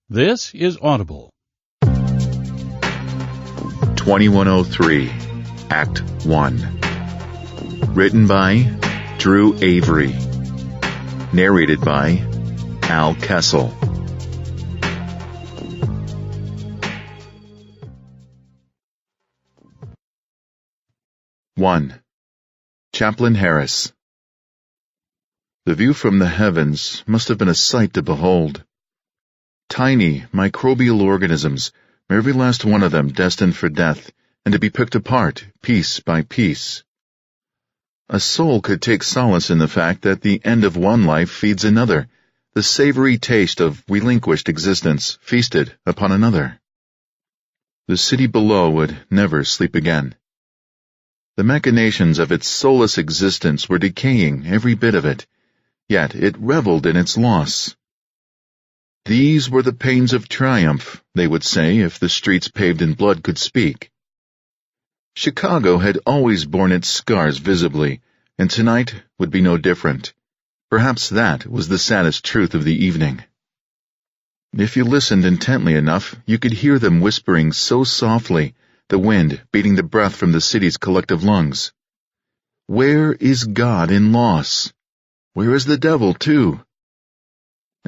This is Audible. 2103, Act 1. Written by Drew Avery. Narrated by Al Kessel. One. Chaplain Harris. The view from the heavens must have been a sight to behold. Tiny, microbial organisms, every last one of them destined for death, and to be picked apart, piece by piece. A soul could take solace in the fact that the end of one life feeds another, the savory taste of relinquished existence feasted upon another. The city below would never sleep again. The machinations of its soulless existence were decaying, every bit of it, yet it reveled in its loss. These were the pains of triumph, they would say, if the streets paved in blood could speak. Chicago had always borne its scars visibly, and tonight would be no different. Perhaps that was the saddest truth of the evening. If you listened intently enough, you could hear them whispering so softly, the wind beating the breath from the city's collective lungs. Where is God in loss? Where is the devil, too?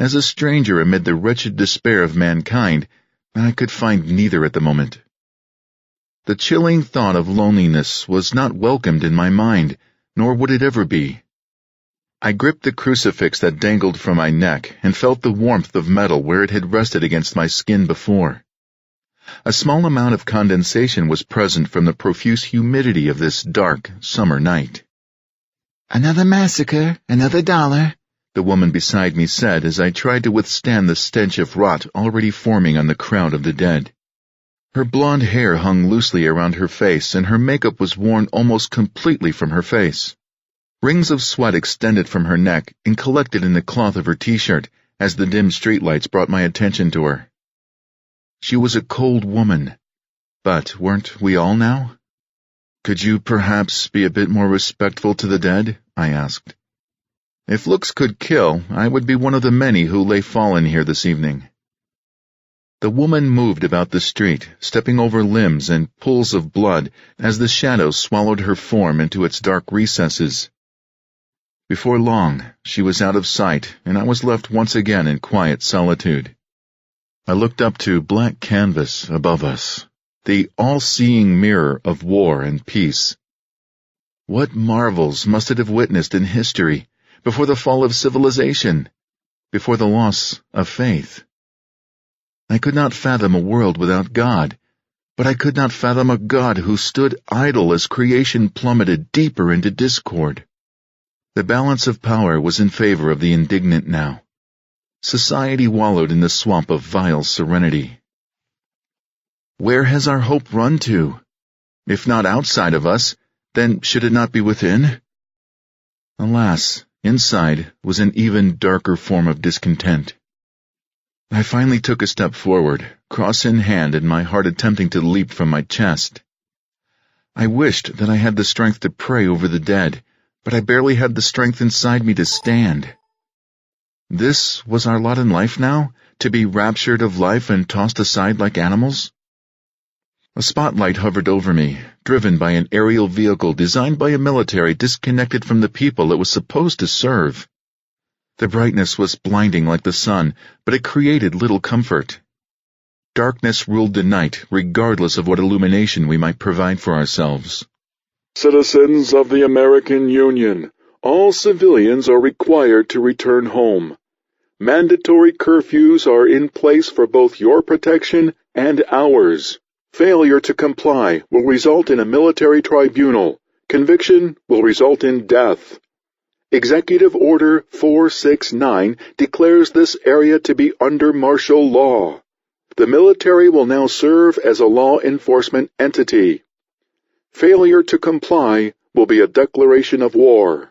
As a stranger amid the wretched despair of mankind, I could find neither at the moment. The chilling thought of loneliness was not welcomed in my mind, nor would it ever be. I gripped the crucifix that dangled from my neck and felt the warmth of metal where it had rested against my skin before. A small amount of condensation was present from the profuse humidity of this dark summer night. "Another massacre, another dollar," the woman beside me said as I tried to withstand the stench of rot already forming on the crowd of the dead. Her blonde hair hung loosely around her face, and her makeup was worn almost completely from her face. Rings of sweat extended from her neck and collected in the cloth of her t-shirt as the dim streetlights brought my attention to her. She was a cold woman, but weren't we all now? "Could you perhaps be a bit more respectful to the dead?" I asked. If looks could kill, I would be one of the many who lay fallen here this evening. The woman moved about the street, stepping over limbs and pools of blood as the shadow swallowed her form into its dark recesses. Before long, she was out of sight, and I was left once again in quiet solitude. I looked up to black canvas above us, the all-seeing mirror of war and peace. What marvels must it have witnessed in history, before the fall of civilization, before the loss of faith? I could not fathom a world without God, but I could not fathom a God who stood idle as creation plummeted deeper into discord. The balance of power was in favor of the indignant now. Society wallowed in the swamp of vile serenity. Where has our hope run to? If not outside of us, then should it not be within? Alas, inside was an even darker form of discontent. I finally took a step forward, cross in hand, and my heart attempting to leap from my chest. I wished that I had the strength to pray over the dead, but I barely had the strength inside me to stand. This was our lot in life now, to be raptured of life and tossed aside like animals? A spotlight hovered over me, driven by an aerial vehicle designed by a military disconnected from the people it was supposed to serve. The brightness was blinding like the sun, but it created little comfort. Darkness ruled the night, regardless of what illumination we might provide for ourselves. "Citizens of the American Union, all civilians are required to return home. Mandatory curfews are in place for both your protection and ours. Failure to comply will result in a military tribunal. Conviction will result in death. Executive Order 469 declares this area to be under martial law. The military will now serve as a law enforcement entity. Failure to comply will be a declaration of war."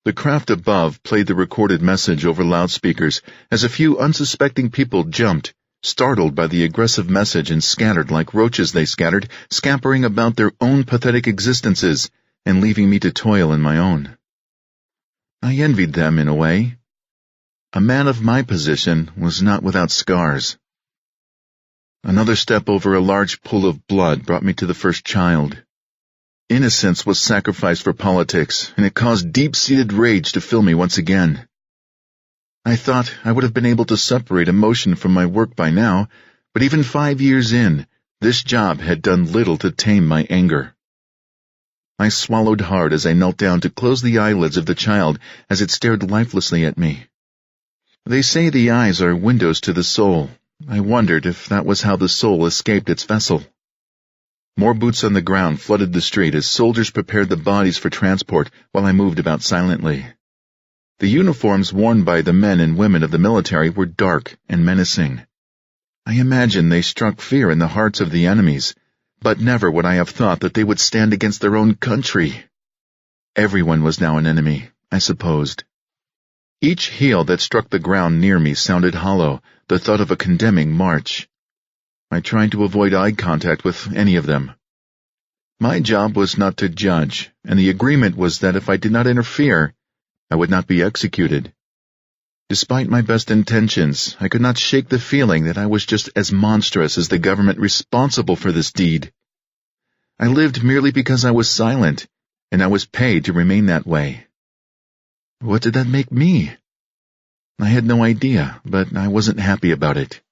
The craft above played the recorded message over loudspeakers as a few unsuspecting people jumped, startled by the aggressive message, and scattered like roaches they scattered, scampering about their own pathetic existences and leaving me to toil in my own. I envied them in a way. A man of my position was not without scars. Another step over a large pool of blood brought me to the first child. Innocence was sacrificed for politics, and it caused deep-seated rage to fill me once again. I thought I would have been able to separate emotion from my work by now, but even 5 years in, this job had done little to tame my anger. I swallowed hard as I knelt down to close the eyelids of the child as it stared lifelessly at me. They say the eyes are windows to the soul. I wondered if that was how the soul escaped its vessel. More boots on the ground flooded the street as soldiers prepared the bodies for transport while I moved about silently. The uniforms worn by the men and women of the military were dark and menacing. I imagined they struck fear in the hearts of the enemies, but never would I have thought that they would stand against their own country. Everyone was now an enemy, I supposed. Each heel that struck the ground near me sounded hollow, the thud of a condemning march. I tried to avoid eye contact with any of them. My job was not to judge, and the agreement was that if I did not interfere, I would not be executed. Despite my best intentions, I could not shake the feeling that I was just as monstrous as the government responsible for this deed. I lived merely because I was silent, and I was paid to remain that way. What did that make me? I had no idea, but I wasn't happy about it.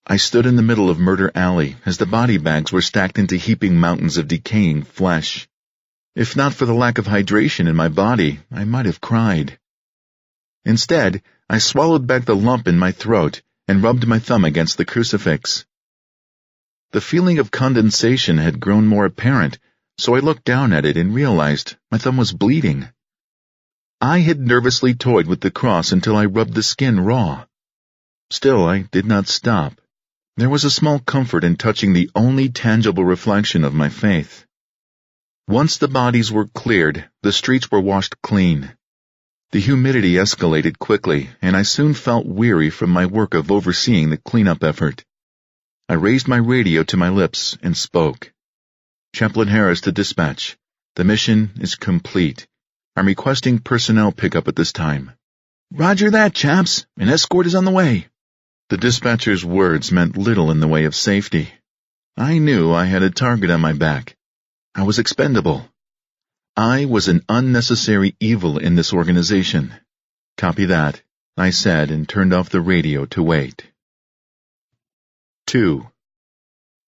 I stood in the middle of Murder Alley as the body bags were stacked into heaping mountains of decaying flesh. If not for the lack of hydration in my body, I might have cried. Instead, I swallowed back the lump in my throat and rubbed my thumb against the crucifix. The feeling of condensation had grown more apparent, so I looked down at it and realized my thumb was bleeding. I had nervously toyed with the cross until I rubbed the skin raw. Still, I did not stop. There was a small comfort in touching the only tangible reflection of my faith. Once the bodies were cleared, the streets were washed clean. The humidity escalated quickly, and I soon felt weary from my work of overseeing the cleanup effort. I raised my radio to my lips and spoke. Chaplain Harris to dispatch. The mission is complete. I'm requesting personnel pickup at this time. Roger that, chaps. An escort is on the way. The dispatcher's words meant little in the way of safety. I knew I had a target on my back. I was expendable. I was an unnecessary evil in this organization. Copy that, I said and turned off the radio to wait. 2.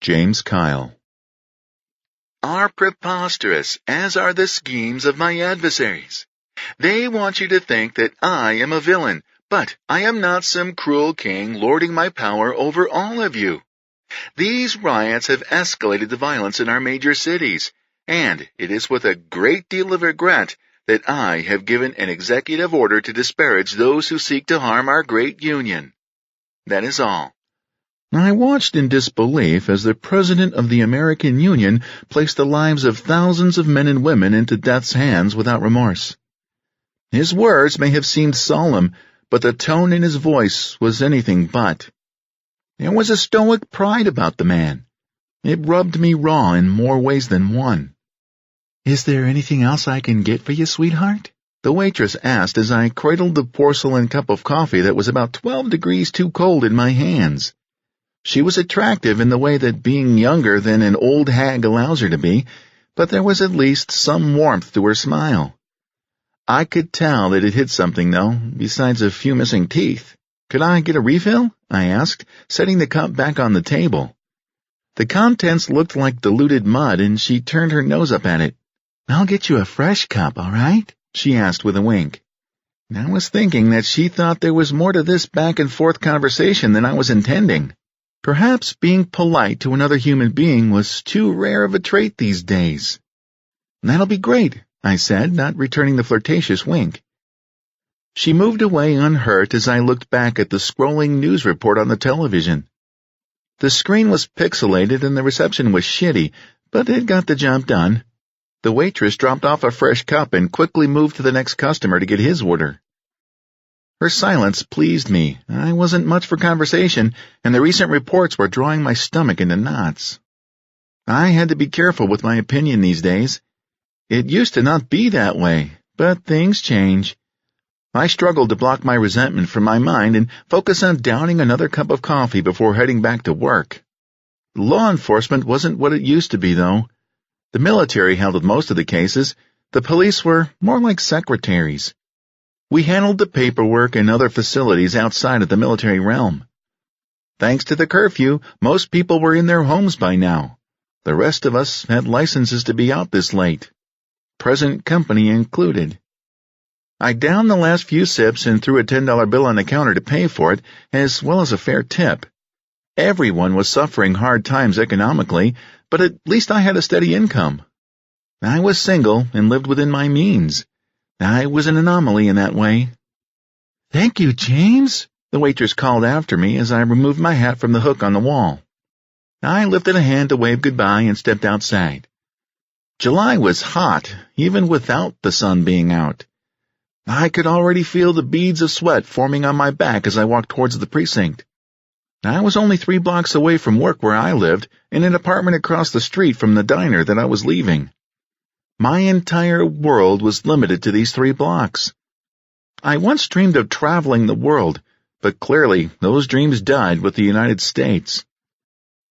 James Kyle. Are preposterous, as are the schemes of my adversaries. They want you to think that I am a villain, but I am not some cruel king lording my power over all of you. These riots have escalated the violence in our major cities, and it is with a great deal of regret that I have given an executive order to disparage those who seek to harm our great union. That is all. I watched in disbelief as the President of the American Union placed the lives of thousands of men and women into death's hands without remorse. His words may have seemed solemn, but the tone in his voice was anything but. There was a stoic pride about the man. It rubbed me raw in more ways than one. Is there anything else I can get for you, sweetheart? The waitress asked as I cradled the porcelain cup of coffee that was about 12 degrees too cold in my hands. She was attractive in the way that being younger than an old hag allows her to be, but there was at least some warmth to her smile. I could tell that it hid something, though, besides a few missing teeth. Could I get a refill? I asked, setting the cup back on the table. The contents looked like diluted mud, and she turned her nose up at it. I'll get you a fresh cup, all right? She asked with a wink. I was thinking that she thought there was more to this back-and-forth conversation than I was intending. Perhaps being polite to another human being was too rare of a trait these days. That'll be great, I said, not returning the flirtatious wink. She moved away unhurt as I looked back at the scrolling news report on the television. The screen was pixelated and the reception was shitty, but it got the job done. The waitress dropped off a fresh cup and quickly moved to the next customer to get his order. Her silence pleased me. I wasn't much for conversation, and the recent reports were drawing my stomach into knots. I had to be careful with my opinion these days. It used to not be that way, but things change. I struggled to block my resentment from my mind and focus on downing another cup of coffee before heading back to work. Law enforcement wasn't what it used to be, though. The military handled most of the cases. The police were more like secretaries. We handled the paperwork and other facilities outside of the military realm. Thanks to the curfew, most people were in their homes by now. The rest of us had licenses to be out this late, present company included. I downed the last few sips and threw a $10 bill on the counter to pay for it, as well as a fair tip. Everyone was suffering hard times economically, but at least I had a steady income. I was single and lived within my means. I was an anomaly in that way. "Thank you, James," the waitress called after me as I removed my hat from the hook on the wall. I lifted a hand to wave goodbye and stepped outside. July was hot, even without the sun being out. I could already feel the beads of sweat forming on my back as I walked towards the precinct. I was only 3 blocks away from work where I lived, in an apartment across the street from the diner that I was leaving. My entire world was limited to these 3 blocks. I once dreamed of traveling the world, but clearly those dreams died with the United States.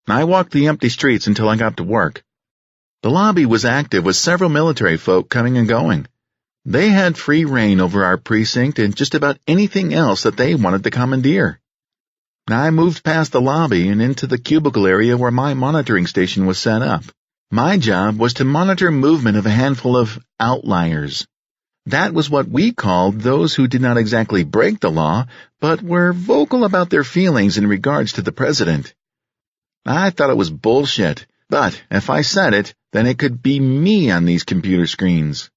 I walked the empty streets until I got to work. The lobby was active with several military folk coming and going. They had free reign over our precinct and just about anything else that they wanted to commandeer. I moved past the lobby and into the cubicle area where my monitoring station was set up. My job was to monitor movement of a handful of outliers. That was what we called those who did not exactly break the law, but were vocal about their feelings in regards to the president. I thought it was bullshit, but if I said it, then it could be me on these computer screens.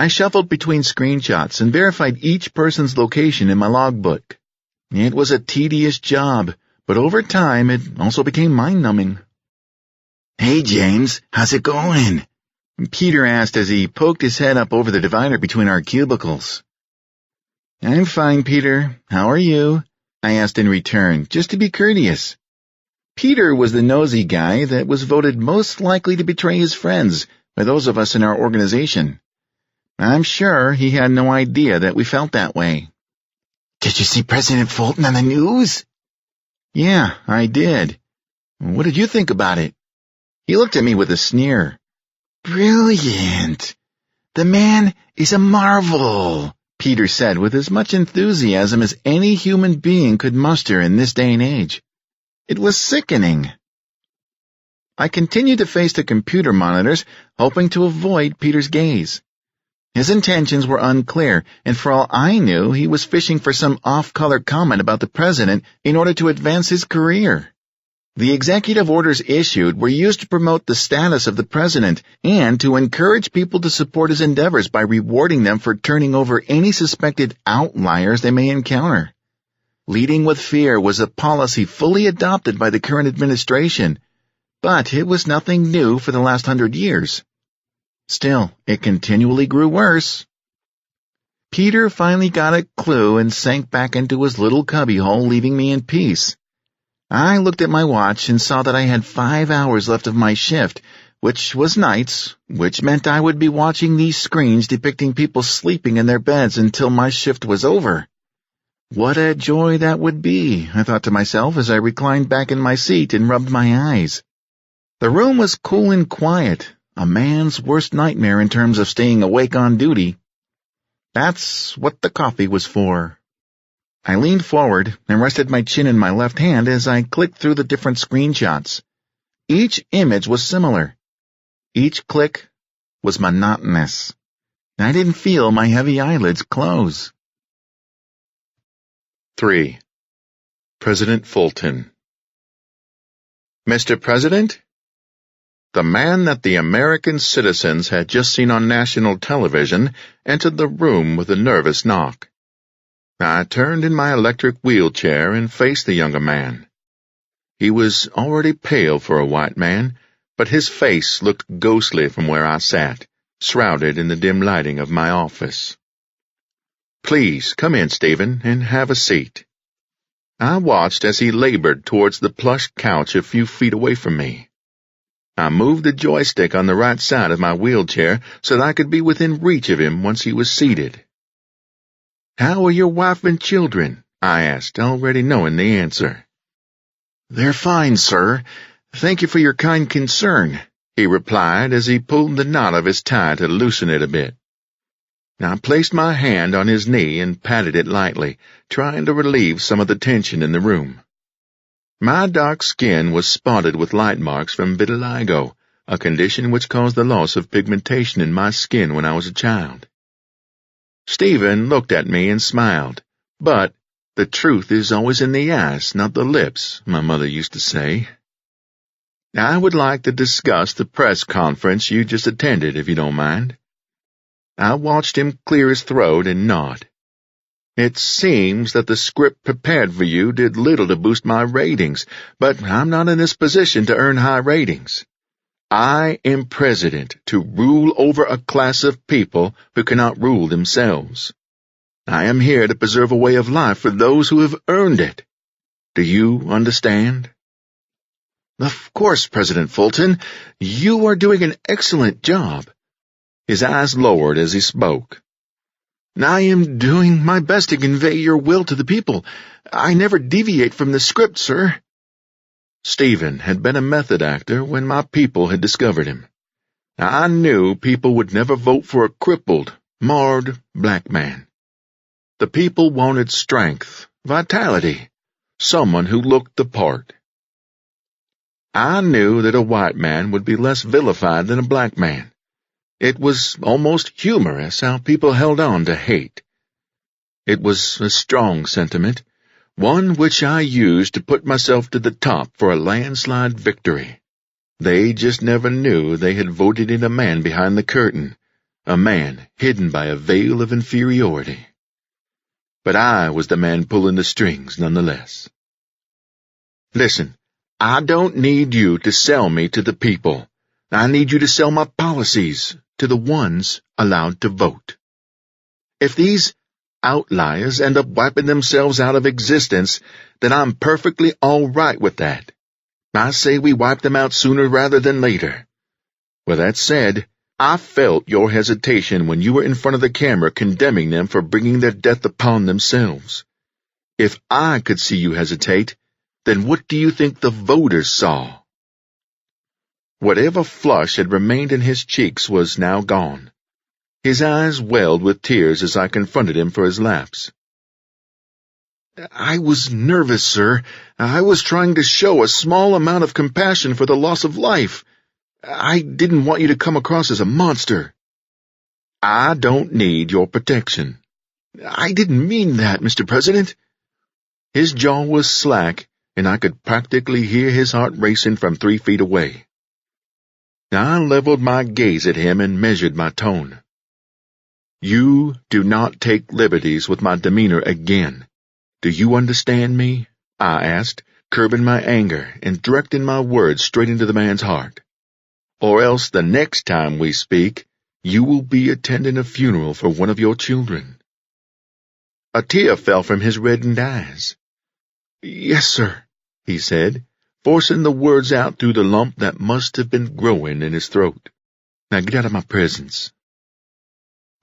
I shuffled between screenshots and verified each person's location in my logbook. It was a tedious job, but over time it also became mind-numbing. "Hey, James, how's it going?" Peter asked as he poked his head up over the divider between our cubicles. "I'm fine, Peter. How are you?" I asked in return, just to be courteous. Peter was the nosy guy that was voted most likely to betray his friends by those of us in our organization. I'm sure he had no idea that we felt that way. "Did you see President Fulton on the news?" "Yeah, I did. What did you think about it?" He looked at me with a sneer. "Brilliant. The man is a marvel," Peter said with as much enthusiasm as any human being could muster in this day and age. It was sickening. I continued to face the computer monitors, hoping to avoid Peter's gaze. His intentions were unclear, and for all I knew, he was fishing for some off-color comment about the president in order to advance his career. The executive orders issued were used to promote the status of the president and to encourage people to support his endeavors by rewarding them for turning over any suspected outliers they may encounter. Leading with fear was a policy fully adopted by the current administration, but it was nothing new for the last 100 years. Still, it continually grew worse. Peter finally got a clue and sank back into his little cubbyhole, leaving me in peace. I looked at my watch and saw that I had 5 hours left of my shift, which was nights, which meant I would be watching these screens depicting people sleeping in their beds until my shift was over. What a joy that would be, I thought to myself as I reclined back in my seat and rubbed my eyes. The room was cool and quiet, a man's worst nightmare in terms of staying awake on duty. That's what the coffee was for. I leaned forward and rested my chin in my left hand as I clicked through the different screenshots. Each image was similar. Each click was monotonous. I didn't feel my heavy eyelids close. 3. President Fulton. Mr. President? The man that the American citizens had just seen on national television entered the room with a nervous knock. I turned in my electric wheelchair and faced the younger man. He was already pale for a white man, but his face looked ghostly from where I sat, shrouded in the dim lighting of my office. "Please, come in, Stephen, and have a seat." I watched as he labored towards the plush couch a few feet away from me. I moved the joystick on the right side of my wheelchair so that I could be within reach of him once he was seated. "How are your wife and children?" I asked, already knowing the answer. "They're fine, sir. Thank you for your kind concern," he replied as he pulled the knot of his tie to loosen it a bit. I placed my hand on his knee and patted it lightly, trying to relieve some of the tension in the room. My dark skin was spotted with light marks from vitiligo, a condition which caused the loss of pigmentation in my skin when I was a child. Stephen looked at me and smiled, but the truth is always in the eyes, not the lips, my mother used to say. "I would like to discuss the press conference you just attended, if you don't mind." I watched him clear his throat and nod. "It seems that the script prepared for you did little to boost my ratings, but I'm not in this position to earn high ratings. I am president to rule over a class of people who cannot rule themselves. I am here to preserve a way of life for those who have earned it. Do you understand?" "Of course, President Fulton. You are doing an excellent job." His eyes lowered as he spoke. "I am doing my best to convey your will to the people. I never deviate from the script, sir." Stephen had been a method actor when my people had discovered him. I knew people would never vote for a crippled, marred black man. The people wanted strength, vitality, someone who looked the part. I knew that a white man would be less vilified than a black man. It was almost humorous how people held on to hate. It was a strong sentiment, one which I used to put myself to the top for a landslide victory. They just never knew they had voted in a man behind the curtain, a man hidden by a veil of inferiority. But I was the man pulling the strings nonetheless. "Listen, I don't need you to sell me to the people. I need you to sell my policies to the ones allowed to vote. If these outliers end up wiping themselves out of existence, then I'm perfectly all right with that. I say we wipe them out sooner rather than later. With that said, I felt your hesitation when you were in front of the camera condemning them for bringing their death upon themselves. If I could see you hesitate, then what do you think the voters saw?" Whatever flush had remained in his cheeks was now gone. His eyes welled with tears as I confronted him for his lapse. "I was nervous, sir. I was trying to show a small amount of compassion for the loss of life. I didn't want you to come across as a monster." "I don't need your protection." "I didn't mean that, Mr. President." His jaw was slack, and I could practically hear his heart racing from 3 feet away. I leveled my gaze at him and measured my tone. "You do not take liberties with my demeanor again. Do you understand me?" I asked, curbing my anger and directing my words straight into the man's heart. "Or else the next time we speak, you will be attending a funeral for one of your children." A tear fell from his reddened eyes. "Yes, sir," he said, forcing the words out through the lump that must have been growing in his throat. "Now get out of my presence."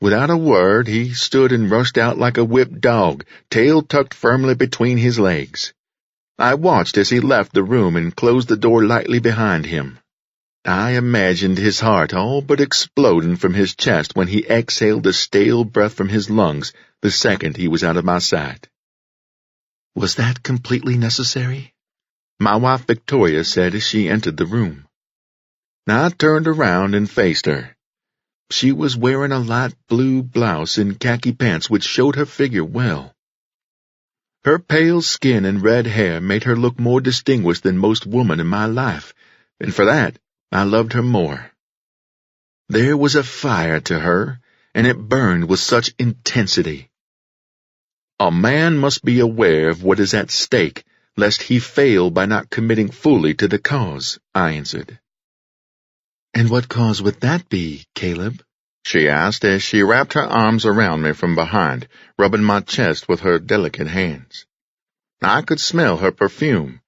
Without a word, he stood and rushed out like a whipped dog, tail tucked firmly between his legs. I watched as he left the room and closed the door lightly behind him. I imagined his heart all but exploding from his chest when he exhaled the stale breath from his lungs the second he was out of my sight. "Was that completely necessary?" my wife Victoria said as she entered the room. I turned around and faced her. She was wearing a light blue blouse and khaki pants which showed her figure well. Her pale skin and red hair made her look more distinguished than most women in my life, and for that I loved her more. There was a fire to her, and it burned with such intensity. A man must be aware of what is at stake, lest he fail by not committing fully to the cause, I answered. "And what cause would that be, Caleb?" she asked as she wrapped her arms around me from behind, rubbing my chest with her delicate hands. I could smell her perfume,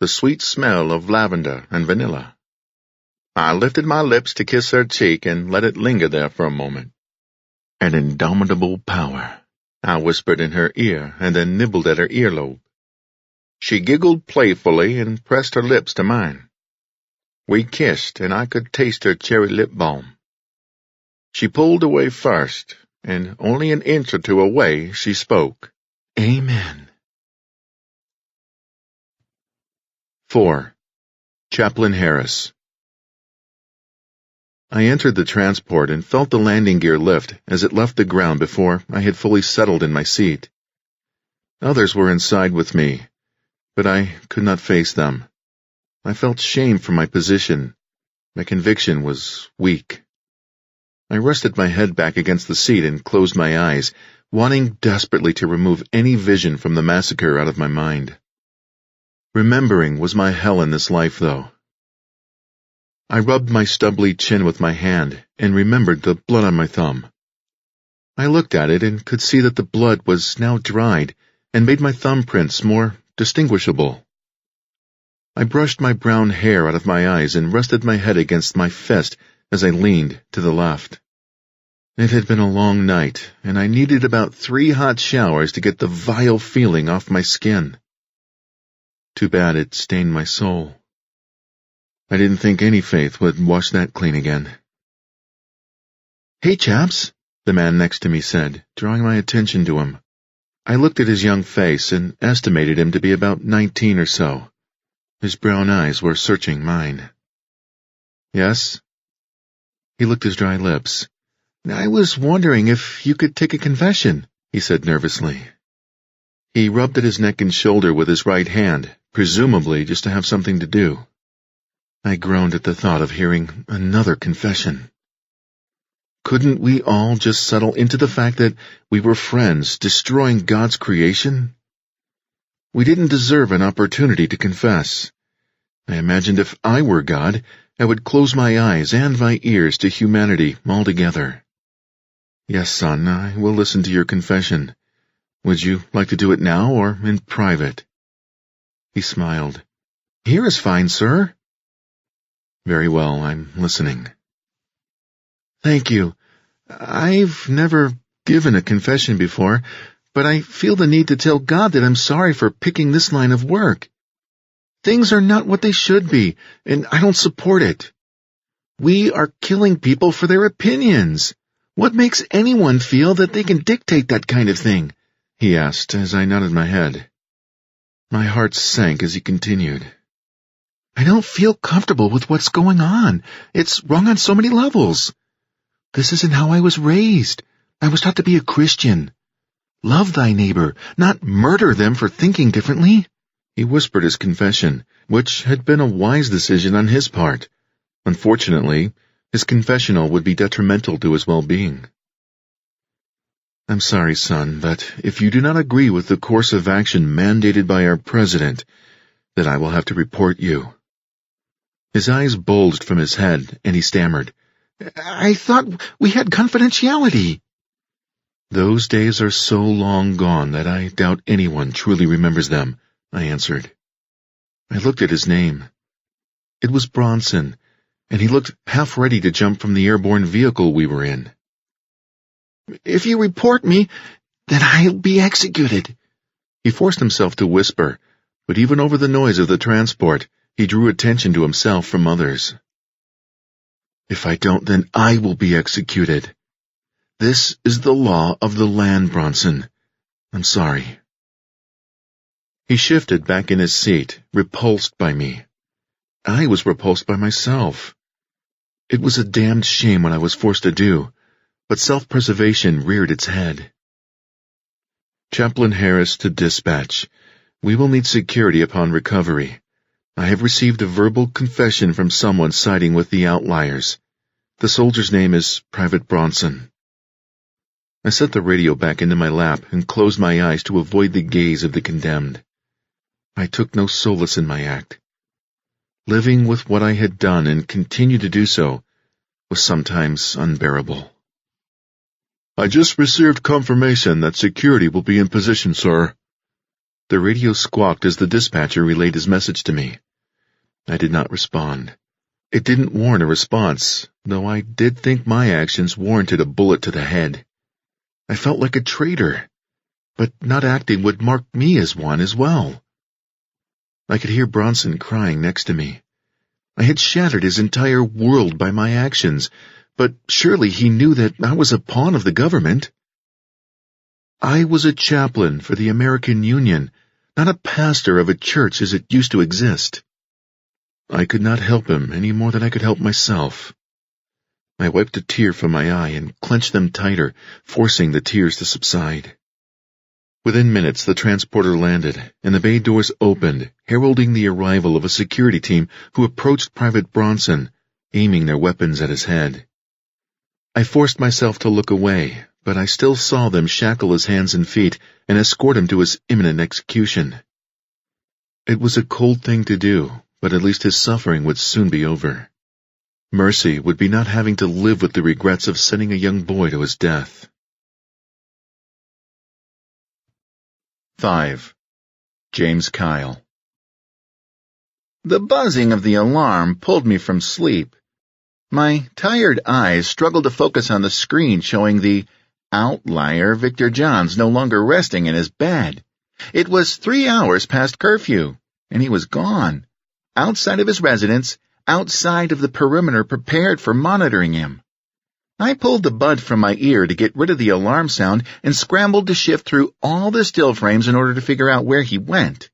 the sweet smell of lavender and vanilla. I lifted my lips to kiss her cheek and let it linger there for a moment. "An indomitable power," I whispered in her ear and then nibbled at her earlobe. She giggled playfully and pressed her lips to mine. We kissed, and I could taste her cherry lip balm. She pulled away first, and only an inch or two away she spoke. Amen. 4. Chaplain Harris. I entered the transport and felt the landing gear lift as it left the ground before I had fully settled in my seat. Others were inside with me, but I could not face them. I felt shame for my position. My conviction was weak. I rested my head back against the seat and closed my eyes, wanting desperately to remove any vision from the massacre out of my mind. Remembering was my hell in this life, though. I rubbed my stubbly chin with my hand and remembered the blood on my thumb. I looked at it and could see that the blood was now dried and made my thumbprints more distinguishable. I brushed my brown hair out of my eyes and rested my head against my fist as I leaned to the left. It had been a long night, and I needed about 3 hot showers to get the vile feeling off my skin. Too bad it stained my soul. I didn't think any faith would wash that clean again. Hey, chaps, the man next to me said, drawing my attention to him. I looked at his young face and estimated him to be about 19 or so. His brown eyes were searching mine. Yes? He licked his dry lips. I was wondering if you could take a confession, he said nervously. He rubbed at his neck and shoulder with his right hand, presumably just to have something to do. I groaned at the thought of hearing another confession. Couldn't we all just settle into the fact that we were friends destroying God's creation? We didn't deserve an opportunity to confess. I imagined if I were God, I would close my eyes and my ears to humanity altogether. Yes, son, I will listen to your confession. Would you like to do it now or in private? He smiled. Here is fine, sir. Very well, I'm listening. Thank you. I've never given a confession before, but I feel the need to tell God that I'm sorry for picking this line of work. Things are not what they should be, and I don't support it. We are killing people for their opinions. What makes anyone feel that they can dictate that kind of thing? He asked as I nodded my head. My heart sank as he continued. I don't feel comfortable with what's going on. It's wrong on so many levels. This isn't how I was raised. I was taught to be a Christian. Love thy neighbor, not murder them for thinking differently. He whispered his confession, which had been a wise decision on his part. Unfortunately, his confessional would be detrimental to his well-being. I'm sorry, son, but if you do not agree with the course of action mandated by our president, then I will have to report you. His eyes bulged from his head, and he stammered. I thought we had confidentiality. Those days are so long gone that I doubt anyone truly remembers them, I answered. I looked at his name. It was Bronson, and he looked half ready to jump from the airborne vehicle we were in. If you report me, then I'll be executed. He forced himself to whisper, but even over the noise of the transport, he drew attention to himself from others. If I don't, then I will be executed. This is the law of the land, Bronson. I'm sorry. He shifted back in his seat, repulsed by me. I was repulsed by myself. It was a damned shame what I was forced to do, but self-preservation reared its head. Chaplain Harris to dispatch. We will need security upon recovery. I have received a verbal confession from someone siding with the outliers. The soldier's name is Private Bronson. I set the radio back into my lap and closed my eyes to avoid the gaze of the condemned. I took no solace in my act. Living with what I had done and continued to do so was sometimes unbearable. I just received confirmation that security will be in position, sir. The radio squawked as the dispatcher relayed his message to me. I did not respond. It didn't warrant a response, though I did think my actions warranted a bullet to the head. I felt like a traitor. but not acting would mark me as one as well. I could hear Bronson crying next to me. I had shattered his entire world by my actions, but surely he knew that I was a pawn of the government. I was a chaplain for the American Union, not a pastor of a church as it used to exist. I could not help him any more than I could help myself. I wiped a tear from my eye and clenched them tighter, forcing the tears to subside. Within minutes, the transporter landed, and the bay doors opened, heralding the arrival of a security team who approached Private Bronson, aiming their weapons at his head. I forced myself to look away, but I still saw them shackle his hands and feet and escort him to his imminent execution. It was a cold thing to do, but at least his suffering would soon be over. Mercy would be not having to live with the regrets of sending a young boy to his death. 5. James Kyle. The buzzing of the alarm pulled me from sleep. My tired eyes struggled to focus on the screen showing the outlier Victor Johns no longer resting in his bed. It was 3 hours past curfew, and he was gone, outside of his residence, outside of the perimeter prepared for monitoring him. I pulled the bud from my ear to get rid of the alarm sound and scrambled to shift through all the still frames in order to figure out where he went.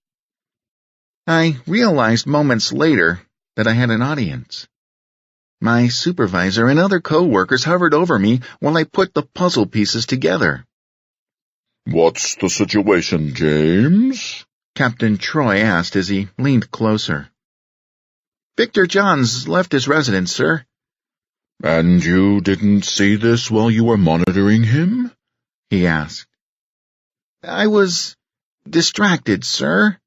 I realized moments later that I had an audience. My supervisor and other co-workers hovered over me while I put the puzzle pieces together. "What's the situation, James?" Captain Troy asked as he leaned closer. "Victor Johns left his residence, sir." "And you didn't see this while you were monitoring him?" he asked. "I was distracted, sir,"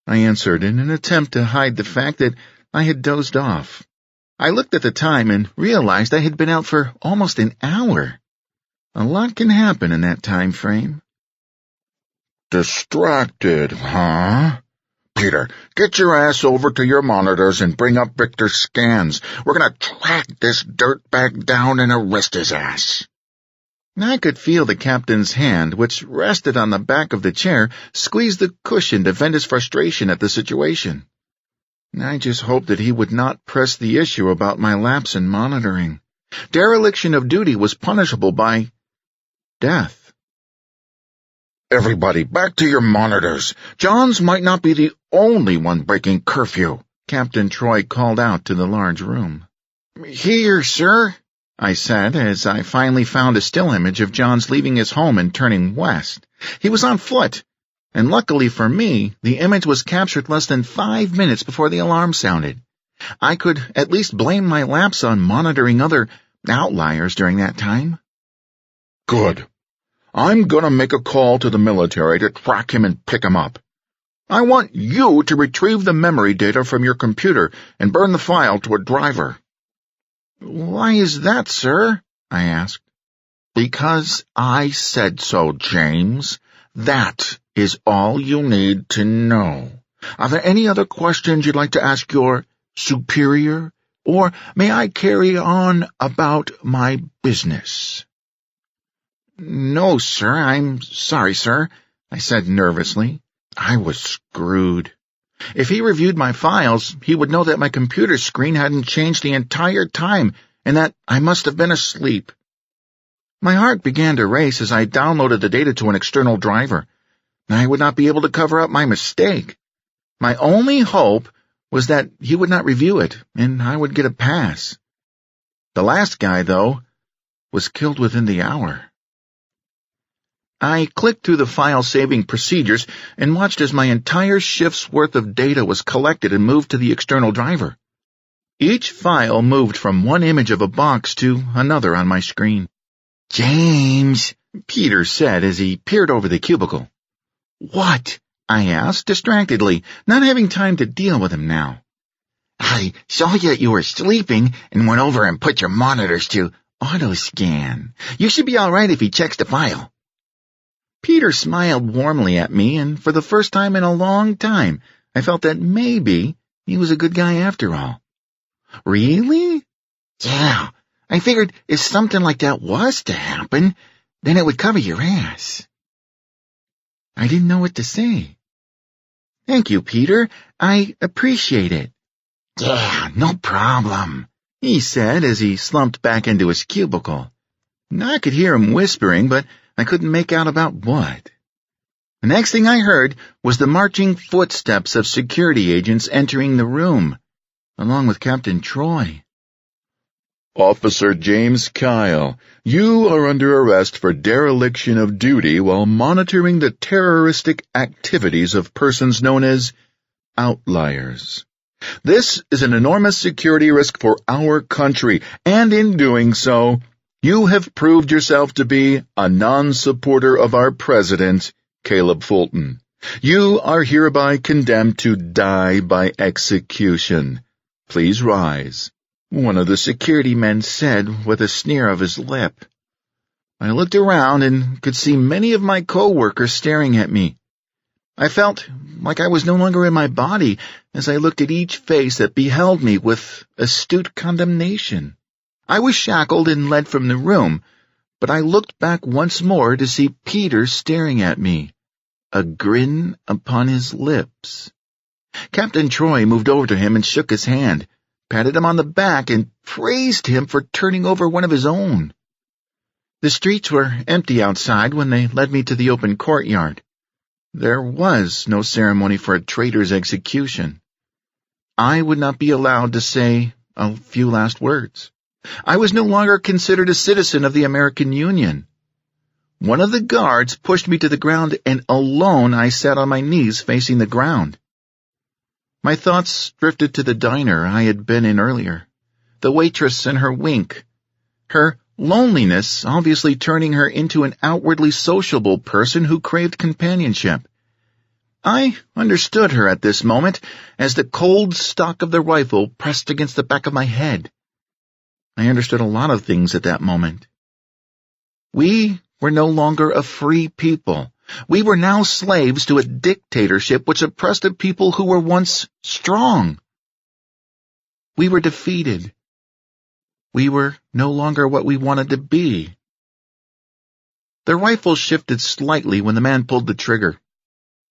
I answered in an attempt to hide the fact that I had dozed off. I looked at the time and realized I had been out for almost an hour. A lot can happen in that time frame. "Distracted, huh? Peter, get your ass over to your monitors and bring up Victor's scans. We're gonna track this dirtbag down and arrest his ass." I could feel the captain's hand, which rested on the back of the chair, squeeze the cushion to vent his frustration at the situation. I just hoped that he would not press the issue about my lapse in monitoring. Dereliction of duty was punishable by death. "Everybody, back to your monitors. Johns might not be the only one breaking curfew," Captain Troy called out to the large room. "Here, sir," I said as I finally found a still image of Johns leaving his home and turning west. He was on foot, and luckily for me, the image was captured less than 5 minutes before the alarm sounded. I could at least blame my lapse on monitoring other outliers during that time. "Good. I'm gonna make a call to the military to track him and pick him up. I want you to retrieve the memory data from your computer and burn the file to a driver." "Why is that, sir?" I asked. "Because I said so, James. That is all you need to know. Are there any other questions you'd like to ask your superior? Or may I carry on about my business?" "No, sir, I'm sorry, sir," I said nervously. I was screwed. If he reviewed my files, he would know that my computer screen hadn't changed the entire time and that I must have been asleep. My heart began to race as I downloaded the data to an external driver. I would not be able to cover up my mistake. My only hope was that he would not review it, and I would get a pass. The last guy, though, was killed within the hour. I clicked through the file-saving procedures and watched as my entire shift's worth of data was collected and moved to the external driver. Each file moved from one image of a box to another on my screen. "James," Peter said as he peered over the cubicle. "What?" I asked distractedly, not having time to deal with him now. "I saw you were sleeping and went over and put your monitors to auto-scan. You should be all right if he checks the file." Peter smiled warmly at me, and for the first time in a long time, I felt that maybe he was a good guy after all. "Really?" "Yeah, I figured if something like that was to happen, then it would cover your ass." I didn't know what to say. "Thank you, Peter. I appreciate it." "Yeah, no problem," he said as he slumped back into his cubicle. I could hear him whispering, but I couldn't make out about what. The next thing I heard was the marching footsteps of security agents entering the room, along with Captain Troy. "Officer James Kyle, you are under arrest for dereliction of duty while monitoring the terroristic activities of persons known as outliers. This is an enormous security risk for our country, and in doing so, you have proved yourself to be a non-supporter of our president, Caleb Fulton. You are hereby condemned to die by execution. Please rise," one of the security men said with a sneer of his lip. I looked around and could see many of my co-workers staring at me. I felt like I was no longer in my body as I looked at each face that beheld me with astute condemnation. I was shackled and led from the room, but I looked back once more to see Peter staring at me, a grin upon his lips. Captain Troy moved over to him and shook his hand, patted him on the back, and praised him for turning over one of his own. The streets were empty outside when they led me to the open courtyard. There was no ceremony for a traitor's execution. I would not be allowed to say a few last words. I was no longer considered a citizen of the American Union. One of the guards pushed me to the ground, and alone I sat on my knees facing the ground. My thoughts drifted to the diner I had been in earlier, the waitress and her wink, her loneliness obviously turning her into an outwardly sociable person who craved companionship. I understood her at this moment as the cold stock of the rifle pressed against the back of my head. I understood a lot of things at that moment. We were no longer a free people. We were now slaves to a dictatorship which oppressed a people who were once strong. We were defeated. We were no longer what we wanted to be. The rifle shifted slightly when the man pulled the trigger.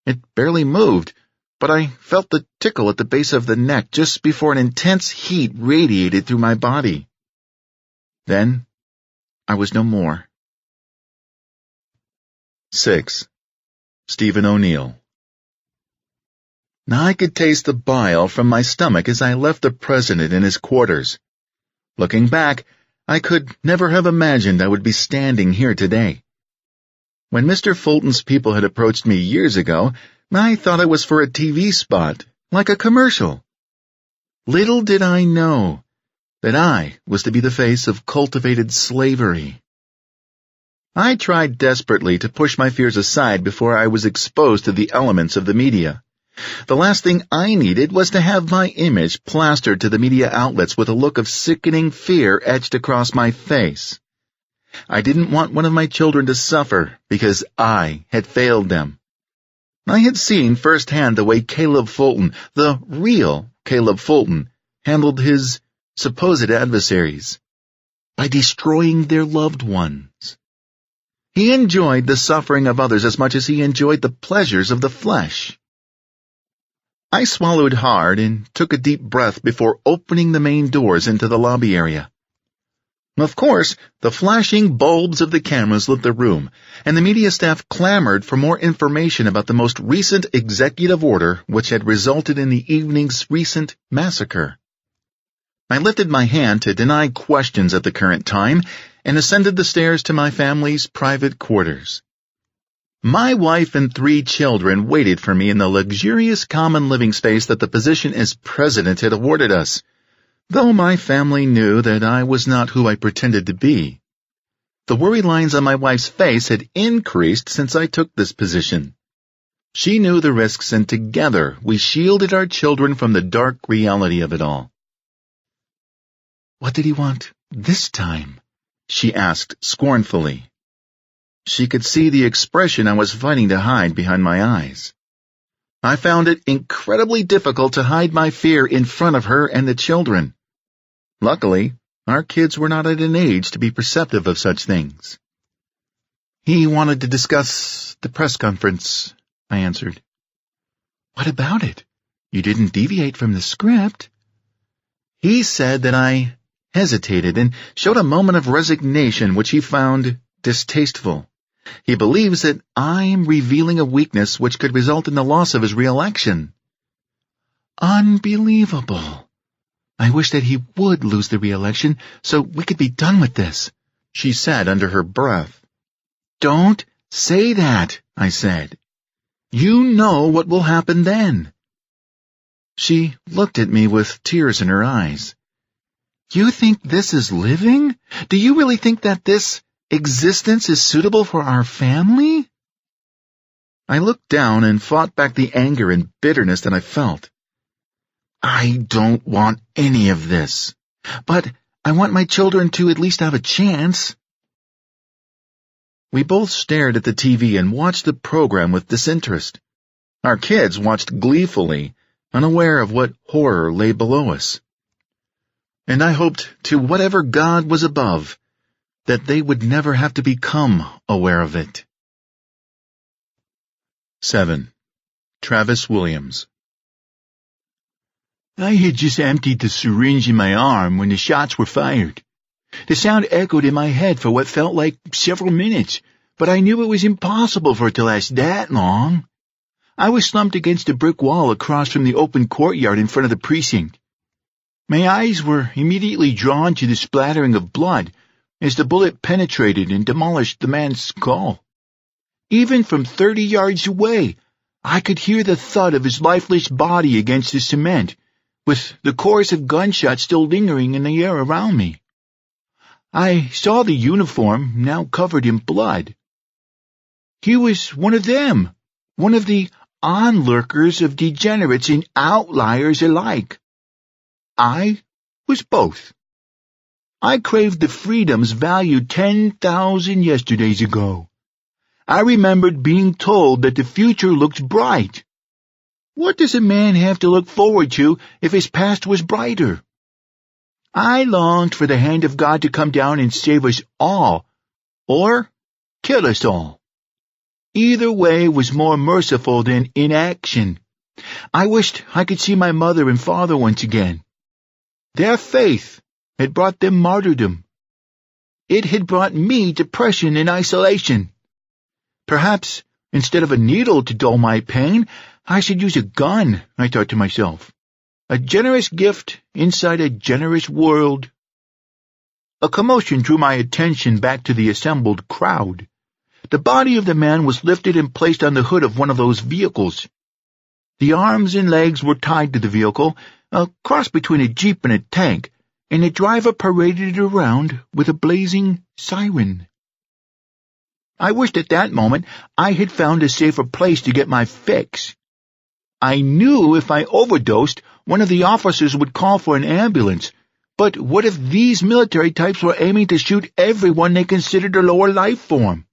It barely moved, but I felt the tickle at the base of the neck just before an intense heat radiated through my body. Then I was no more. 6. Stephen O'Neill. Now I could taste the bile from my stomach as I left the president in his quarters. Looking back, I could never have imagined I would be standing here today. When Mr. Fulton's people had approached me years ago, I thought it was for a TV spot, like a commercial. Little did I know that I was to be the face of cultivated slavery. I tried desperately to push my fears aside before I was exposed to the elements of the media. The last thing I needed was to have my image plastered to the media outlets with a look of sickening fear etched across my face. I didn't want one of my children to suffer because I had failed them. I had seen firsthand the way Caleb Fulton, the real Caleb Fulton, handled his supposed adversaries by destroying their loved ones. He enjoyed the suffering of others as much as he enjoyed the pleasures of the flesh. I swallowed hard and took a deep breath before opening the main doors into the lobby area. Of course, the flashing bulbs of the cameras lit the room, and the media staff clamored for more information about the most recent executive order which had resulted in the evening's recent massacre. I lifted my hand to deny questions at the current time and ascended the stairs to my family's private quarters. My wife and 3 children waited for me in the luxurious common living space that the position as president had awarded us, though my family knew that I was not who I pretended to be. The worry lines on my wife's face had increased since I took this position. She knew the risks, and together we shielded our children from the dark reality of it all. "What did he want this time?" she asked scornfully. She could see the expression I was fighting to hide behind my eyes. I found it incredibly difficult to hide my fear in front of her and the children. Luckily, our kids were not at an age to be perceptive of such things. "He wanted to discuss the press conference," I answered. What about it? You didn't deviate from the script. He said that I hesitated and showed a moment of resignation which he found distasteful. He believes that I'm revealing a weakness which could result in the loss of his re-election. Unbelievable. I wish that he would lose the re-election so we could be done with this, she said under her breath. Don't say that, I said. You know what will happen then. She looked at me with tears in her eyes. You think this is living? Do you really think that this existence is suitable for our family? I looked down and fought back the anger and bitterness that I felt. I don't want any of this, but I want my children to at least have a chance. We both stared at the TV and watched the program with disinterest. Our kids watched gleefully, unaware of what horror lay below us. And I hoped to whatever God was above, that they would never have to become aware of it. 7. Travis Williams. I had just emptied the syringe in my arm when the shots were fired. The sound echoed in my head for what felt like several minutes, but I knew it was impossible for it to last that long. I was slumped against a brick wall across from the open courtyard in front of the precinct. My eyes were immediately drawn to the splattering of blood as the bullet penetrated and demolished the man's skull. Even from 30 yards away, I could hear the thud of his lifeless body against the cement, with the chorus of gunshots still lingering in the air around me. I saw the uniform, now covered in blood. He was one of them, one of the onlookers of degenerates and outliers alike. I was both. I craved the freedoms valued 10,000 yesterdays ago. I remembered being told that the future looked bright. What does a man have to look forward to if his past was brighter? I longed for the hand of God to come down and save us all, or kill us all. Either way was more merciful than inaction. I wished I could see my mother and father once again. Their faith had brought them martyrdom. It had brought me depression and isolation. Perhaps, instead of a needle to dull my pain, I should use a gun, I thought to myself. A generous gift inside a generous world. A commotion drew my attention back to the assembled crowd. The body of the man was lifted and placed on the hood of one of those vehicles. The arms and legs were tied to the vehicle, a cross between a jeep and a tank, and the driver paraded around with a blazing siren. I wished at that moment I had found a safer place to get my fix. I knew if I overdosed, one of the officers would call for an ambulance. But what if these military types were aiming to shoot everyone they considered a lower life form?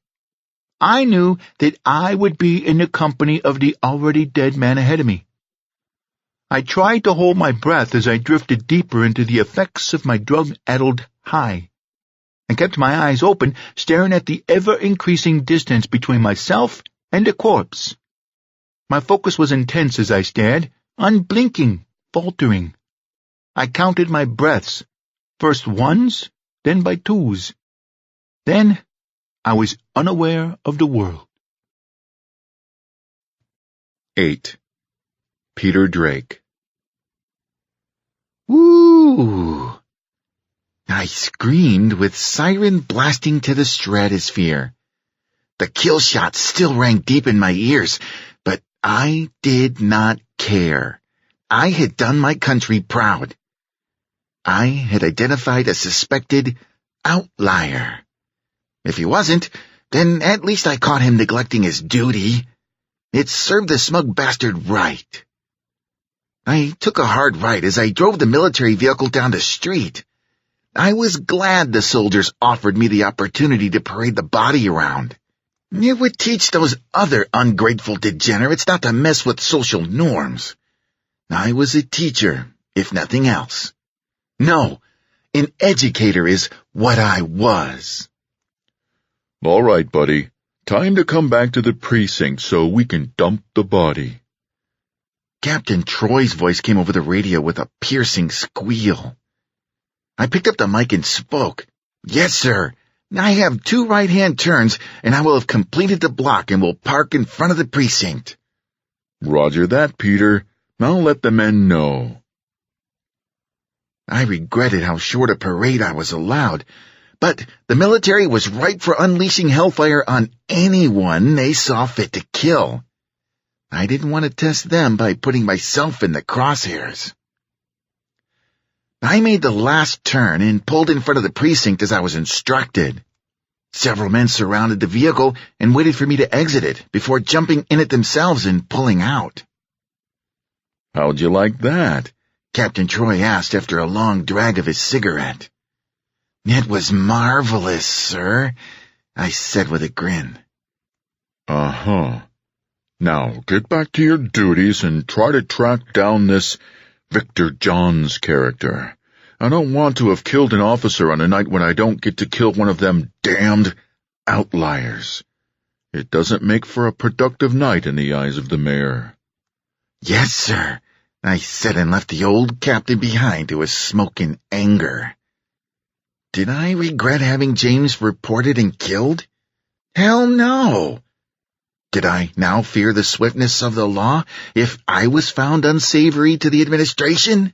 I knew that I would be in the company of the already dead man ahead of me. I tried to hold my breath as I drifted deeper into the effects of my drug-addled high. I kept my eyes open, staring at the ever-increasing distance between myself and the corpse. My focus was intense as I stared, unblinking, faltering. I counted my breaths, first ones, then by twos. Then I was unaware of the world. 8. Peter Drake. Woo! I screamed with siren blasting to the stratosphere. The kill shots still rang deep in my ears, but I did not care. I had done my country proud. I had identified a suspected outlier. If he wasn't, then at least I caught him neglecting his duty. It served the smug bastard right. I took a hard right as I drove the military vehicle down the street. I was glad the soldiers offered me the opportunity to parade the body around. It would teach those other ungrateful degenerates not to mess with social norms. I was a teacher, if nothing else. No, an educator is what I was. All right, buddy. Time to come back to the precinct so we can dump the body. Captain Troy's voice came over the radio with a piercing squeal. I picked up the mic and spoke. Yes, sir. I have 2 right-hand turns, and I will have completed the block and will park in front of the precinct. Roger that, Peter. I'll let the men know. I regretted how short a parade I was allowed, but the military was ripe for unleashing hellfire on anyone they saw fit to kill. I didn't want to test them by putting myself in the crosshairs. I made the last turn and pulled in front of the precinct as I was instructed. Several men surrounded the vehicle and waited for me to exit it before jumping in it themselves and pulling out. How'd you like that? Captain Troy asked after a long drag of his cigarette. It was marvelous, sir, I said with a grin. Uh-huh. Now get back to your duties and try to track down this Victor Johns character. I don't want to have killed an officer on a night when I don't get to kill one of them damned outliers. It doesn't make for a productive night in the eyes of the mayor. Yes, sir, I said and left the old captain behind to his smoke in anger. Did I regret having James reported and killed? Hell no! Did I now fear the swiftness of the law if I was found unsavory to the administration?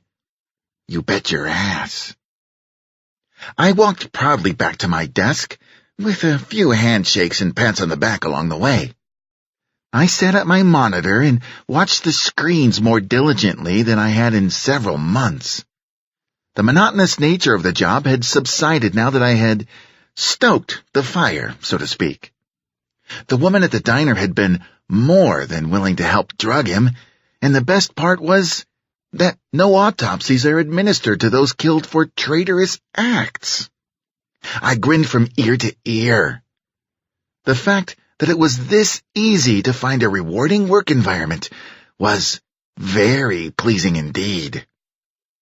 You bet your ass. I walked proudly back to my desk, with a few handshakes and pats on the back along the way. I sat at my monitor and watched the screens more diligently than I had in several months. The monotonous nature of the job had subsided now that I had stoked the fire, so to speak. The woman at the diner had been more than willing to help drug him, and the best part was that no autopsies are administered to those killed for traitorous acts. I grinned from ear to ear. The fact that it was this easy to find a rewarding work environment was very pleasing indeed.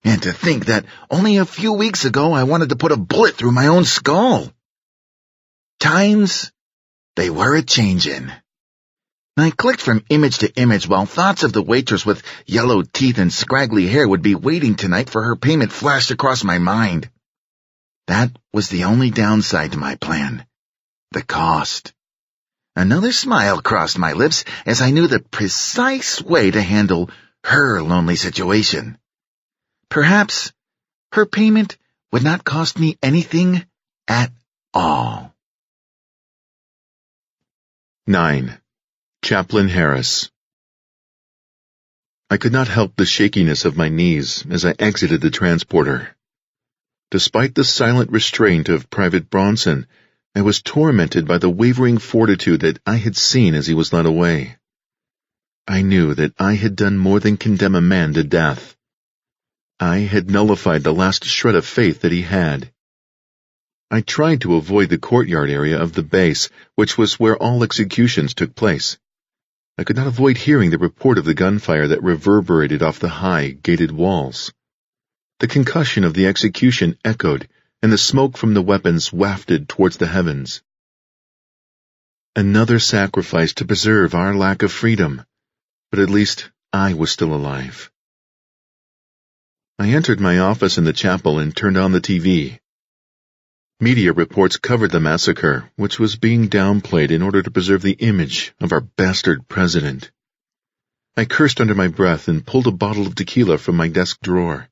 And to think that only a few weeks ago I wanted to put a bullet through my own skull. Times, they were a-changin'. I clicked from image to image while thoughts of the waitress with yellow teeth and scraggly hair would be waiting tonight for her payment flashed across my mind. That was the only downside to my plan. The cost. Another smile crossed my lips as I knew the precise way to handle her lonely situation. Perhaps her payment would not cost me anything at all. 9. Chaplain Harris. I could not help the shakiness of my knees as I exited the transporter. Despite the silent restraint of Private Bronson, I was tormented by the wavering fortitude that I had seen as he was led away. I knew that I had done more than condemn a man to death. I had nullified the last shred of faith that he had. I tried to avoid the courtyard area of the base, which was where all executions took place. I could not avoid hearing the report of the gunfire that reverberated off the high, gated walls. The concussion of the execution echoed, and the smoke from the weapons wafted towards the heavens. Another sacrifice to preserve our lack of freedom, but at least I was still alive. I entered my office in the chapel and turned on the TV. Media reports covered the massacre, which was being downplayed in order to preserve the image of our bastard president. I cursed under my breath and pulled a bottle of tequila from my desk drawer.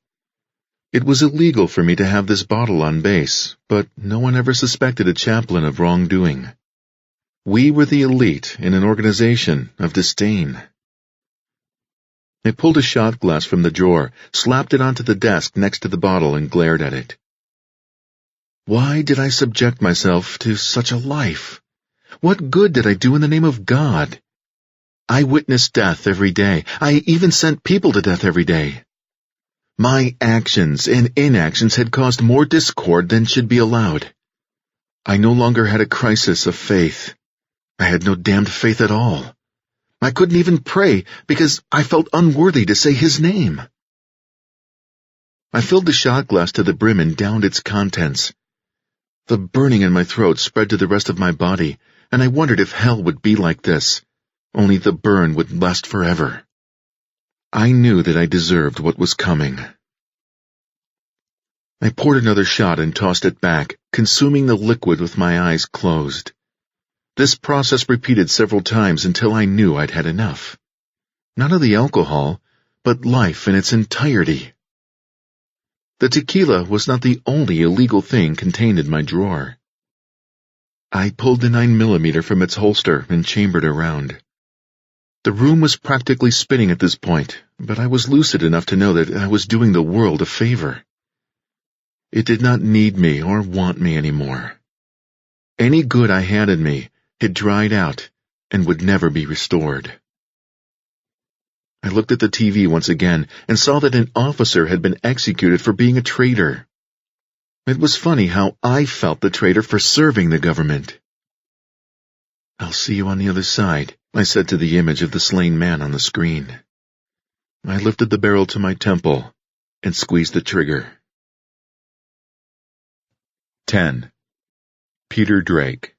It was illegal for me to have this bottle on base, but no one ever suspected a chaplain of wrongdoing. We were the elite in an organization of disdain. I pulled a shot glass from the drawer, slapped it onto the desk next to the bottle, and glared at it. Why did I subject myself to such a life? What good did I do in the name of God? I witnessed death every day. I even sent people to death every day. My actions and inactions had caused more discord than should be allowed. I no longer had a crisis of faith. I had no damned faith at all. I couldn't even pray because I felt unworthy to say his name. I filled the shot glass to the brim and downed its contents. The burning in my throat spread to the rest of my body, and I wondered if hell would be like this, only the burn would last forever. I knew that I deserved what was coming. I poured another shot and tossed it back, consuming the liquid with my eyes closed. This process repeated several times until I knew I'd had enough. Not of the alcohol, but life in its entirety. The tequila was not the only illegal thing contained in my drawer. I pulled the 9mm from its holster and chambered around. The room was practically spinning at this point, but I was lucid enough to know that I was doing the world a favor. It did not need me or want me anymore. Any good I had in me had dried out and would never be restored. I looked at the TV once again and saw that an officer had been executed for being a traitor. It was funny how I felt the traitor for serving the government. "I'll see you on the other side," I said to the image of the slain man on the screen. I lifted the barrel to my temple and squeezed the trigger. 10. Peter Drake.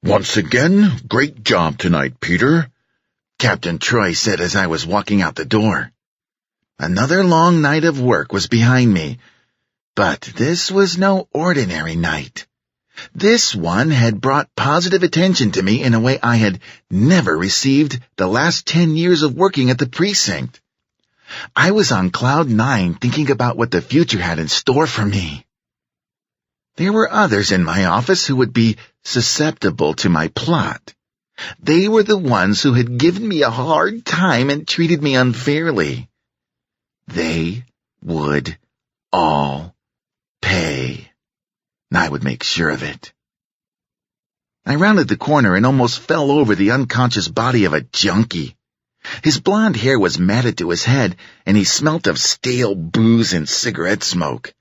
"Once again, great job tonight, Peter," Captain Troy said as I was walking out the door. Another long night of work was behind me, but this was no ordinary night. This one had brought positive attention to me in a way I had never received the last 10 years of working at the precinct. I was on cloud 9 thinking about what the future had in store for me. There were others in my office who would be susceptible to my plot. They were the ones who had given me a hard time and treated me unfairly. They would all pay. I would make sure of it. I rounded the corner and almost fell over the unconscious body of a junkie. His blonde hair was matted to his head, and he smelt of stale booze and cigarette smoke.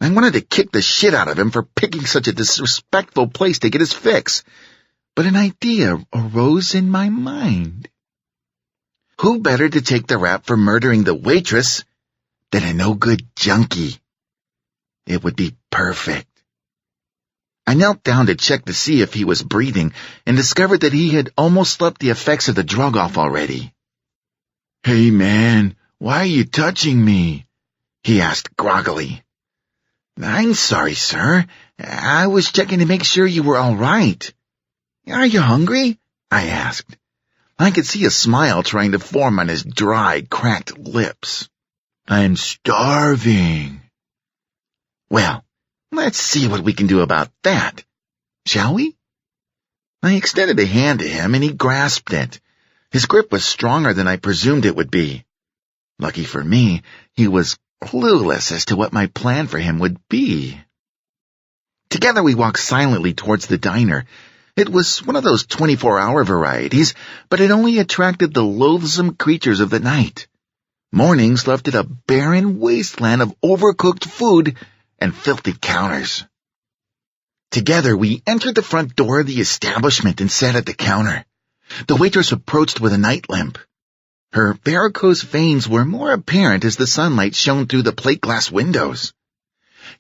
I wanted to kick the shit out of him for picking such a disrespectful place to get his fix, but an idea arose in my mind. Who better to take the rap for murdering the waitress than a no-good junkie? It would be perfect. I knelt down to check to see if he was breathing and discovered that he had almost slept the effects of the drug off already. "Hey, man, why are you touching me?" he asked groggily. "I'm sorry, sir. I was checking to make sure you were all right." "Are you hungry?" I asked. I could see a smile trying to form on his dry, cracked lips. "I'm starving." "Well, let's see what we can do about that, shall we?" I extended a hand to him, and he grasped it. His grip was stronger than I presumed it would be. Lucky for me, he was clueless as to what my plan for him would be. Together we walked silently towards the diner. It was one of those 24-hour varieties, but it only attracted the loathsome creatures of the night. Mornings left it a barren wasteland of overcooked food and filthy counters. Together we entered the front door of the establishment and sat at the counter. The waitress approached with a night lamp. Her varicose veins were more apparent as the sunlight shone through the plate glass windows.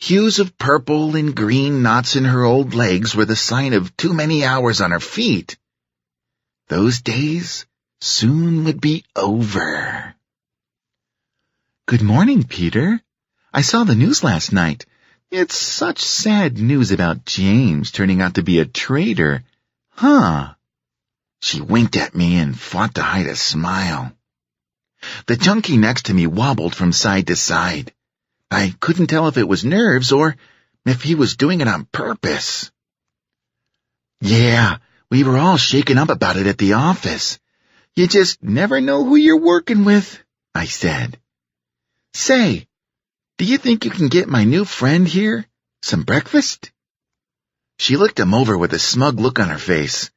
Hues of purple and green knots in her old legs were the sign of too many hours on her feet. Those days soon would be over. "Good morning, Peter. I saw the news last night. It's such sad news about James turning out to be a traitor. Huh?" She winked at me and fought to hide a smile. The junkie next to me wobbled from side to side. I couldn't tell if it was nerves or if he was doing it on purpose. "Yeah, we were all shaken up about it at the office. You just never know who you're working with," I said. "Say, do you think you can get my new friend here some breakfast?" She looked him over with a smug look on her face.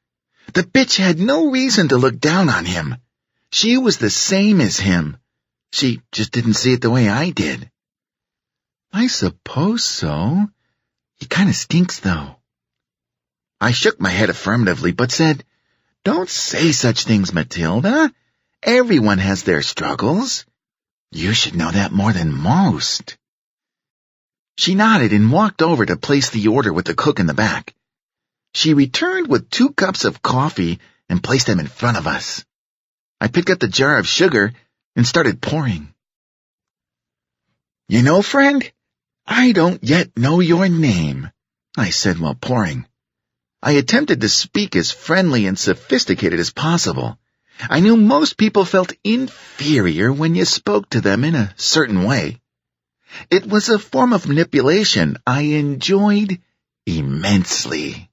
The bitch had no reason to look down on him. She was the same as him. She just didn't see it the way I did. "I suppose so. He kind of stinks, though." I shook my head affirmatively, but said, "Don't say such things, Matilda. Everyone has their struggles. You should know that more than most." She nodded and walked over to place the order with the cook in the back. She returned with 2 cups of coffee and placed them in front of us. I picked up the jar of sugar and started pouring. "You know, friend, I don't yet know your name," I said while pouring. I attempted to speak as friendly and sophisticated as possible. I knew most people felt inferior when you spoke to them in a certain way. It was a form of manipulation I enjoyed immensely.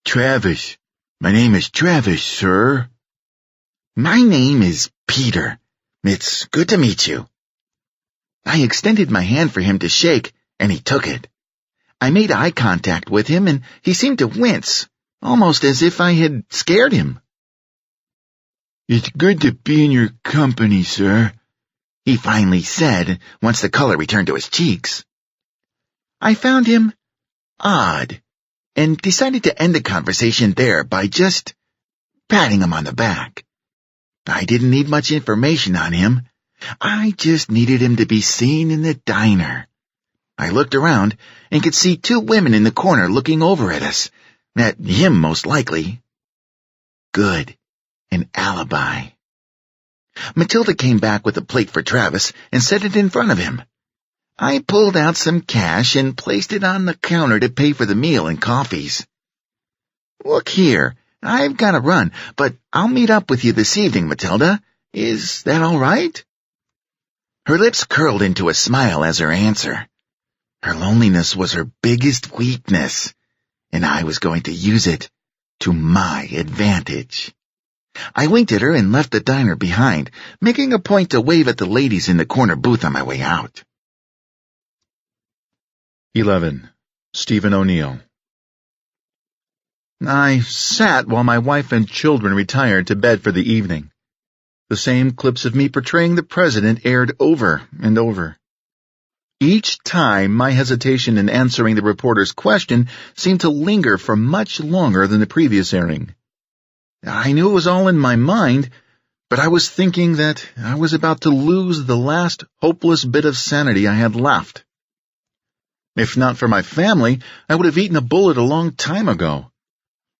"Travis. My name is Travis, sir." "My name is Peter. It's good to meet you." I extended my hand for him to shake, and he took it. I made eye contact with him, and he seemed to wince, almost as if I had scared him. "It's good to be in your company, sir," he finally said, once the color returned to his cheeks. I found him odd, and decided to end the conversation there by just patting him on the back. I didn't need much information on him. I just needed him to be seen in the diner. I looked around and could see 2 women in the corner looking over at us, at him most likely. Good. An alibi. Matilda came back with a plate for Travis and set it in front of him. I pulled out some cash and placed it on the counter to pay for the meal and coffees. "Look here, I've got to run, but I'll meet up with you this evening, Matilda. Is that all right?" Her lips curled into a smile as her answer. Her loneliness was her biggest weakness, and I was going to use it to my advantage. I winked at her and left the diner behind, making a point to wave at the ladies in the corner booth on my way out. 11. Stephen O'Neill. I sat while my wife and children retired to bed for the evening. The same clips of me portraying the president aired over and over. Each time, my hesitation in answering the reporter's question seemed to linger for much longer than the previous airing. I knew it was all in my mind, but I was thinking that I was about to lose the last hopeless bit of sanity I had left. If not for my family, I would have eaten a bullet a long time ago.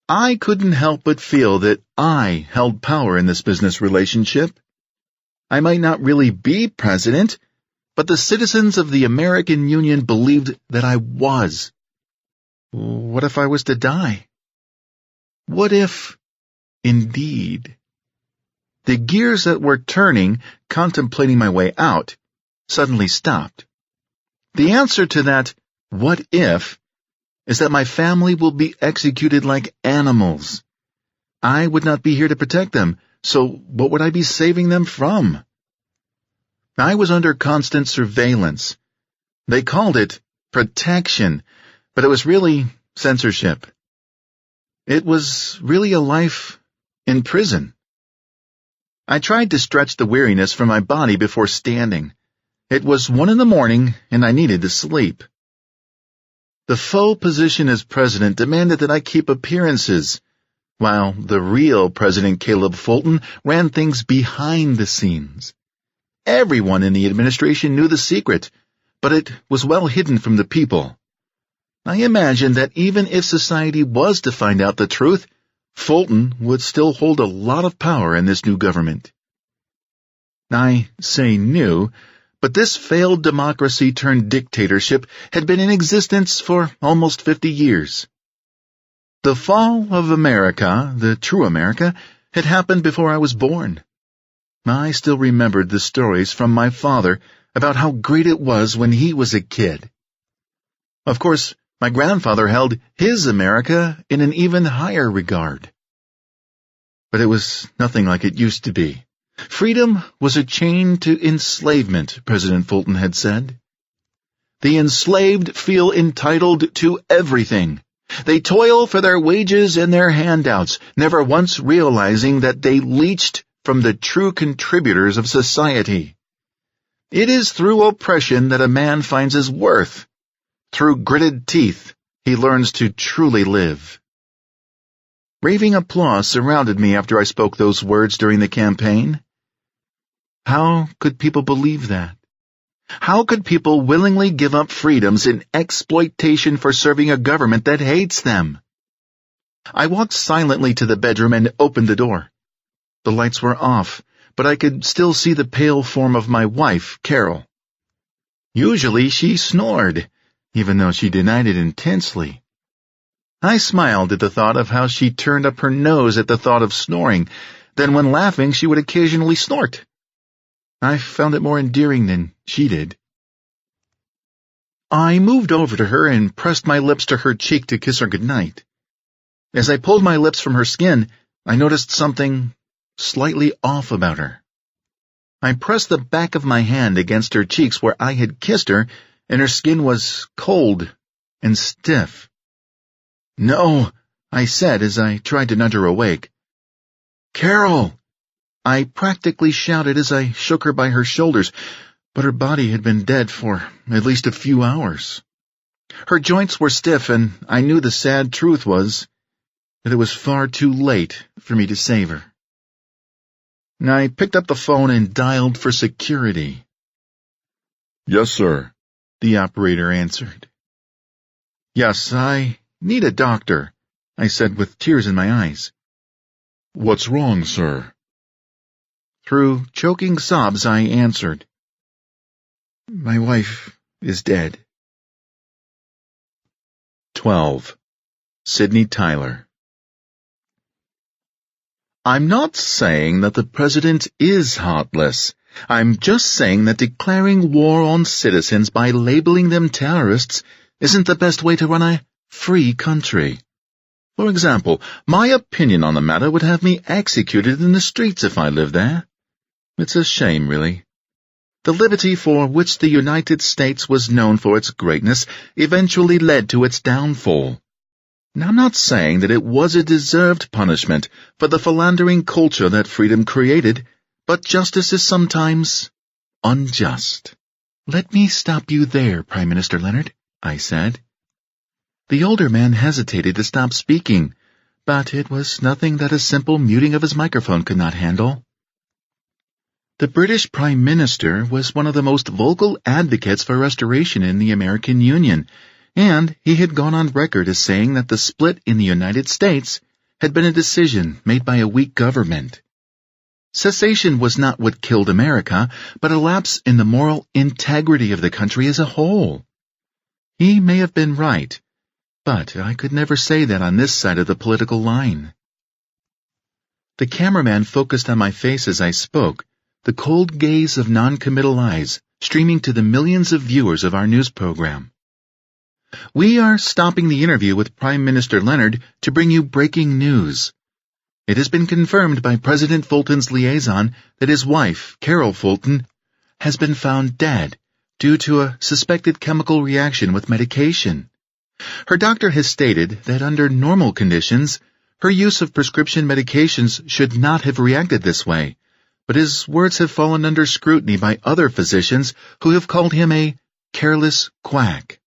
I couldn't help but feel that I held power in this business relationship. I might not really be president, but the citizens of the American Union believed that I was. What if I was to die? What if, indeed? The gears that were turning, contemplating my way out, suddenly stopped. The answer to that "what if" is that my family will be executed like animals. I would not be here to protect them, so what would I be saving them from? I was under constant surveillance. They called it protection, but it was really censorship. It was really a life in prison. I tried to stretch the weariness from my body before standing. It was 1 a.m, and I needed to sleep. The faux position as president demanded that I keep appearances, while the real President Caleb Fulton ran things behind the scenes. Everyone in the administration knew the secret, but it was well hidden from the people. I imagined that even if society was to find out the truth, Fulton would still hold a lot of power in this new government. I say new, but this failed democracy-turned-dictatorship had been in existence for almost 50 years. The fall of America, the true America, had happened before I was born. I still remembered the stories from my father about how great it was when he was a kid. Of course, my grandfather held his America in an even higher regard. But it was nothing like it used to be. Freedom was a chain to enslavement, President Fulton had said. The enslaved feel entitled to everything. They toil for their wages and their handouts, never once realizing that they leached from the true contributors of society. It is through oppression that a man finds his worth. Through gritted teeth, he learns to truly live. Raving applause surrounded me after I spoke those words during the campaign. How could people believe that? How could people willingly give up freedoms in exploitation for serving a government that hates them? I walked silently to the bedroom and opened the door. The lights were off, but I could still see the pale form of my wife, Carol. Usually she snored, even though she denied it intensely. I smiled at the thought of how she turned up her nose at the thought of snoring. Then when laughing, she would occasionally snort. I found it more endearing than she did. I moved over to her and pressed my lips to her cheek to kiss her goodnight. As I pulled my lips from her skin, I noticed something slightly off about her. I pressed the back of my hand against her cheeks where I had kissed her, and her skin was cold and stiff. "No," I said as I tried to nudge her awake. "Carol!" I practically shouted as I shook her by her shoulders, but her body had been dead for at least a few hours. Her joints were stiff, and I knew the sad truth was that it was far too late for me to save her. I picked up the phone and dialed for security. "Yes, sir," the operator answered. "Yes, I need a doctor," I said with tears in my eyes. "What's wrong, sir?" Through choking sobs, I answered, "My wife is dead." 12. Sydney Tyler. I'm not saying that the president is heartless. I'm just saying that declaring war on citizens by labeling them terrorists isn't the best way to run a free country. For example, my opinion on the matter would have me executed in the streets if I lived there. It's a shame, really. The liberty for which the United States was known for its greatness eventually led to its downfall. Now, I'm not saying that it was a deserved punishment for the philandering culture that freedom created, but justice is sometimes unjust. "Let me stop you there, Prime Minister Leonard," I said. The older man hesitated to stop speaking, but it was nothing that a simple muting of his microphone could not handle. The British Prime Minister was one of the most vocal advocates for restoration in the American Union, and he had gone on record as saying that the split in the United States had been a decision made by a weak government. Secession was not what killed America, but a lapse in the moral integrity of the country as a whole. He may have been right, but I could never say that on this side of the political line. The cameraman focused on my face as I spoke, the cold gaze of non-committal eyes streaming to the millions of viewers of our news program. "We are stopping the interview with Prime Minister Leonard to bring you breaking news. It has been confirmed by President Fulton's liaison that his wife, Carol Fulton, has been found dead due to a suspected chemical reaction with medication. Her doctor has stated that under normal conditions, her use of prescription medications should not have reacted this way, but his words have fallen under scrutiny by other physicians who have called him a careless quack.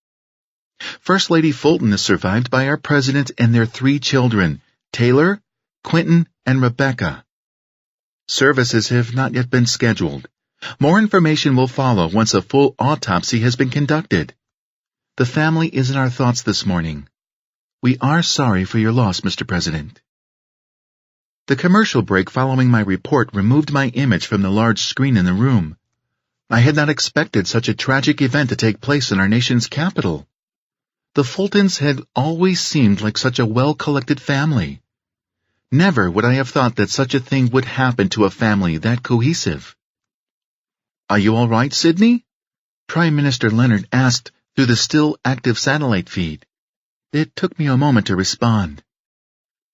First Lady Fulton is survived by our president and their 3 children, Taylor, Quentin, and Rebecca. Services have not yet been scheduled. More information will follow once a full autopsy has been conducted. The family is in our thoughts this morning. We are sorry for your loss, Mr. President." The commercial break following my report removed my image from the large screen in the room. I had not expected such a tragic event to take place in our nation's capital. The Fultons had always seemed like such a well-collected family. Never would I have thought that such a thing would happen to a family that cohesive. "Are you all right, Sydney?" Prime Minister Leonard asked through the still active satellite feed. It took me a moment to respond.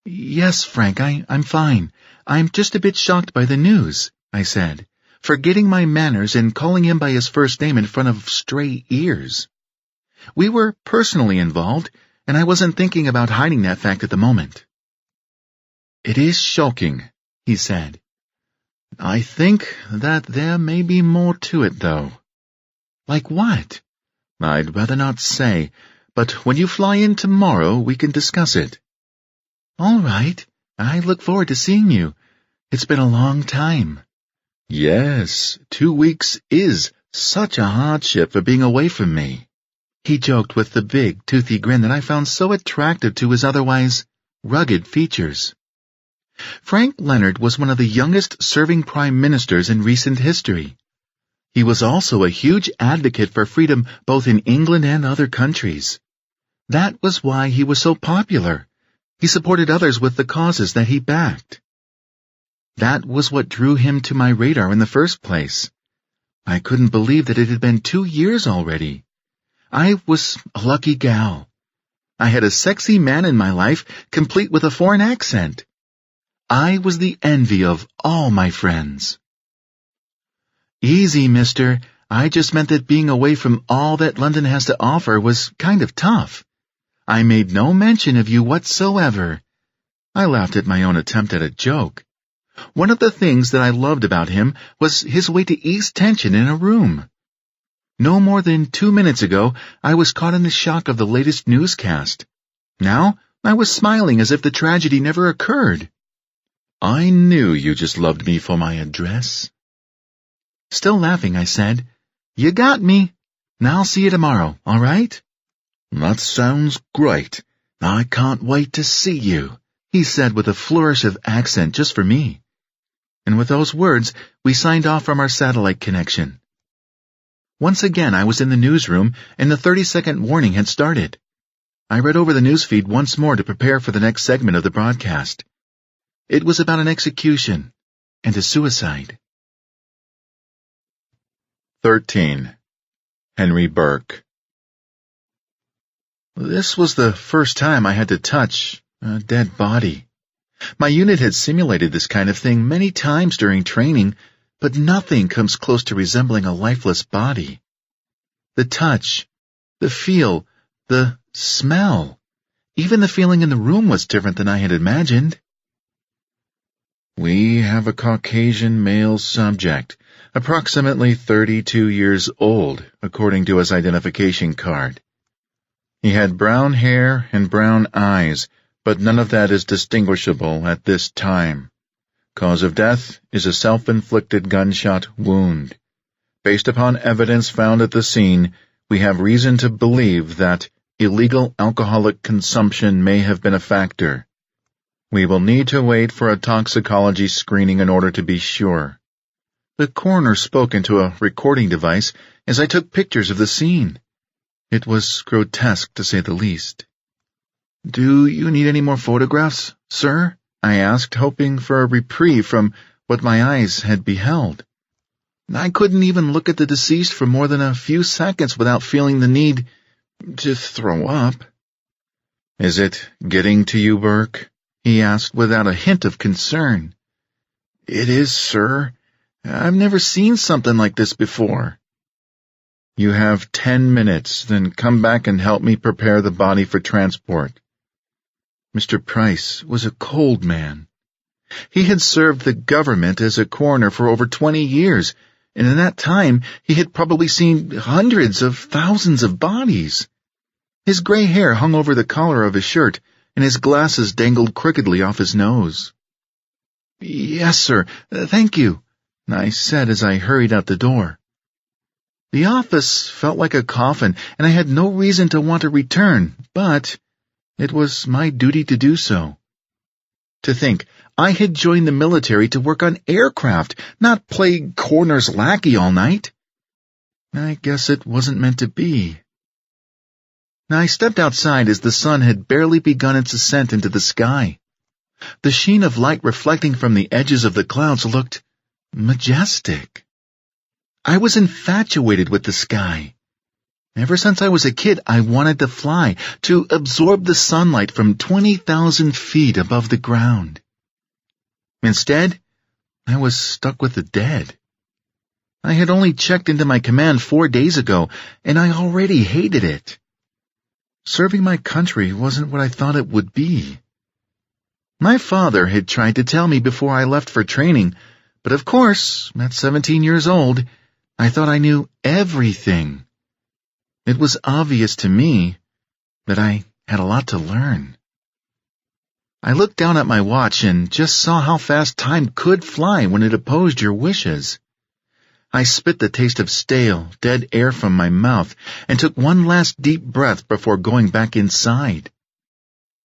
"Yes, Frank, I'm fine. I'm just a bit shocked by the news," I said, forgetting my manners and calling him by his first name in front of stray ears. We were personally involved, and I wasn't thinking about hiding that fact at the moment. "It is shocking," he said. "I think that there may be more to it, though." "Like what?" "I'd rather not say, but when you fly in tomorrow, we can discuss it." "All right. I look forward to seeing you. It's been a long time." "Yes, 2 weeks is such a hardship for being away from me." He joked with the big, toothy grin that I found so attractive to his otherwise rugged features. Frank Leonard was one of the youngest serving prime ministers in recent history. He was also a huge advocate for freedom both in England and other countries. That was why he was so popular. He supported others with the causes that he backed. That was what drew him to my radar in the first place. I couldn't believe that it had been 2 years already. I was a lucky gal. I had a sexy man in my life, complete with a foreign accent. I was the envy of all my friends. Easy, mister. I just meant that being away from all that London has to offer was kind of tough. I made no mention of you whatsoever. I laughed at my own attempt at a joke. One of the things that I loved about him was his way to ease tension in a room. No more than 2 minutes ago, I was caught in the shock of the latest newscast. Now, I was smiling as if the tragedy never occurred. I knew you just loved me for my address. Still laughing, I said, "You got me. Now I'll see you tomorrow, all right?" "That sounds great. I can't wait to see you," he said with a flourish of accent just for me. And with those words, we signed off from our satellite connection. Once again, I was in the newsroom, and the 30-second warning had started. I read over the newsfeed once more to prepare for the next segment of the broadcast. It was about an execution and a suicide. 13. Henry Burke. This was the first time I had to touch a dead body. My unit had simulated this kind of thing many times during training, but nothing comes close to resembling a lifeless body. The touch, the feel, the smell, even the feeling in the room was different than I had imagined. We have a Caucasian male subject, approximately 32 years old, according to his identification card. He had brown hair and brown eyes, but none of that is distinguishable at this time. Cause of death is a self-inflicted gunshot wound. Based upon evidence found at the scene, we have reason to believe that illegal alcoholic consumption may have been a factor. We will need to wait for a toxicology screening in order to be sure. The coroner spoke into a recording device as I took pictures of the scene. It was grotesque, to say the least. "Do you need any more photographs, sir?" I asked, hoping for a reprieve from what my eyes had beheld. I couldn't even look at the deceased for more than a few seconds without feeling the need to throw up. "Is it getting to you, Burke?" he asked without a hint of concern. "It is, sir. I've never seen something like this before." "You have 10 minutes, then come back and help me prepare the body for transport." Mr. Price was a cold man. He had served the government as a coroner for over 20 years, and in that time he had probably seen hundreds of thousands of bodies. His gray hair hung over the collar of his shirt, and his glasses dangled crookedly off his nose. "Yes, sir, thank you," I said as I hurried out the door. The office felt like a coffin, and I had no reason to want to return, but it was my duty to do so. To think, I had joined the military to work on aircraft, not play coroner's lackey all night. I guess it wasn't meant to be. I stepped outside as the sun had barely begun its ascent into the sky. The sheen of light reflecting from the edges of the clouds looked majestic. I was infatuated with the sky. Ever since I was a kid, I wanted to fly, to absorb the sunlight from 20,000 feet above the ground. Instead, I was stuck with the dead. I had only checked into my command 4 days ago, and I already hated it. Serving my country wasn't what I thought it would be. My father had tried to tell me before I left for training, but of course, at 17 years old, I thought I knew everything. It was obvious to me that I had a lot to learn. I looked down at my watch and just saw how fast time could fly when it opposed your wishes. I spit the taste of stale, dead air from my mouth and took one last deep breath before going back inside.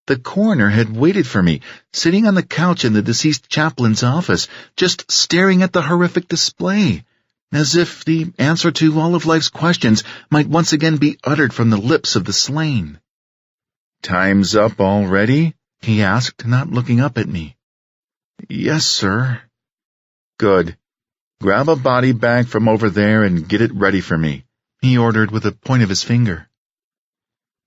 The coroner had waited for me, sitting on the couch in the deceased chaplain's office, just staring at the horrific display, as if the answer to all of life's questions might once again be uttered from the lips of the slain. "Time's up already?" he asked, not looking up at me. "Yes, sir." "Good. Grab a body bag from over there and get it ready for me," he ordered with a point of his finger.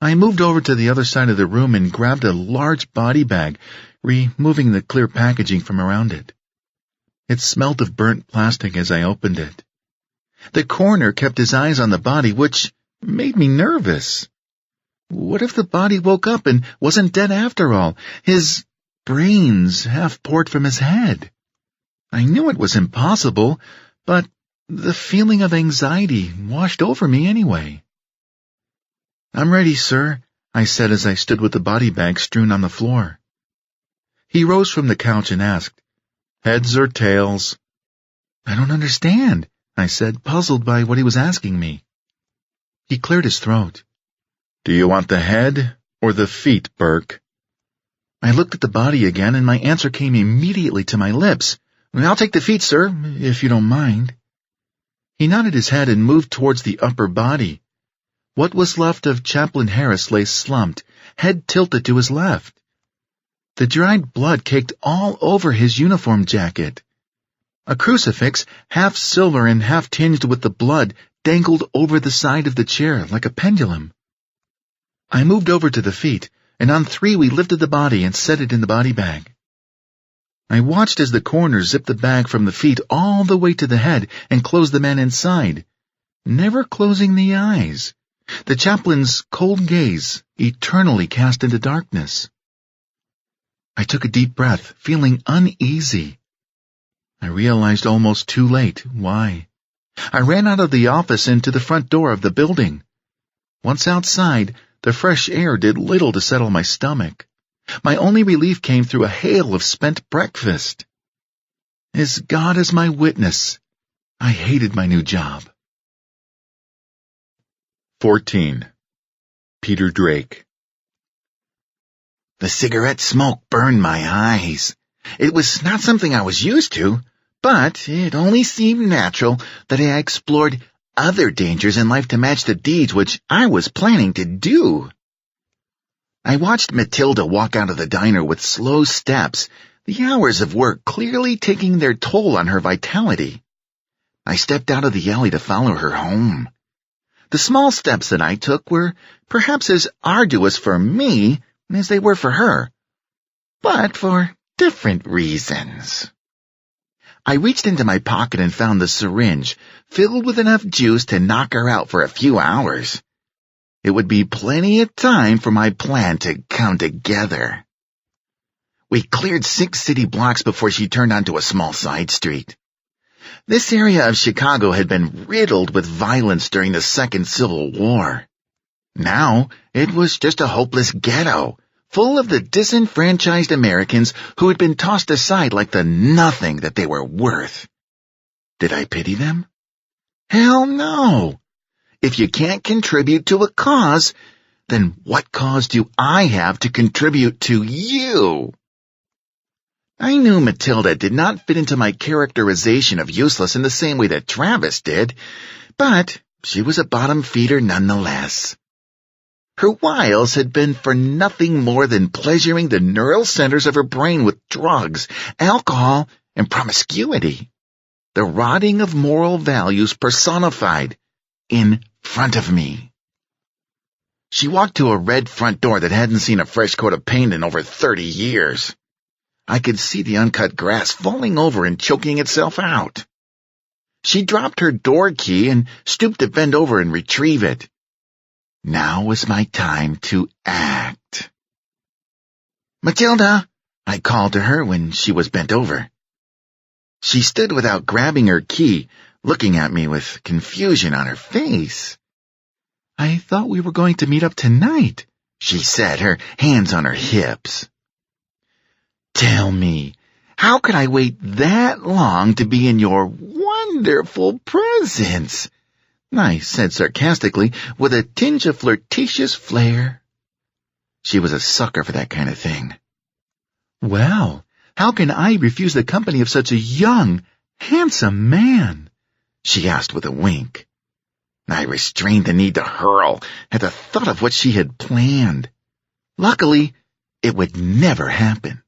I moved over to the other side of the room and grabbed a large body bag, removing the clear packaging from around it. It smelled of burnt plastic as I opened it. The coroner kept his eyes on the body, which made me nervous. What if the body woke up and wasn't dead after all, his brains half poured from his head? I knew it was impossible, but the feeling of anxiety washed over me anyway. "I'm ready, sir," I said as I stood with the body bag strewn on the floor. He rose from the couch and asked, "Heads or tails?" "I don't understand," I said, puzzled by what he was asking me. He cleared his throat. "Do you want the head or the feet, Burke?" I looked at the body again, and my answer came immediately to my lips. "I'll take the feet, sir, if you don't mind." He nodded his head and moved towards the upper body. What was left of Chaplain Harris lay slumped, head tilted to his left. The dried blood caked all over his uniform jacket. A crucifix, half silver and half tinged with the blood, dangled over the side of the chair like a pendulum. I moved over to the feet, and on 3 we lifted the body and set it in the body bag. I watched as the coroner zipped the bag from the feet all the way to the head and closed the man inside, never closing the eyes. The chaplain's cold gaze eternally cast into darkness. I took a deep breath, feeling uneasy. I realized almost too late why. I ran out of the office and to the front door of the building. Once outside, the fresh air did little to settle my stomach. My only relief came through a hail of spent breakfast. As God is my witness, I hated my new job. 14. Peter Drake. The cigarette smoke burned my eyes. It was not something I was used to, but it only seemed natural that I explored other dangers in life to match the deeds which I was planning to do. I watched Matilda walk out of the diner with slow steps, the hours of work clearly taking their toll on her vitality. I stepped out of the alley to follow her home. The small steps that I took were perhaps as arduous for me as they were for her, but for different reasons. I reached into my pocket and found the syringe, filled with enough juice to knock her out for a few hours. It would be plenty of time for my plan to come together. We cleared 6 city blocks before she turned onto a small side street. This area of Chicago had been riddled with violence during the Second Civil War. Now it was just a hopeless ghetto, full of the disenfranchised Americans who had been tossed aside like the nothing that they were worth. Did I pity them? Hell no! If you can't contribute to a cause, then what cause do I have to contribute to you? I knew Matilda did not fit into my characterization of useless in the same way that Travis did, but she was a bottom feeder nonetheless. Her wiles had been for nothing more than pleasuring the neural centers of her brain with drugs, alcohol, and promiscuity. The rotting of moral values personified in front of me. She walked to a red front door that hadn't seen a fresh coat of paint in over 30 years. I could see the uncut grass falling over and choking itself out. She dropped her door key and stooped to bend over and retrieve it. Now was my time to act. "Matilda," I called to her when she was bent over. She stood without grabbing her key, looking at me with confusion on her face. "I thought we were going to meet up tonight," she said, her hands on her hips. "Tell me, how could I wait that long to be in your wonderful presence?" I said sarcastically, with a tinge of flirtatious flair. She was a sucker for that kind of thing. "Well, how can I refuse the company of such a young, handsome man?" she asked with a wink. I restrained the need to hurl at the thought of what she had planned. Luckily, it would never happen.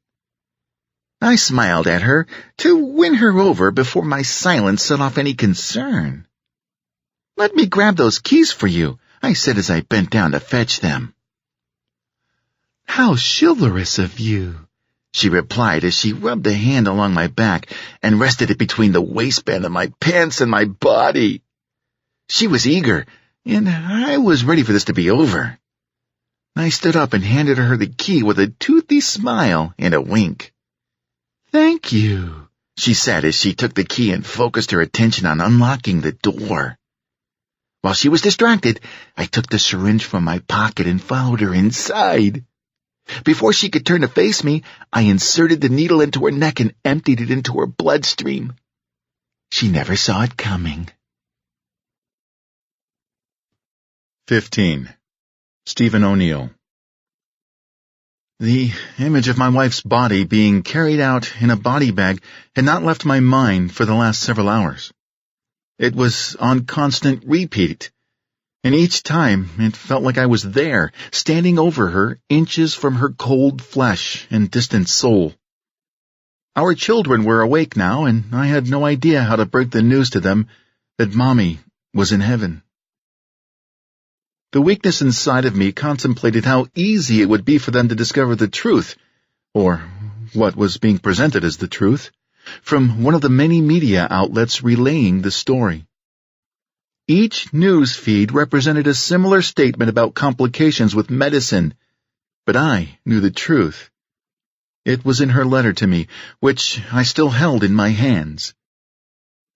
I smiled at her to win her over before my silence set off any concern. "Let me grab those keys for you," I said as I bent down to fetch them. "How chivalrous of you," she replied as she rubbed a hand along my back and rested it between the waistband of my pants and my body. She was eager, and I was ready for this to be over. I stood up and handed her the key with a toothy smile and a wink. "Thank you," she said as she took the key and focused her attention on unlocking the door. While she was distracted, I took the syringe from my pocket and followed her inside. Before she could turn to face me, I inserted the needle into her neck and emptied it into her bloodstream. She never saw it coming. 15. Stephen O'Neill. The image of my wife's body being carried out in a body bag had not left my mind for the last several hours. It was on constant repeat, and each time it felt like I was there, standing over her, inches from her cold flesh and distant soul. Our children were awake now, and I had no idea how to break the news to them that Mommy was in heaven. The weakness inside of me contemplated how easy it would be for them to discover the truth, or what was being presented as the truth, from one of the many media outlets relaying the story. Each news feed represented a similar statement about complications with medicine, but I knew the truth. It was in her letter to me, which I still held in my hands.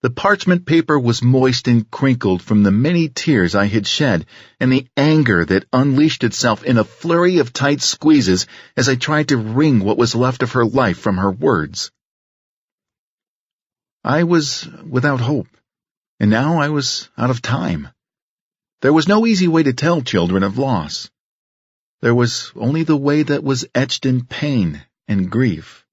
The parchment paper was moist and crinkled from the many tears I had shed and the anger that unleashed itself in a flurry of tight squeezes as I tried to wring what was left of her life from her words. I was without hope, and now I was out of time. There was no easy way to tell children of loss. There was only the way that was etched in pain and grief.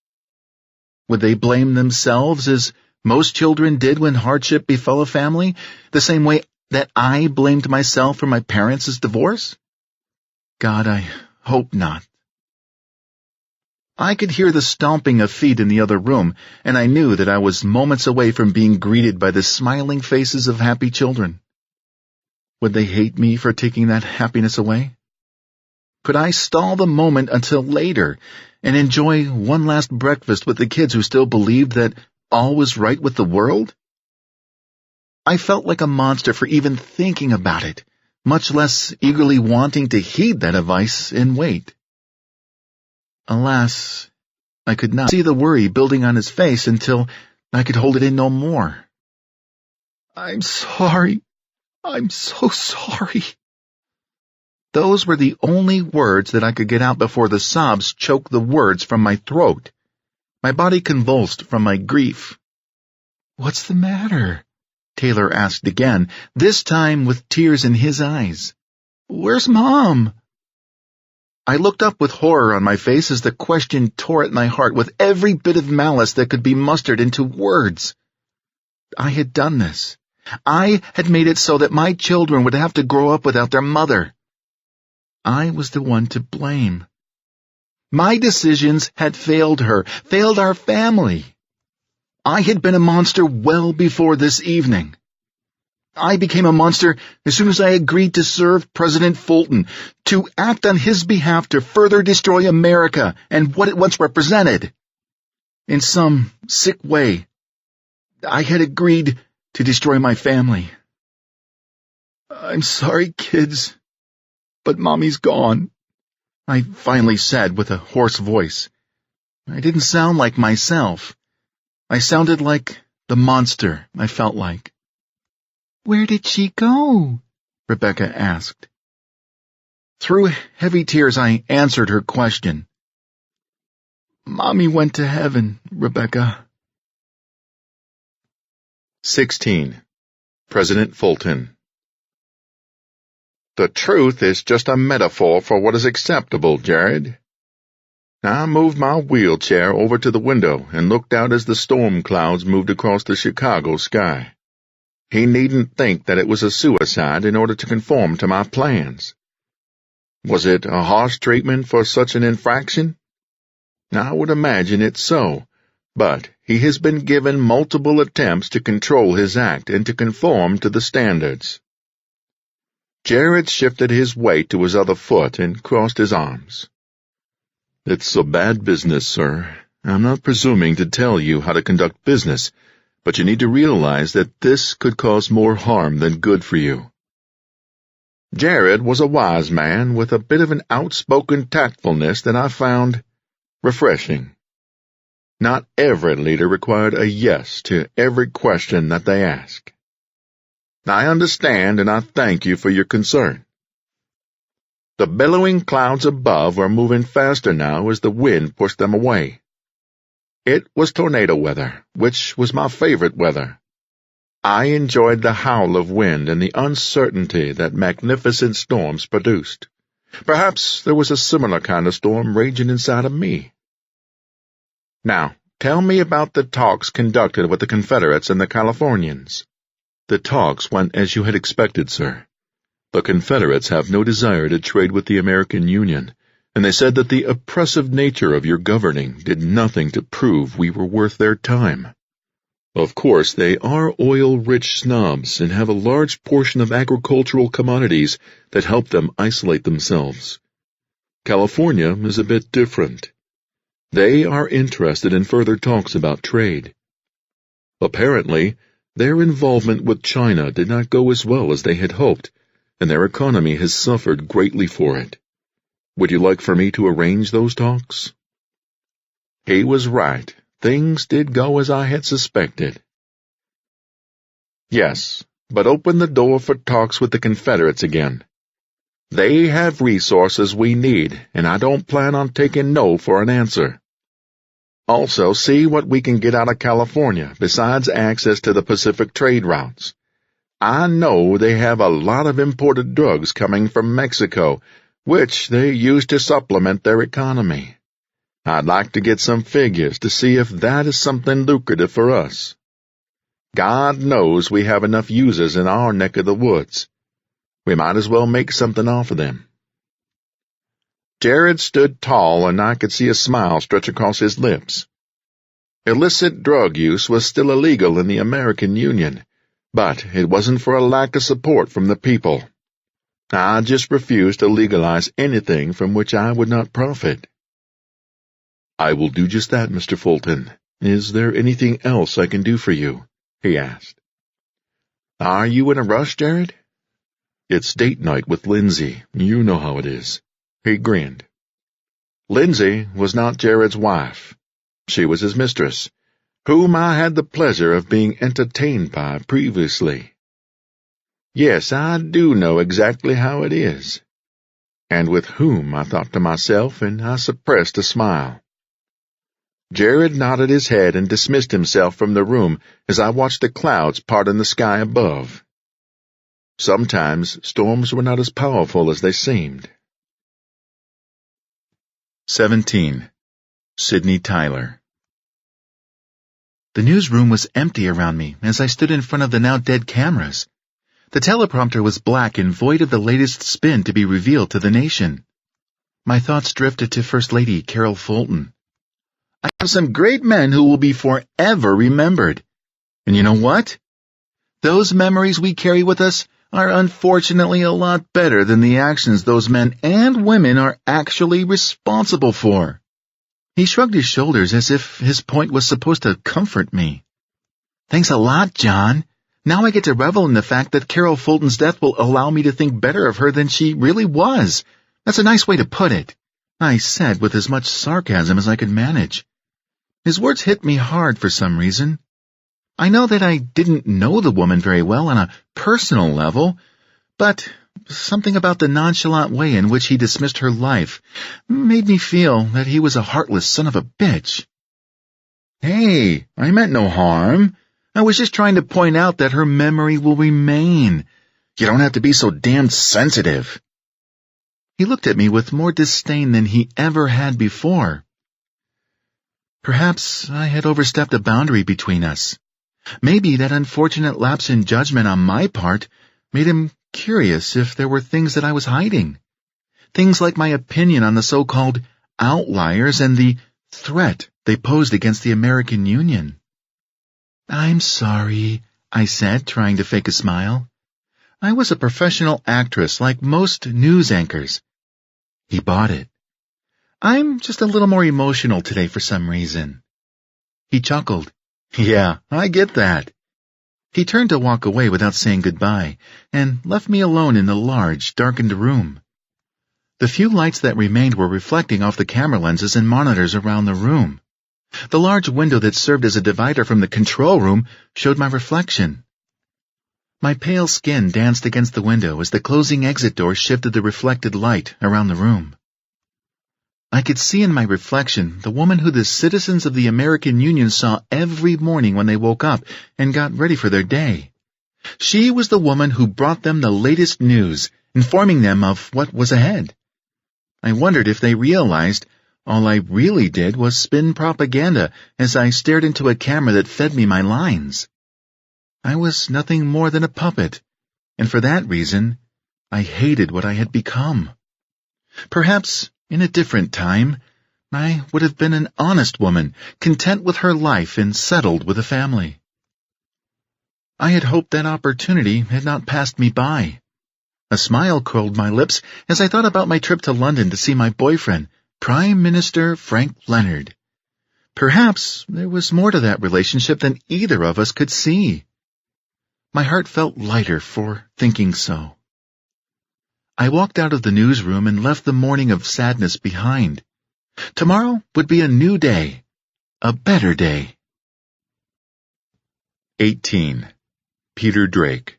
Would they blame themselves as most children did when hardship befell a family, the same way that I blamed myself for my parents' divorce? God, I hope not. I could hear the stomping of feet in the other room, and I knew that I was moments away from being greeted by the smiling faces of happy children. Would they hate me for taking that happiness away? Could I stall the moment until later and enjoy one last breakfast with the kids who still believed that all was right with the world? I felt like a monster for even thinking about it, much less eagerly wanting to heed that advice and wait. Alas, I could not see the worry building on his face until I could hold it in no more. "I'm sorry. I'm so sorry." Those were the only words that I could get out before the sobs choked the words from my throat. My body convulsed from my grief. "What's the matter?" Taylor asked again, this time with tears in his eyes. "Where's Mom?" I looked up with horror on my face as the question tore at my heart with every bit of malice that could be mustered into words. I had done this. I had made it so that my children would have to grow up without their mother. I was the one to blame. My decisions had failed her, failed our family. I had been a monster well before this evening. I became a monster as soon as I agreed to serve President Fulton, to act on his behalf to further destroy America and what it once represented. In some sick way, I had agreed to destroy my family. "I'm sorry, kids, but Mommy's gone," I finally said with a hoarse voice. I didn't sound like myself. I sounded like the monster I felt like. "Where did she go?" Rebecca asked. Through heavy tears, I answered her question. "Mommy went to heaven, Rebecca." 16. President Fulton. The truth is just a metaphor for what is acceptable, Jared. I moved my wheelchair over to the window and looked out as the storm clouds moved across the Chicago sky. He needn't think that it was a suicide in order to conform to my plans. Was it a harsh treatment for such an infraction? I would imagine it's so, but he has been given multiple attempts to control his act and to conform to the standards. Jared shifted his weight to his other foot and crossed his arms. It's a bad business, sir. I'm not presuming to tell you how to conduct business, but you need to realize that this could cause more harm than good for you. Jared was a wise man with a bit of an outspoken tactfulness that I found refreshing. Not every leader required a yes to every question that they ask. I understand and I thank you for your concern. The billowing clouds above were moving faster now as the wind pushed them away. It was tornado weather, which was my favorite weather. I enjoyed the howl of wind and the uncertainty that magnificent storms produced. Perhaps there was a similar kind of storm raging inside of me. Now, tell me about the talks conducted with the Confederates and the Californians. The talks went as you had expected, sir. The Confederates have no desire to trade with the American Union, and they said that the oppressive nature of your governing did nothing to prove we were worth their time. Of course, they are oil-rich snobs and have a large portion of agricultural commodities that help them isolate themselves. California is a bit different. They are interested in further talks about trade. Apparently, their involvement with China did not go as well as they had hoped, and their economy has suffered greatly for it. Would you like for me to arrange those talks? He was right. Things did go as I had suspected. Yes, but open the door for talks with the Confederates again. They have resources we need, and I don't plan on taking no for an answer. Also, see what we can get out of California besides access to the Pacific trade routes. I know they have a lot of imported drugs coming from Mexico, which they use to supplement their economy. I'd like to get some figures to see if that is something lucrative for us. God knows we have enough users in our neck of the woods. We might as well make something off of them. Jared stood tall, and I could see a smile stretch across his lips. Illicit drug use was still illegal in the American Union, but it wasn't for a lack of support from the people. I just refused to legalize anything from which I would not profit. I will do just that, Mr. Fulton. Is there anything else I can do for you? He asked. Are you in a rush, Jared? It's date night with Lindsay. You know how it is. He grinned. Lindsay was not Jared's wife. She was his mistress, whom I had the pleasure of being entertained by previously. Yes, I do know exactly how it is. And with whom, I thought to myself, and I suppressed a smile. Jared nodded his head and dismissed himself from the room as I watched the clouds part in the sky above. Sometimes storms were not as powerful as they seemed. 17. Sidney Tyler. The newsroom was empty around me as I stood in front of the now-dead cameras. The teleprompter was black and void of the latest spin to be revealed to the nation. My thoughts drifted to First Lady Carol Fulton. I have some great men who will be forever remembered. And you know what? Those memories we carry with us are unfortunately a lot better than the actions those men and women are actually responsible for. He shrugged his shoulders as if his point was supposed to comfort me. Thanks a lot, John. Now I get to revel in the fact that Carol Fulton's death will allow me to think better of her than she really was. That's a nice way to put it, I said with as much sarcasm as I could manage. His words hit me hard for some reason. I know that I didn't know the woman very well on a personal level, but something about the nonchalant way in which he dismissed her life made me feel that he was a heartless son of a bitch. Hey, I meant no harm. I was just trying to point out that her memory will remain. You don't have to be so damned sensitive." He looked at me with more disdain than he ever had before. Perhaps I had overstepped a boundary between us. Maybe that unfortunate lapse in judgment on my part made him curious if there were things that I was hiding. Things like my opinion on the so-called outliers and the threat they posed against the American Union. "I'm sorry," I said, trying to fake a smile. I was a professional actress like most news anchors. He bought it. "I'm just a little more emotional today for some reason." He chuckled. "Yeah, I get that." He turned to walk away without saying goodbye, and left me alone in the large, darkened room. The few lights that remained were reflecting off the camera lenses and monitors around the room. The large window that served as a divider from the control room showed my reflection. My pale skin danced against the window as the closing exit door shifted the reflected light around the room. I could see in my reflection the woman who the citizens of the American Union saw every morning when they woke up and got ready for their day. She was the woman who brought them the latest news, informing them of what was ahead. I wondered if they realized all I really did was spin propaganda as I stared into a camera that fed me my lines. I was nothing more than a puppet, and for that reason, I hated what I had become. Perhaps, in a different time, I would have been an honest woman, content with her life and settled with a family. I had hoped that opportunity had not passed me by. A smile curled my lips as I thought about my trip to London to see my boyfriend, Prime Minister Frank Leonard. Perhaps there was more to that relationship than either of us could see. My heart felt lighter for thinking so. I walked out of the newsroom and left the morning of sadness behind. Tomorrow would be a new day, a better day. 18. Peter Drake.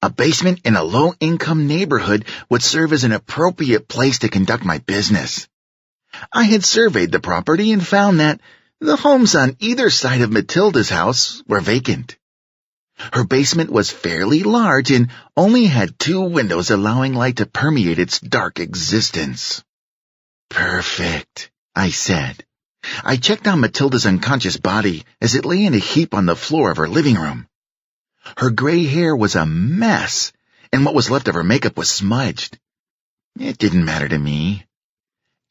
A basement in a low-income neighborhood would serve as an appropriate place to conduct my business. I had surveyed the property and found that the homes on either side of Matilda's house were vacant. Her basement was fairly large and only had 2 windows allowing light to permeate its dark existence. "Perfect," I said. I checked on Matilda's unconscious body as it lay in a heap on the floor of her living room. Her gray hair was a mess, and what was left of her makeup was smudged. It didn't matter to me.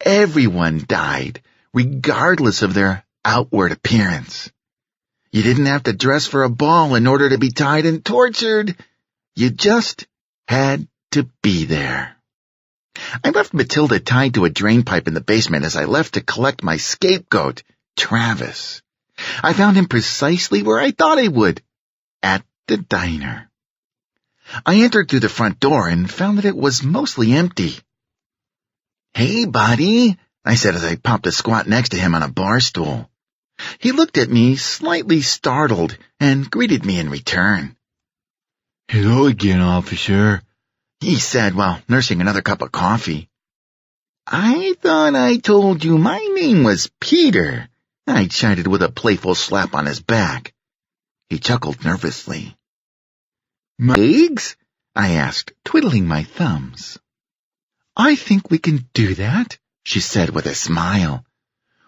Everyone died, regardless of their outward appearance. You didn't have to dress for a ball in order to be tied and tortured. You just had to be there. I left Matilda tied to a drain pipe in the basement as I left to collect my scapegoat, Travis. I found him precisely where I thought I would, at the diner. I entered through the front door and found that it was mostly empty. "Hey, buddy," I said as I popped a squat next to him on a bar stool. He looked at me slightly startled and greeted me in return. "Hello again, officer," he said while nursing another cup of coffee. "I thought I told you my name was Peter," I chided with a playful slap on his back. He chuckled nervously. "My eggs?" I asked, twiddling my thumbs. "I think we can do that," she said with a smile.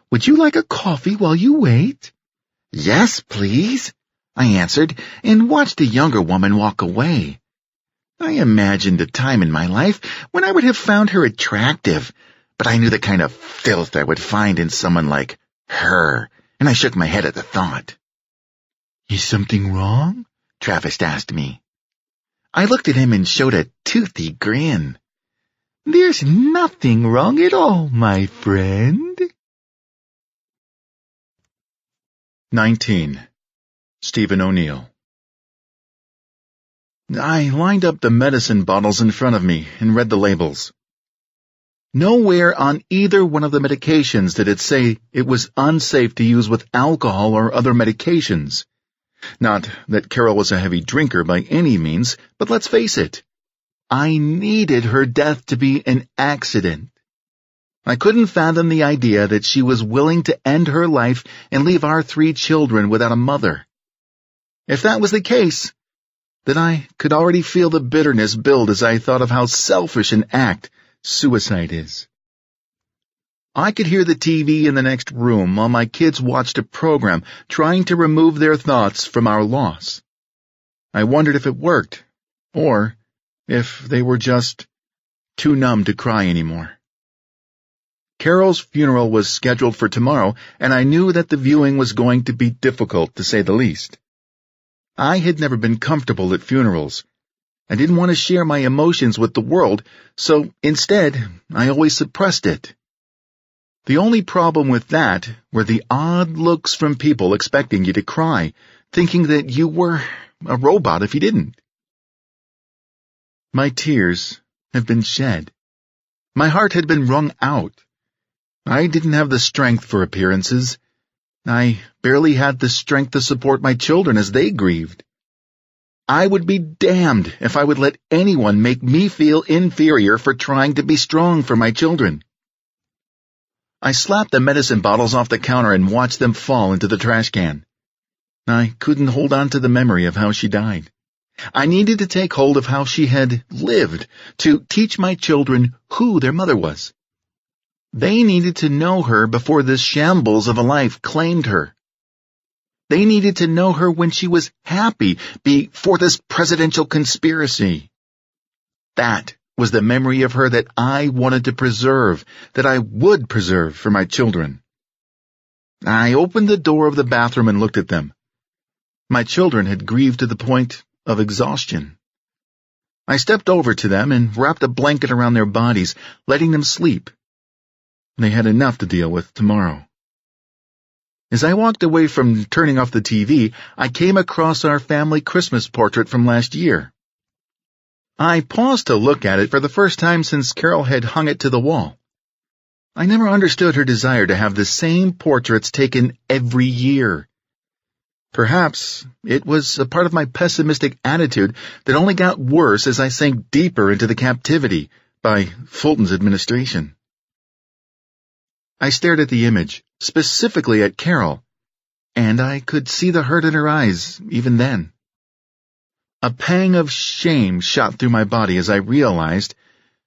"Would you like a coffee while you wait?" "Yes, please," I answered, and watched the younger woman walk away. I imagined a time in my life when I would have found her attractive, but I knew the kind of filth I would find in someone like her, and I shook my head at the thought. "Is something wrong?" Travis asked me. I looked at him and showed a toothy grin. "There's nothing wrong at all, my friend." 19. Stephen O'Neill. I lined up the medicine bottles in front of me and read the labels. Nowhere on either one of the medications did it say it was unsafe to use with alcohol or other medications. Not that Carol was a heavy drinker by any means, but let's face it, I needed her death to be an accident. I couldn't fathom the idea that she was willing to end her life and leave our 3 children without a mother. If that was the case, that I could already feel the bitterness build as I thought of how selfish an act suicide is. I could hear the TV in the next room while my kids watched a program trying to remove their thoughts from our loss. I wondered if it worked, or if they were just too numb to cry anymore. Carol's funeral was scheduled for tomorrow, and I knew that the viewing was going to be difficult, to say the least. I had never been comfortable at funerals. I didn't want to share my emotions with the world, so instead, I always suppressed it. The only problem with that were the odd looks from people expecting you to cry, thinking that you were a robot if you didn't. My tears have been shed. My heart had been wrung out. I didn't have the strength for appearances. I barely had the strength to support my children as they grieved. I would be damned if I would let anyone make me feel inferior for trying to be strong for my children. I slapped the medicine bottles off the counter and watched them fall into the trash can. I couldn't hold on to the memory of how she died. I needed to take hold of how she had lived, to teach my children who their mother was. They needed to know her before this shambles of a life claimed her. They needed to know her when she was happy before this presidential conspiracy. That was the memory of her that I wanted to preserve, that I would preserve for my children. I opened the door of the bathroom and looked at them. My children had grieved to the point of exhaustion. I stepped over to them and wrapped a blanket around their bodies, letting them sleep. They had enough to deal with tomorrow. As I walked away from turning off the TV, I came across our family Christmas portrait from last year. I paused to look at it for the first time since Carol had hung it to the wall. I never understood her desire to have the same portraits taken every year. Perhaps it was a part of my pessimistic attitude that only got worse as I sank deeper into the captivity by Fulton's administration. I stared at the image, specifically at Carol, and I could see the hurt in her eyes even then. A pang of shame shot through my body as I realized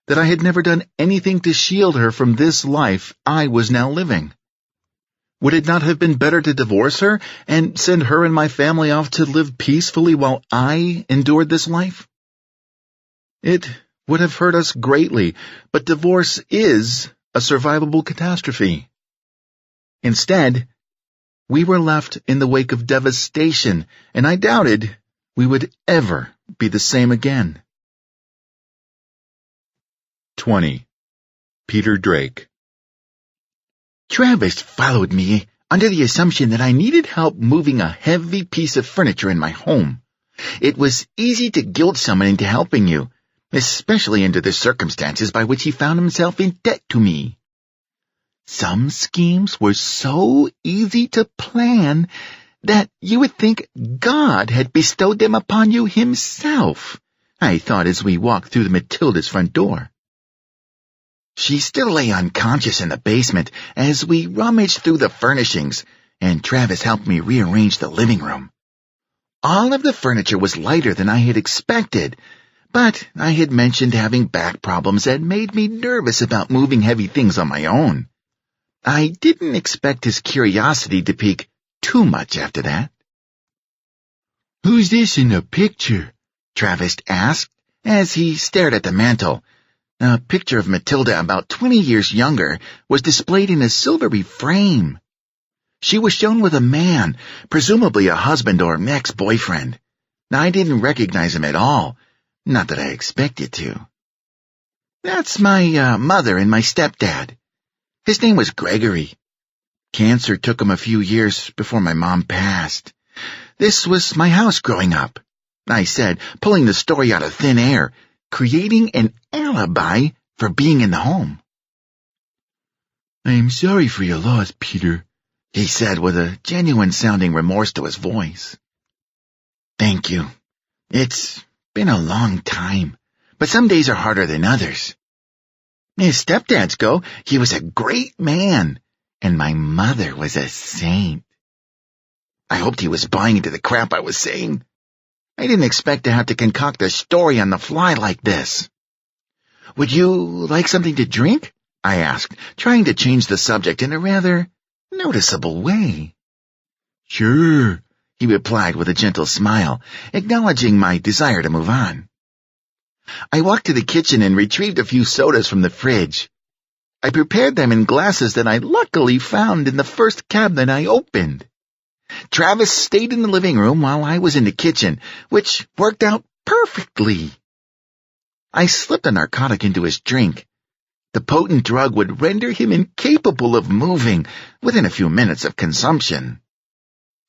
that I had never done anything to shield her from this life I was now living. Would it not have been better to divorce her and send her and my family off to live peacefully while I endured this life? It would have hurt us greatly, but divorce is a survivable catastrophe. Instead, we were left in the wake of devastation, and I doubted we would ever be the same again. 20. Peter Drake. Travis followed me under the assumption that I needed help moving a heavy piece of furniture in my home. It was easy to guilt someone into helping you, especially under the circumstances by which he found himself in debt to me. Some schemes were so easy to plan that you would think God had bestowed them upon you himself, I thought as we walked through Matilda's front door. She still lay unconscious in the basement as we rummaged through the furnishings, and Travis helped me rearrange the living room. All of the furniture was lighter than I had expected, but I had mentioned having back problems that made me nervous about moving heavy things on my own. I didn't expect his curiosity to pique too much after that. "Who's this in the picture?" Travis asked as he stared at the mantel. A picture of Matilda, about 20 years younger, was displayed in a silvery frame. She was shown with a man, presumably a husband or ex-boyfriend. I didn't recognize him at all, not that I expected to. "That's my mother and my stepdad. His name was Gregory. Cancer took him a few years before my mom passed. This was my house growing up," I said, pulling the story out of thin air, creating an alibi for being in the home. "I'm sorry for your loss, Peter," he said with a genuine-sounding remorse to his voice. "Thank you. It's been a long time, but some days are harder than others. As stepdads go, he was a great man, and my mother was a saint." I hoped he was buying into the crap I was saying. I didn't expect to have to concoct a story on the fly like this. "Would you like something to drink?" I asked, trying to change the subject in a rather noticeable way. "Sure," he replied with a gentle smile, acknowledging my desire to move on. I walked to the kitchen and retrieved a few sodas from the fridge. I prepared them in glasses that I luckily found in the first cabinet I opened. Travis stayed in the living room while I was in the kitchen, which worked out perfectly. I slipped a narcotic into his drink. The potent drug would render him incapable of moving within a few minutes of consumption.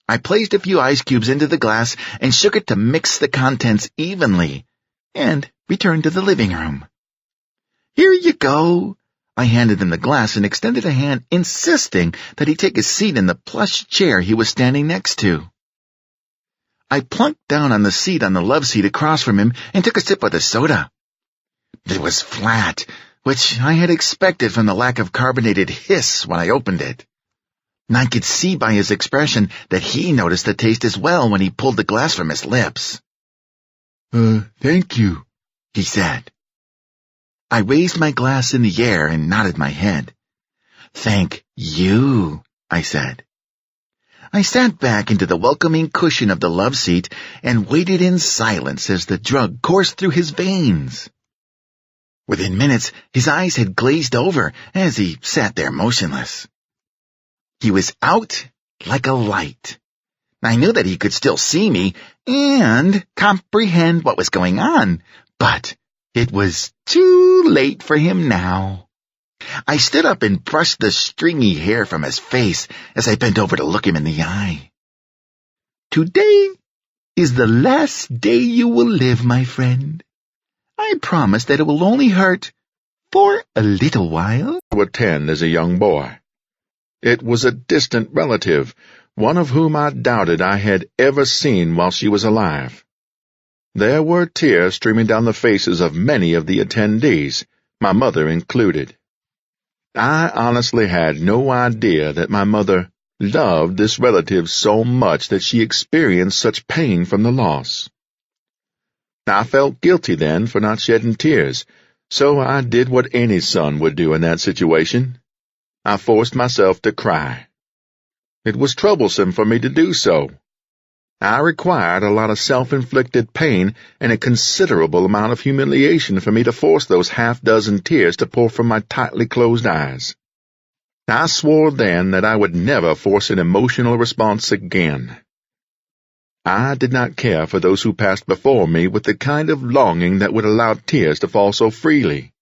I placed a few ice cubes into the glass and shook it to mix the contents evenly, and returned to the living room. "Here you go." I handed him the glass and extended a hand, insisting that he take a seat in the plush chair he was standing next to. I plunked down on the seat on the love seat across from him and took a sip of the soda. It was flat, which I had expected from the lack of carbonated hiss when I opened it. I could see by his expression that he noticed the taste as well when he pulled the glass from his lips. Thank you," he said. I raised my glass in the air and nodded my head. "Thank you," I said. I sat back into the welcoming cushion of the love seat and waited in silence as the drug coursed through his veins. Within minutes, his eyes had glazed over as he sat there motionless. He was out like a light. I knew that he could still see me and comprehend what was going on, but it was too late for him now. I stood up and brushed the stringy hair from his face as I bent over to look him in the eye. "Today is the last day you will live, my friend. I promise that it will only hurt for a little while." To attend as a young boy. It was a distant relative, one of whom I doubted I had ever seen while she was alive. There were tears streaming down the faces of many of the attendees, my mother included. I honestly had no idea that my mother loved this relative so much that she experienced such pain from the loss. I felt guilty then for not shedding tears, so I did what any son would do in that situation. I forced myself to cry. It was troublesome for me to do so. I required a lot of self-inflicted pain and a considerable amount of humiliation for me to force those half-dozen tears to pour from my tightly closed eyes. I swore then that I would never force an emotional response again. I did not care for those who passed before me with the kind of longing that would allow tears to fall so freely.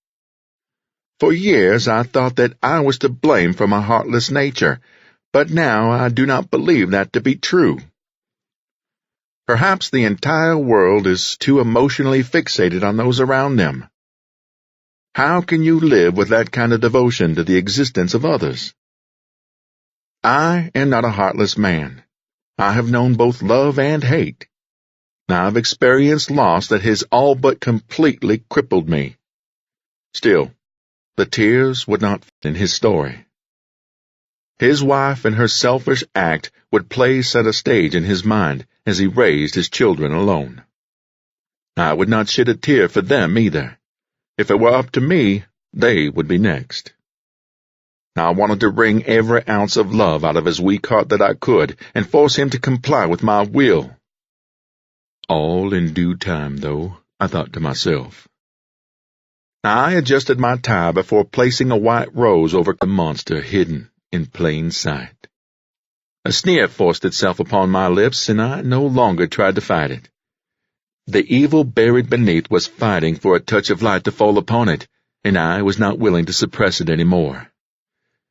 For years I thought that I was to blame for my heartless nature, but now I do not believe that to be true. Perhaps the entire world is too emotionally fixated on those around them. How can you live with that kind of devotion to the existence of others? I am not a heartless man. I have known both love and hate. I've experienced loss that has all but completely crippled me. Still, the tears would not fit in his story. His wife and her selfish act would play center stage in his mind as he raised his children alone. I would not shed a tear for them either. If it were up to me, they would be next. I wanted to wring every ounce of love out of his weak heart that I could and force him to comply with my will. All in due time, though, I thought to myself. I adjusted my tie before placing a white rose over the monster hidden in plain sight. A sneer forced itself upon my lips, and I no longer tried to fight it. The evil buried beneath was fighting for a touch of light to fall upon it, and I was not willing to suppress it any more.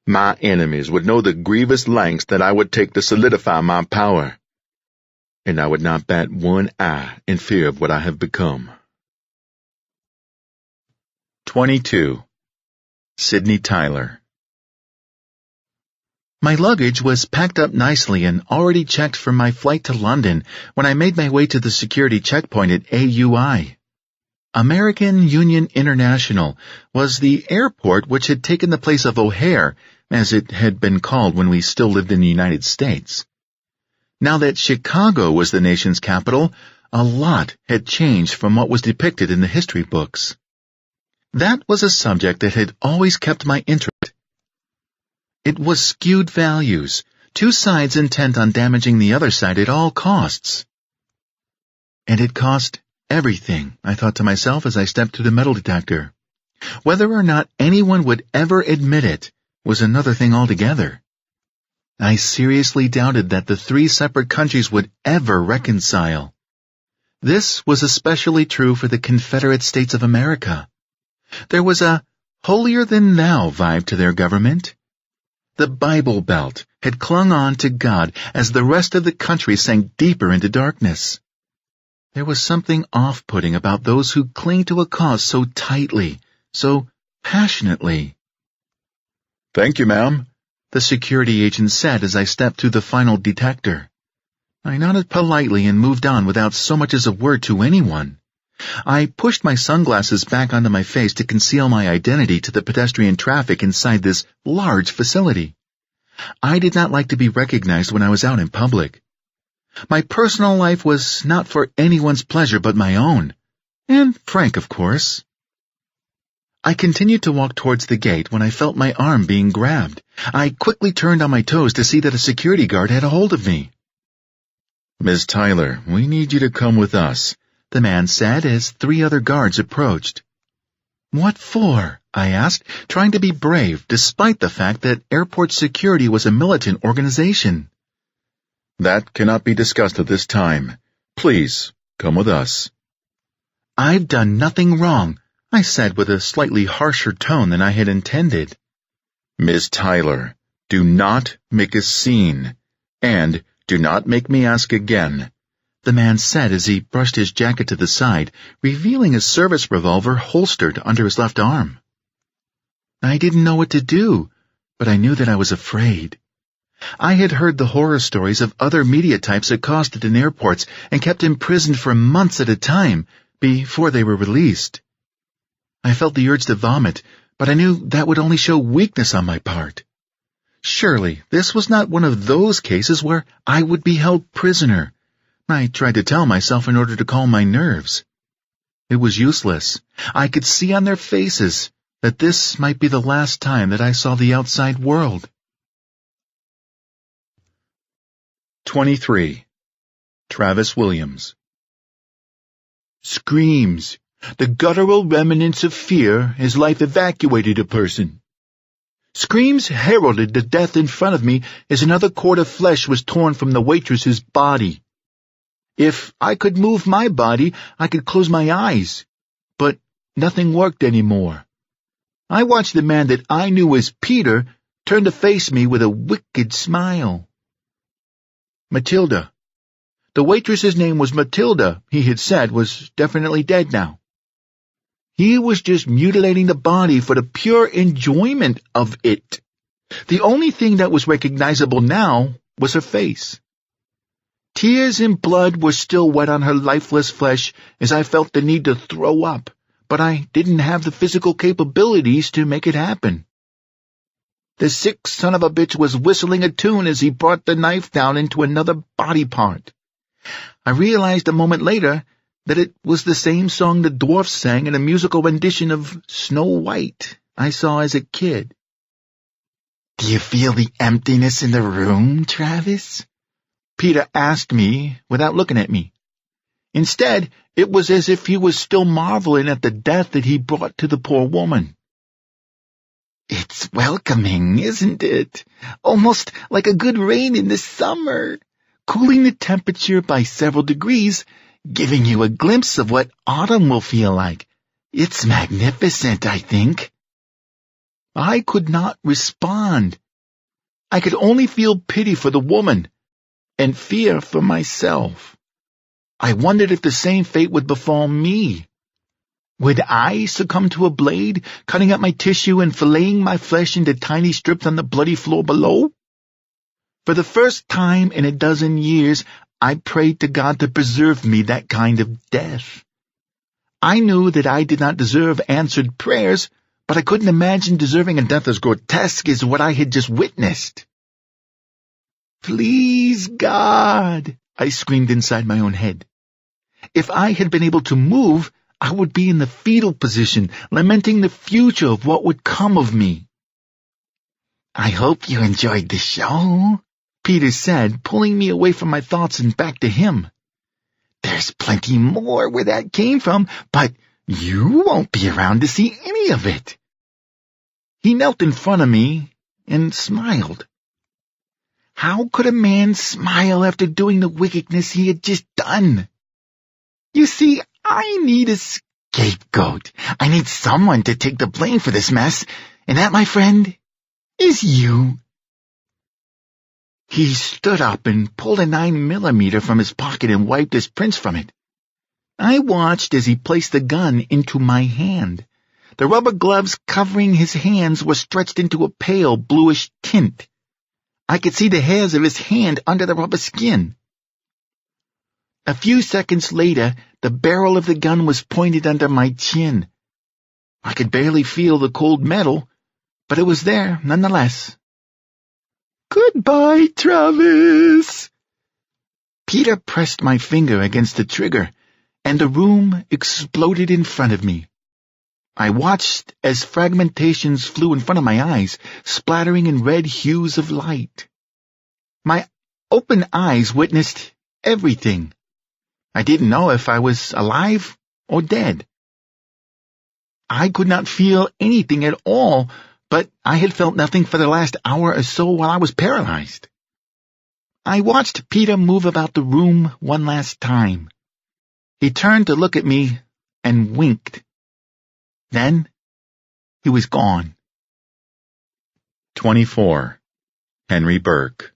My enemies would know the grievous lengths that I would take to solidify my power, and I would not bat one eye in fear of what I have become. 22. Sydney Tyler. My luggage was packed up nicely and already checked for my flight to London when I made my way to the security checkpoint at AUI. American Union International was the airport which had taken the place of O'Hare, as it had been called when we still lived in the United States. Now that Chicago was the nation's capital, A lot had changed from what was depicted in the history books. That was a subject that had always kept my interest. It was skewed values, two sides intent on damaging the other side at all costs. And it cost everything, I thought to myself as I stepped through the metal detector. Whether or not anyone would ever admit it was another thing altogether. I seriously doubted that the three separate countries would ever reconcile. This was especially true for the Confederate States of America. There was a holier-than-thou vibe to their government. The Bible Belt had clung on to God as the rest of the country sank deeper into darkness. There was something off-putting about those who cling to a cause so tightly, so passionately. "Thank you, ma'am," the security agent said as I stepped through the final detector. I nodded politely and moved on without so much as a word to anyone. I pushed my sunglasses back onto my face to conceal my identity to the pedestrian traffic inside this large facility. I did not like to be recognized when I was out in public. My personal life was not for anyone's pleasure but my own, and Frank, of course. I continued to walk towards the gate when I felt my arm being grabbed. I quickly turned on my toes to see that a security guard had a hold of me. "Miss Tyler, we need you to come with us," the man said as three other guards approached. "What for?" I asked, trying to be brave despite the fact that airport security was a militant organization. "That cannot be discussed at this time. Please, come with us." "I've done nothing wrong," I said with a slightly harsher tone than I had intended. "Miss Tyler, do not make a scene, and do not make me ask again," the man said as he brushed his jacket to the side, revealing a service revolver holstered under his left arm. I didn't know what to do, but I knew that I was afraid. I had heard the horror stories of other media types accosted in airports and kept imprisoned for months at a time before they were released. I felt the urge to vomit, but I knew that would only show weakness on my part. Surely this was not one of those cases where I would be held prisoner. I tried to tell myself in order to calm my nerves. It was useless. I could see on their faces that this might be the last time that I saw the outside world. 23. Travis Williams. Screams. The guttural remnants of fear as life evacuated a person. Screams heralded the death in front of me as another cord of flesh was torn from the waitress's body. If I could move my body, I could close my eyes, but nothing worked anymore. I watched the man that I knew as Peter turn to face me with a wicked smile. Matilda. The waitress's name was Matilda, he had said, was definitely dead now. He was just mutilating the body for the pure enjoyment of it. The only thing that was recognizable now was her face. Tears and blood were still wet on her lifeless flesh as I felt the need to throw up, but I didn't have the physical capabilities to make it happen. The sick son of a bitch was whistling a tune as he brought the knife down into another body part. I realized a moment later that it was the same song the dwarfs sang in a musical rendition of Snow White I saw as a kid. "Do you feel the emptiness in the room, Travis?" Peter asked me without looking at me. Instead, it was as if he was still marveling at the death that he brought to the poor woman. "It's welcoming, isn't it? Almost like a good rain in the summer, cooling the temperature by several degrees, giving you a glimpse of what autumn will feel like. It's magnificent, I think." I could not respond. I could only feel pity for the woman and fear for myself. I wondered if the same fate would befall me. Would I succumb to a blade, cutting up my tissue and filleting my flesh into tiny strips on the bloody floor below? For the first time in a dozen years, I prayed to God to preserve me that kind of death. I knew that I did not deserve answered prayers, but I couldn't imagine deserving a death as grotesque as what I had just witnessed. "Please, God," I screamed inside my own head. If I had been able to move, I would be in the fetal position, lamenting the future of what would come of me. "I hope you enjoyed the show," Peter said, pulling me away from my thoughts and back to him. "There's plenty more where that came from, but you won't be around to see any of it." He knelt in front of me and smiled. How could a man smile after doing the wickedness he had just done? You see, I need a scapegoat. I need someone to take the blame for this mess, and that, my friend, is you. He stood up and pulled a 9mm from his pocket and wiped his prints from it. I watched as he placed the gun into my hand. The rubber gloves covering his hands were stretched into a pale bluish tint. I could see the hairs of his hand under the rubber skin. A few seconds later, the barrel of the gun was pointed under my chin. I could barely feel the cold metal, but it was there nonetheless. "Goodbye, Travis." Peter pressed my finger against the trigger, and the room exploded in front of me. I watched as fragmentations flew in front of my eyes, splattering in red hues of light. My open eyes witnessed everything. I didn't know if I was alive or dead. I could not feel anything at all, but I had felt nothing for the last hour or so while I was paralyzed. I watched Peter move about the room one last time. He turned to look at me and winked. Then he was gone. 24. Henry Burke.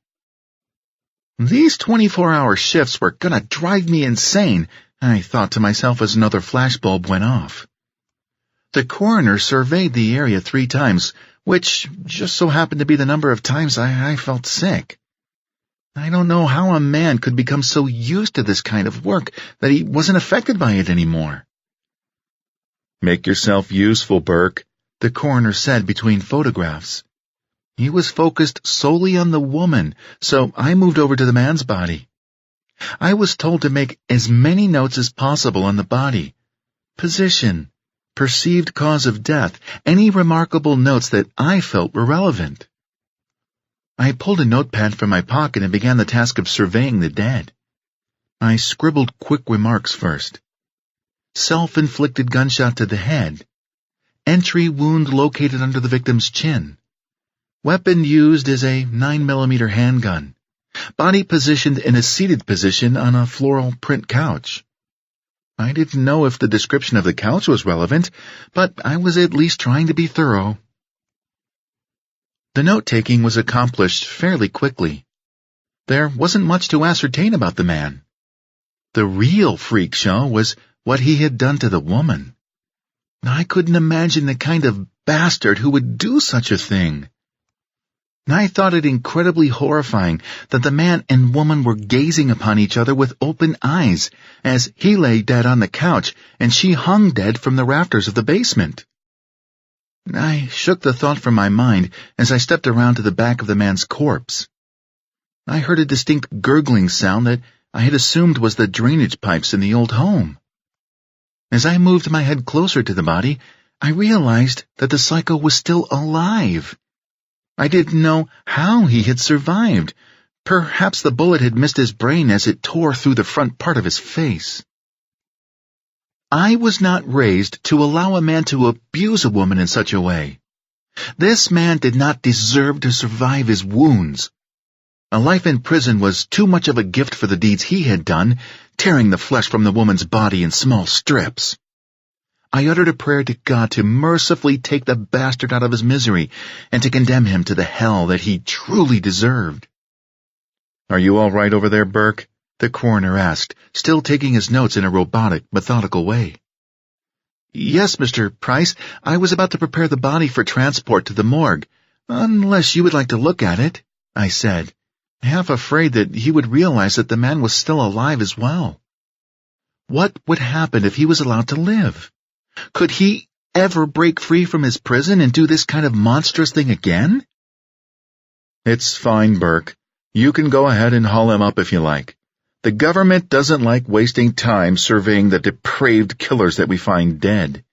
These 24-hour shifts were gonna drive me insane, I thought to myself as another flashbulb went off. The coroner surveyed the area 3 times, which just so happened to be the number of times I felt sick. I don't know how a man could become so used to this kind of work that he wasn't affected by it anymore. "Make yourself useful, Burke," the coroner said between photographs. He was focused solely on the woman, so I moved over to the man's body. I was told to make as many notes as possible on the body. Position, perceived cause of death, any remarkable notes that I felt were relevant. I pulled a notepad from my pocket and began the task of surveying the dead. I scribbled quick remarks first. Self-inflicted gunshot to the head. Entry wound located under the victim's chin. Weapon used is a 9mm handgun. Body positioned in a seated position on a floral print couch. I didn't know if the description of the couch was relevant, but I was at least trying to be thorough. The note-taking was accomplished fairly quickly. There wasn't much to ascertain about the man. The real freak show was what he had done to the woman. I couldn't imagine the kind of bastard who would do such a thing. I thought it incredibly horrifying that the man and woman were gazing upon each other with open eyes as he lay dead on the couch and she hung dead from the rafters of the basement. I shook the thought from my mind as I stepped around to the back of the man's corpse. I heard a distinct gurgling sound that I had assumed was the drainage pipes in the old home. As I moved my head closer to the body, I realized that the psycho was still alive. I didn't know how he had survived. Perhaps the bullet had missed his brain as it tore through the front part of his face. I was not raised to allow a man to abuse a woman in such a way. This man did not deserve to survive his wounds. A life in prison was too much of a gift for the deeds he had done, tearing the flesh from the woman's body in small strips. I uttered a prayer to God to mercifully take the bastard out of his misery and to condemn him to the hell that he truly deserved. "Are you all right over there, Burke?" the coroner asked, still taking his notes in a robotic, methodical way. "Yes, Mr. Price, I was about to prepare the body for transport to the morgue, unless you would like to look at it," I said, half afraid that he would realize that the man was still alive as well. What would happen if he was allowed to live? Could he ever break free from his prison and do this kind of monstrous thing again? "It's fine, Burke. You can go ahead and haul him up if you like. The government doesn't like wasting time surveying the depraved killers that we find dead.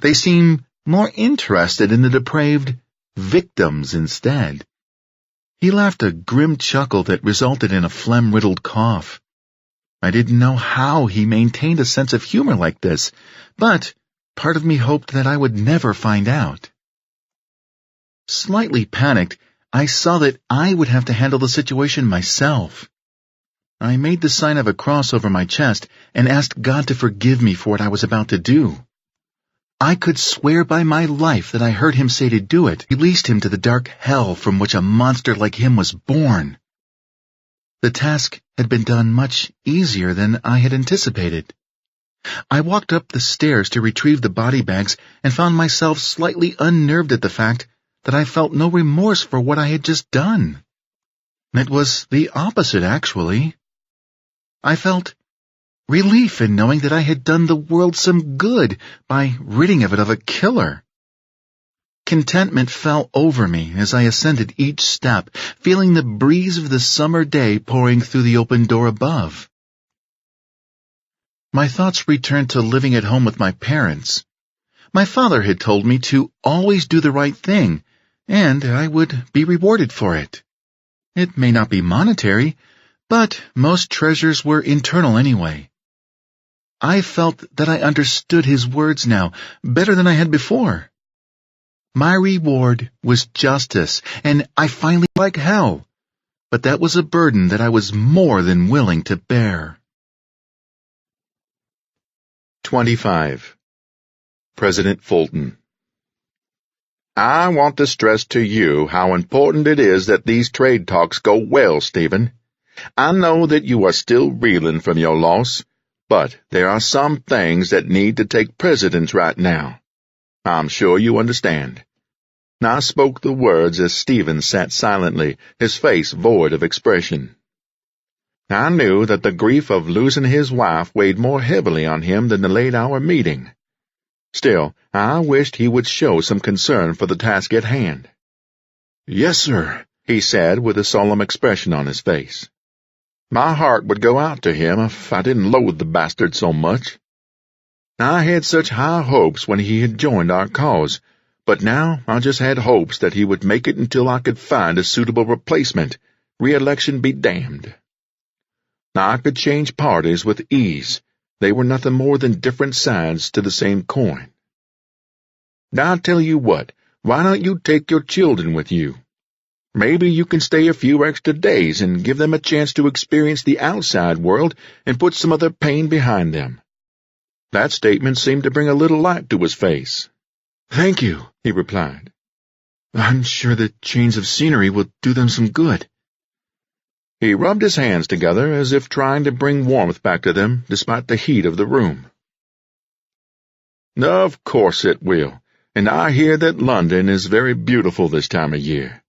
They seem more interested in the depraved victims instead. He laughed a grim chuckle that resulted in a phlegm-riddled cough. I didn't know how he maintained a sense of humor like this, but part of me hoped that I would never find out. Slightly panicked, I saw that I would have to handle the situation myself. I made the sign of a cross over my chest and asked God to forgive me for what I was about to do. I could swear by my life that I heard him say to do it, released him to the dark hell from which a monster like him was born. The task had been done much easier than I had anticipated. I walked up the stairs to retrieve the body bags and found myself slightly unnerved at the fact that I felt no remorse for what I had just done. It was the opposite, actually. I felt relief in knowing that I had done the world some good by ridding it of a killer. Contentment fell over me as I ascended each step, feeling the breeze of the summer day pouring through the open door above. My thoughts returned to living at home with my parents. My father had told me to always do the right thing, and I would be rewarded for it. It may not be monetary, but most treasures were internal anyway. I felt that I understood his words now better than I had before. My reward was justice, and I finally like hell, but that was a burden that I was more than willing to bear. 25. President Fulton. I want to stress to you how important it is that these trade talks go well, Stephen. I know that you are still reeling from your loss, but there are some things that need to take precedence right now. I'm sure you understand. I spoke the words as Stephen sat silently, his face void of expression. I knew that the grief of losing his wife weighed more heavily on him than the late-hour meeting. Still, I wished he would show some concern for the task at hand. "Yes, sir," he said with a solemn expression on his face. My heart would go out to him if I didn't loathe the bastard so much. I had such high hopes when he had joined our cause, but now I just had hopes that he would make it until I could find a suitable replacement. Re-election be damned. I could change parties with ease. They were nothing more than different sides to the same coin. Now, I'll tell you what, why don't you take your children with you? Maybe you can stay a few extra days and give them a chance to experience the outside world and put some of their pain behind them. That statement seemed to bring a little light to his face. "Thank you," he replied. "I'm sure the change of scenery will do them some good." He rubbed his hands together as if trying to bring warmth back to them despite the heat of the room. Of course it will, and I hear that London is very beautiful this time of year.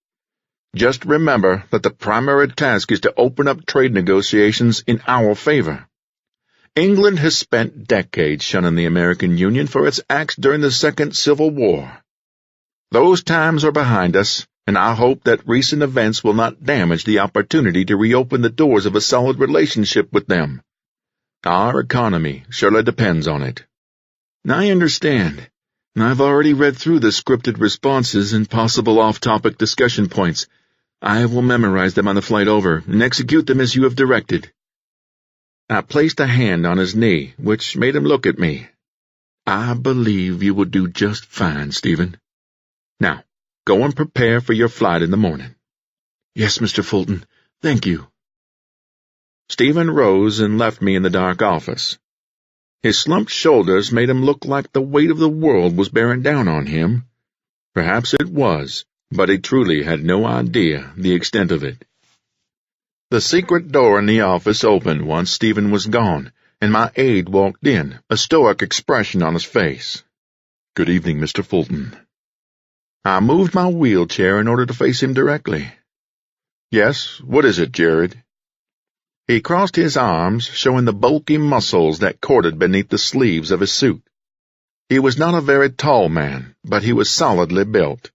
Just remember that the primary task is to open up trade negotiations in our favor. England has spent decades shunning the American Union for its acts during the Second Civil War. Those times are behind us, and I hope that recent events will not damage the opportunity to reopen the doors of a solid relationship with them. Our economy surely depends on it. I understand. I've already read through the scripted responses and possible off-topic discussion points. I will memorize them on the flight over and execute them as you have directed. I placed a hand on his knee, which made him look at me. I believe you will do just fine, Stephen. Now, go and prepare for your flight in the morning. Yes, Mr. Fulton. Thank you. Stephen rose and left me in the dark office. His slumped shoulders made him look like the weight of the world was bearing down on him. Perhaps it was, but he truly had no idea the extent of it. The secret door in the office opened once Stephen was gone, and my aide walked in, a stoic expression on his face. "Good evening, Mr. Fulton." I moved my wheelchair in order to face him directly. "Yes, what is it, Jared?" He crossed his arms, showing the bulky muscles that corded beneath the sleeves of his suit. He was not a very tall man, but he was solidly built.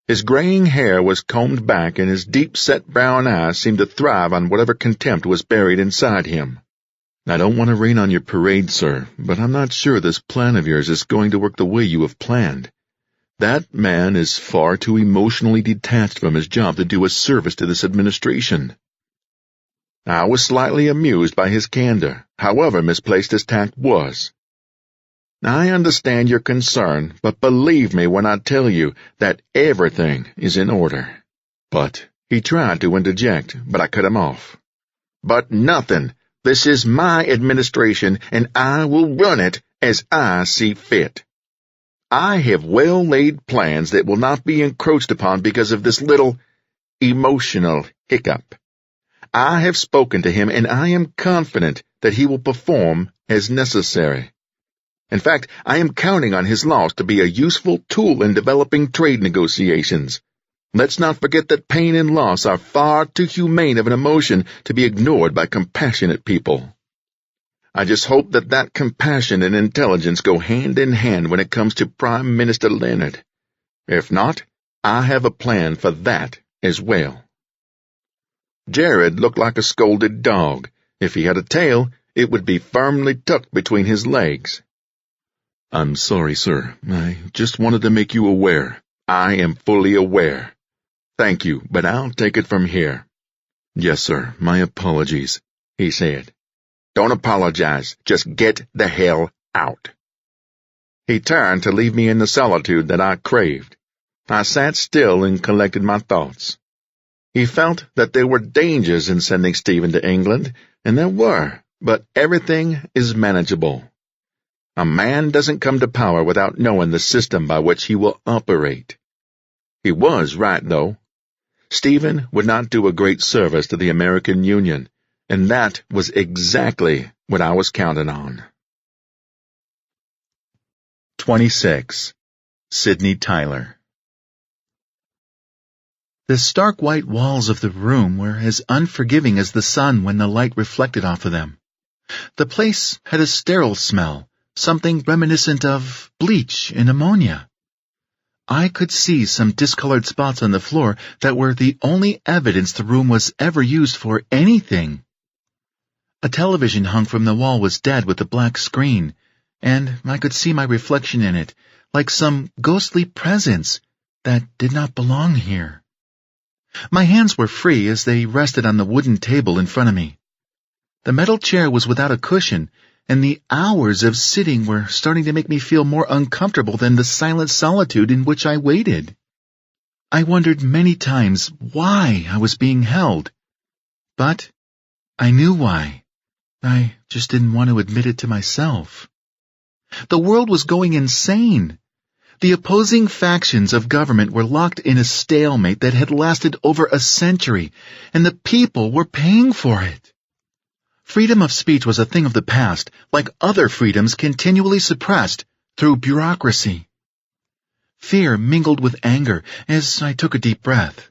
His graying hair was combed back, and his deep-set brown eyes seemed to thrive on whatever contempt was buried inside him. "I don't want to rain on your parade, sir, but I'm not sure this plan of yours is going to work the way you have planned. That man is far too emotionally detached from his job to do a service to this administration." I was slightly amused by his candor, however misplaced his tact was. "I understand your concern, but believe me when I tell you that everything is in order." But he tried to interject, but I cut him off. "But nothing. This is my administration, and I will run it as I see fit. I have well-laid plans that will not be encroached upon because of this little emotional hiccup. I have spoken to him, and I am confident that he will perform as necessary. In fact, I am counting on his loss to be a useful tool in developing trade negotiations. Let's not forget that pain and loss are far too humane of an emotion to be ignored by compassionate people. I just hope that compassion and intelligence go hand in hand when it comes to Prime Minister Leonard. If not, I have a plan for that as well." Jared looked like a scolded dog. If he had a tail, it would be firmly tucked between his legs. "I'm sorry, sir. I just wanted to make you aware." "I am fully aware. "Thank you, but I'll take it from here." "Yes, sir. My apologies," he said. "Don't apologize. Just get the hell out." He turned to leave me in the solitude that I craved. I sat still and collected my thoughts. He felt that there were dangers in sending Stephen to England, and there were, but everything is manageable. A man doesn't come to power without knowing the system by which he will operate. He was right, though. Stephen would not do a great service to the American Union, and that was exactly what I was counting on. 26. Sidney Tyler. The stark white walls of the room were as unforgiving as the sun when the light reflected off of them. The place had a sterile smell, something reminiscent of bleach and ammonia. I could see some discolored spots on the floor that were the only evidence the room was ever used for anything. A television hung from the wall was dead with a black screen, and I could see my reflection in it, like some ghostly presence that did not belong here. My hands were free as they rested on the wooden table in front of me. The metal chair was without a cushion, and the hours of sitting were starting to make me feel more uncomfortable than the silent solitude in which I waited. I wondered many times why I was being held, but I knew why. I just didn't want to admit it to myself. The world was going insane. The opposing factions of government were locked in a stalemate that had lasted over a century, and the people were paying for it. Freedom of speech was a thing of the past, like other freedoms continually suppressed through bureaucracy. Fear mingled with anger as I took a deep breath.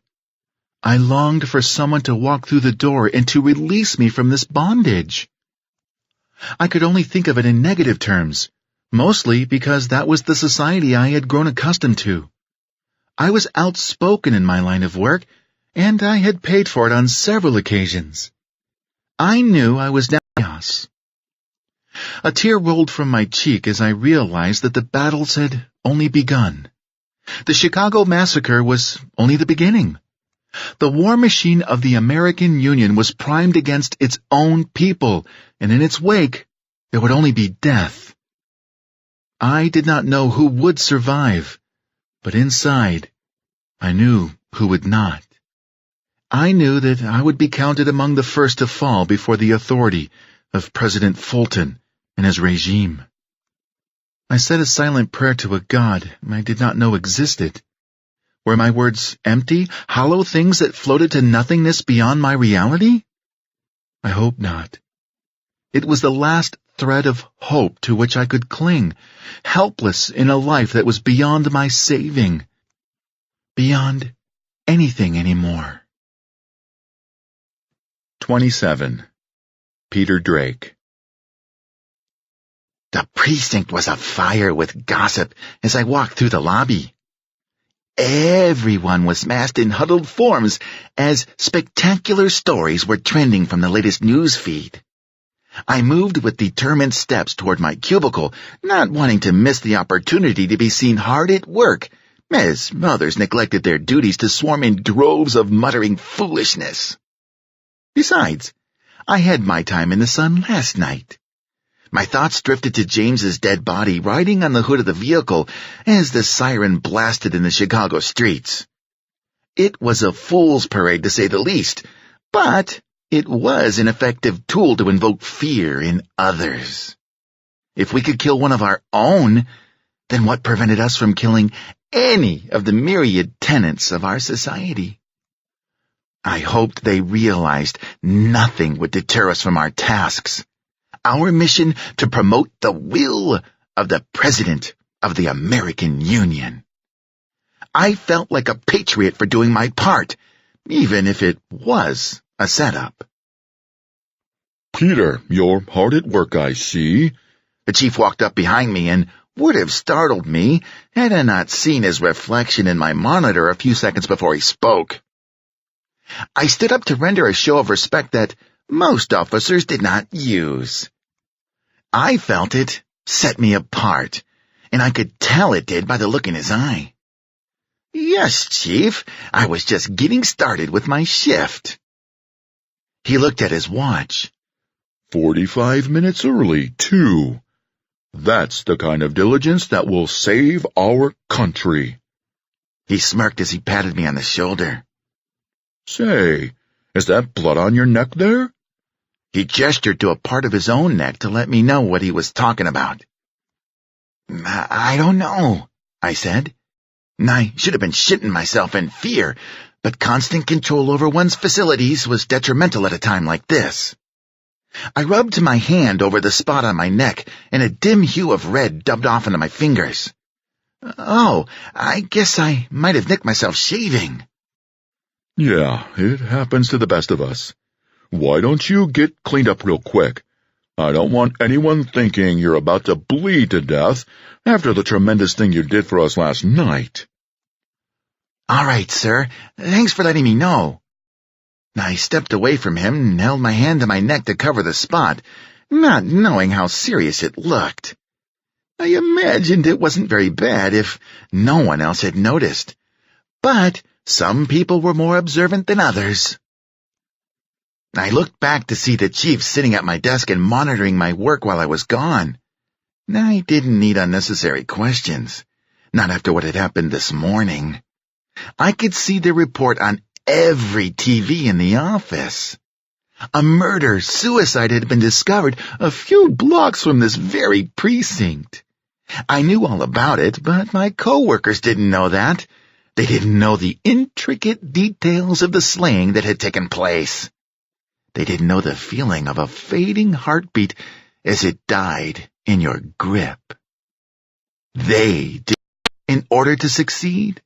I longed for someone to walk through the door and to release me from this bondage. I could only think of it in negative terms, mostly because that was the society I had grown accustomed to. I was outspoken in my line of work, and I had paid for it on several occasions. I knew I was now chaos. A tear rolled from my cheek as I realized that the battles had only begun. The Chicago Massacre was only the beginning. The war machine of the American Union was primed against its own people, and in its wake there would only be death. I did not know who would survive, but inside I knew who would not. I knew that I would be counted among the first to fall before the authority of President Fulton and his regime. I said a silent prayer to a God I did not know existed. Were my words empty, hollow things that floated to nothingness beyond my reality? I hope not. It was the last thread of hope to which I could cling, helpless in a life that was beyond my saving, beyond anything anymore. 27. Peter Drake. The precinct was afire with gossip as I walked through the lobby. Everyone was massed in huddled forms as spectacular stories were trending from the latest news feed. I moved with determined steps toward my cubicle, not wanting to miss the opportunity to be seen hard at work, as others neglected their duties to swarm in droves of muttering foolishness. Besides, I had my time in the sun last night. My thoughts drifted to James's dead body riding on the hood of the vehicle as the siren blasted in the Chicago streets. It was a fool's parade to say the least, but it was an effective tool to invoke fear in others. If we could kill one of our own, then what prevented us from killing any of the myriad tenets of our society? I hoped they realized nothing would deter us from our tasks. Our mission to promote the will of the President of the American Union. I felt like a patriot for doing my part, even if it was a setup. Peter, you're hard at work, I see. The chief walked up behind me and would have startled me had I not seen his reflection in my monitor a few seconds before he spoke. I stood up to render a show of respect that most officers did not use. I felt it set me apart, and I could tell it did by the look in his eye. Yes, Chief, I was just getting started with my shift. He looked at his watch. 45 minutes early, too. That's the kind of diligence that will save our country. He smirked as he patted me on the shoulder. Say, is that blood on your neck there? He gestured to a part of his own neck to let me know what he was talking about. I don't know, I said. I should have been shitting myself in fear, but constant control over one's facilities was detrimental at a time like this. I rubbed my hand over the spot on my neck, and a dim hue of red dubbed off into my fingers. Oh, I guess I might have nicked myself shaving. Yeah, it happens to the best of us. Why don't you get cleaned up real quick? I don't want anyone thinking you're about to bleed to death after the tremendous thing you did for us last night. All right, sir. Thanks for letting me know. I stepped away from him and held my hand to my neck to cover the spot, not knowing how serious it looked. I imagined it wasn't very bad if no one else had noticed, but some people were more observant than others. I looked back to see the chief sitting at my desk and monitoring my work while I was gone. I didn't need unnecessary questions, not after what had happened this morning. I could see the report on every TV in the office. A murder-suicide had been discovered a few blocks from this very precinct. I knew all about it, but my coworkers didn't know that. They didn't know the intricate details of the slaying that had taken place. They didn't know the feeling of a fading heartbeat as it died in your grip. They did in order to succeed.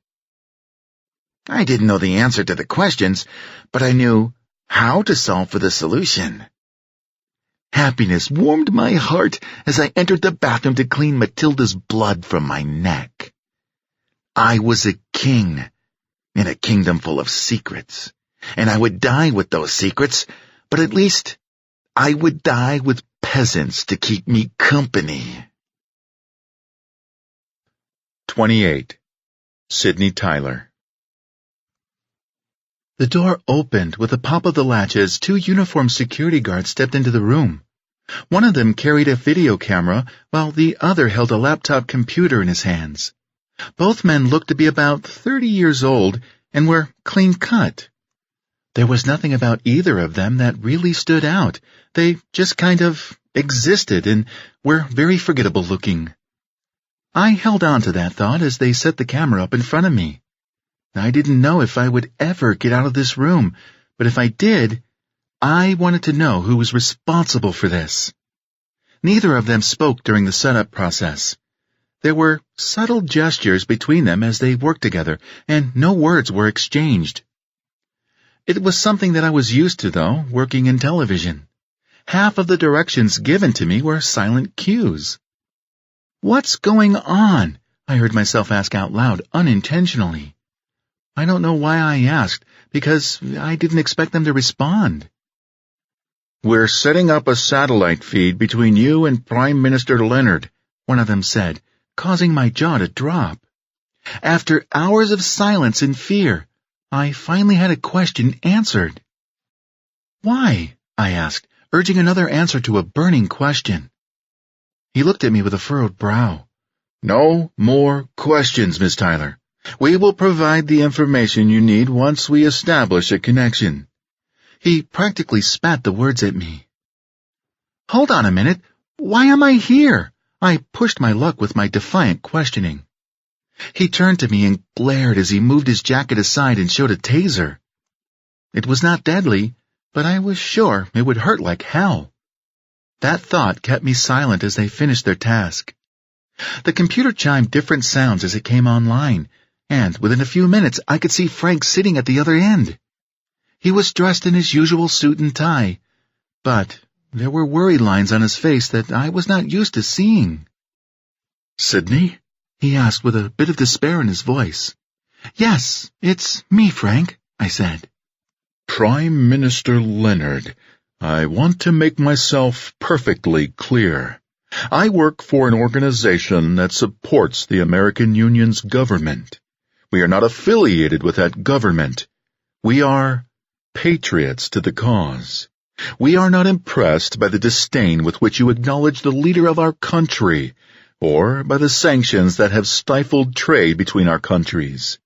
I didn't know the answer to the questions, but I knew how to solve for the solution. Happiness warmed my heart as I entered the bathroom to clean Matilda's blood from my neck. I was a king in a kingdom full of secrets, and I would die with those secrets, but at least I would die with peasants to keep me company. 28. Sidney Tyler. The door opened with a pop of the latch as two uniformed security guards stepped into the room. One of them carried a video camera, while the other held a laptop computer in his hands. Both men looked to be about 30 years old and were clean-cut. There was nothing about either of them that really stood out. They just kind of existed and were very forgettable looking. I held on to that thought as they set the camera up in front of me. I didn't know if I would ever get out of this room, but if I did, I wanted to know who was responsible for this. Neither of them spoke during the setup process. There were subtle gestures between them as they worked together, and no words were exchanged. It was something that I was used to, though, working in television. Half of the directions given to me were silent cues. "What's going on?" I heard myself ask out loud unintentionally. I don't know why I asked, because I didn't expect them to respond. "We're setting up a satellite feed between you and Prime Minister Leonard," one of them said, causing my jaw to drop. After hours of silence and fear, I finally had a question answered. "Why?" I asked, urging another answer to a burning question. He looked at me with a furrowed brow. "No more questions, Miss Tyler. We will provide the information you need once we establish a connection." He practically spat the words at me. "Hold on a minute. Why am I here?" I pushed my luck with my defiant questioning. He turned to me and glared as he moved his jacket aside and showed a taser. It was not deadly, but I was sure it would hurt like hell. That thought kept me silent as they finished their task. The computer chimed different sounds as it came online, and within a few minutes I could see Frank sitting at the other end. He was dressed in his usual suit and tie, but there were worried lines on his face that I was not used to seeing. "Sydney?" he asked with a bit of despair in his voice. "Yes, it's me, Frank," I said. "Prime Minister Leonard, I want to make myself perfectly clear. I work for an organization that supports the American Union's government. We are not affiliated with that government. We are patriots to the cause. We are not impressed by the disdain with which you acknowledge the leader of our country, or by the sanctions that have stifled trade between our countries.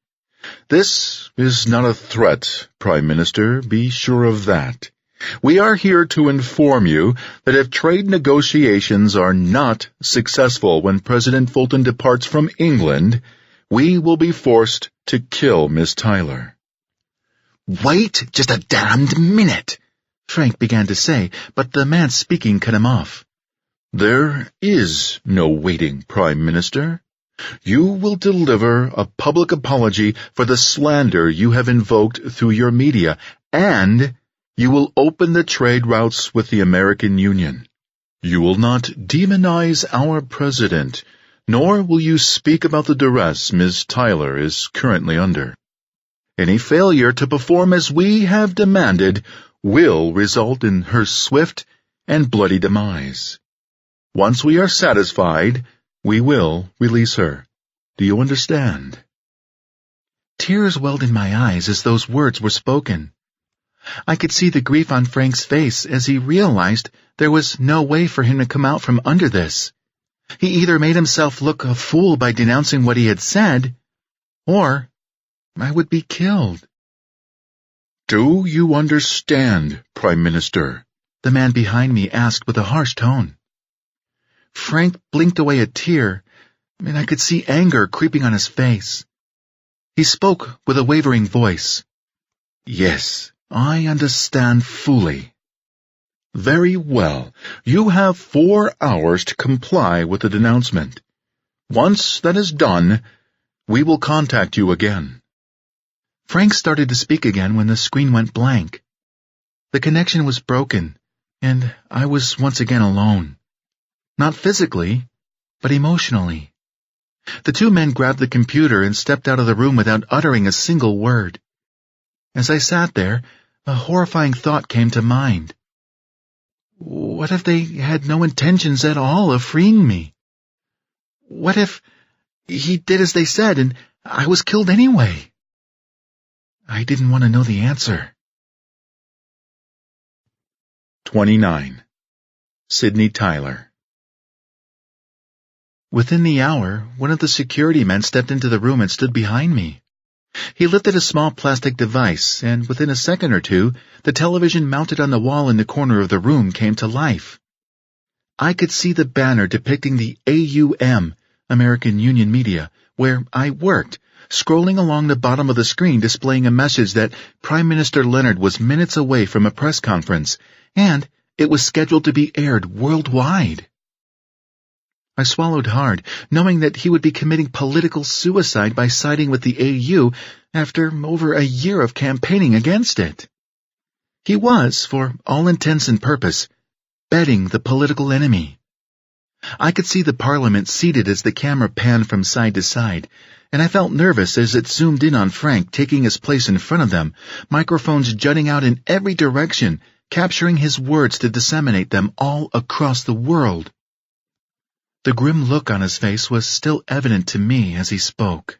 This is not a threat, Prime Minister, be sure of that. We are here to inform you that if trade negotiations are not successful when President Fulton departs from England, we will be forced to kill Miss Tyler." "Wait just a damned minute," Frank began to say, but the man speaking cut him off. "There is no waiting, Prime Minister. You will deliver a public apology for the slander you have invoked through your media, and you will open the trade routes with the American Union. You will not demonize our president, nor will you speak about the duress Ms. Tyler is currently under. Any failure to perform as we have demanded will result in her swift and bloody demise. Once we are satisfied, we will release her. Do you understand?" Tears welled in my eyes as those words were spoken. I could see the grief on Frank's face as he realized there was no way for him to come out from under this. He either made himself look a fool by denouncing what he had said, or I would be killed. "Do you understand, Prime Minister?" the man behind me asked with a harsh tone. Frank blinked away a tear, and I could see anger creeping on his face. He spoke with a wavering voice. "Yes, I understand fully." "Very well. You have 4 hours to comply with the denouncement. Once that is done, we will contact you again." Frank started to speak again when the screen went blank. The connection was broken, and I was once again alone. Not physically, but emotionally. The two men grabbed the computer and stepped out of the room without uttering a single word. As I sat there, a horrifying thought came to mind. What if they had no intentions at all of freeing me? What if he did as they said and I was killed anyway? I didn't want to know the answer. 29. Sydney Tyler. Within the hour, one of the security men stepped into the room and stood behind me. He lifted a small plastic device, and within a second or two, the television mounted on the wall in the corner of the room came to life. I could see the banner depicting the AUM, American Union Media, where I worked, scrolling along the bottom of the screen displaying a message that Prime Minister Leonard was minutes away from a press conference, and it was scheduled to be aired worldwide. I swallowed hard, knowing that he would be committing political suicide by siding with the AU after over a year of campaigning against it. He was, for all intents and purpose, bedding the political enemy. I could see the Parliament seated as the camera panned from side to side, and I felt nervous as it zoomed in on Frank taking his place in front of them, microphones jutting out in every direction, capturing his words to disseminate them all across the world. The grim look on his face was still evident to me as he spoke.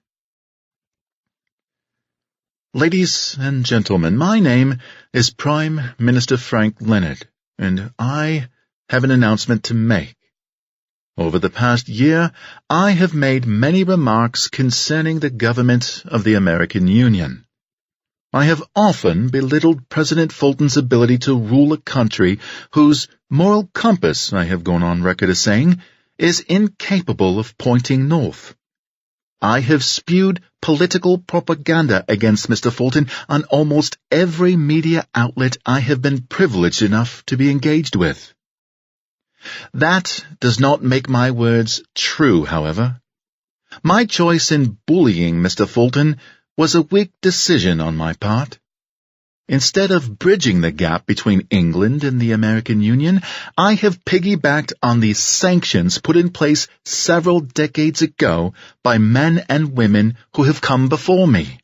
Ladies and gentlemen, my name is Prime Minister Frank Leonard, and I have an announcement to make. Over the past year, I have made many remarks concerning the government of the American Union. I have often belittled President Fulton's ability to rule a country whose moral compass, I have gone on record as saying, is incapable of pointing north. I have spewed political propaganda against Mr. Fulton on almost every media outlet I have been privileged enough to be engaged with. That does not make my words true, however. My choice in bullying Mr. Fulton was a weak decision on my part. Instead of bridging the gap between England and the American Union, I have piggybacked on the sanctions put in place several decades ago by men and women who have come before me.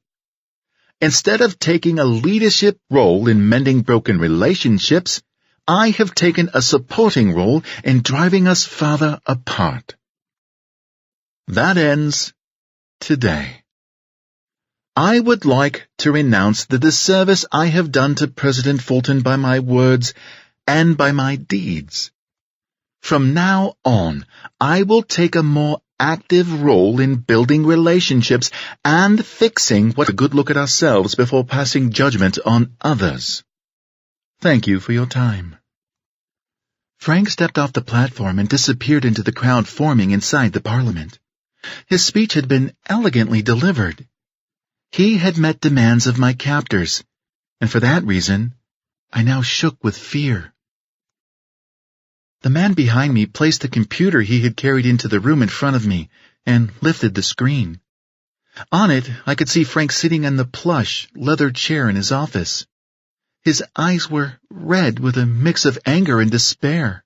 Instead of taking a leadership role in mending broken relationships, I have taken a supporting role in driving us farther apart. That ends today. I would like to renounce the disservice I have done to President Fulton by my words and by my deeds. From now on, I will take a more active role in building relationships and fixing what a good look at ourselves before passing judgment on others. Thank you for your time. Frank stepped off the platform and disappeared into the crowd forming inside the Parliament. His speech had been elegantly delivered. He had met demands of my captors, and for that reason, I now shook with fear. The man behind me placed the computer he had carried into the room in front of me and lifted the screen. On it, I could see Frank sitting in the plush, leather chair in his office. His eyes were red with a mix of anger and despair.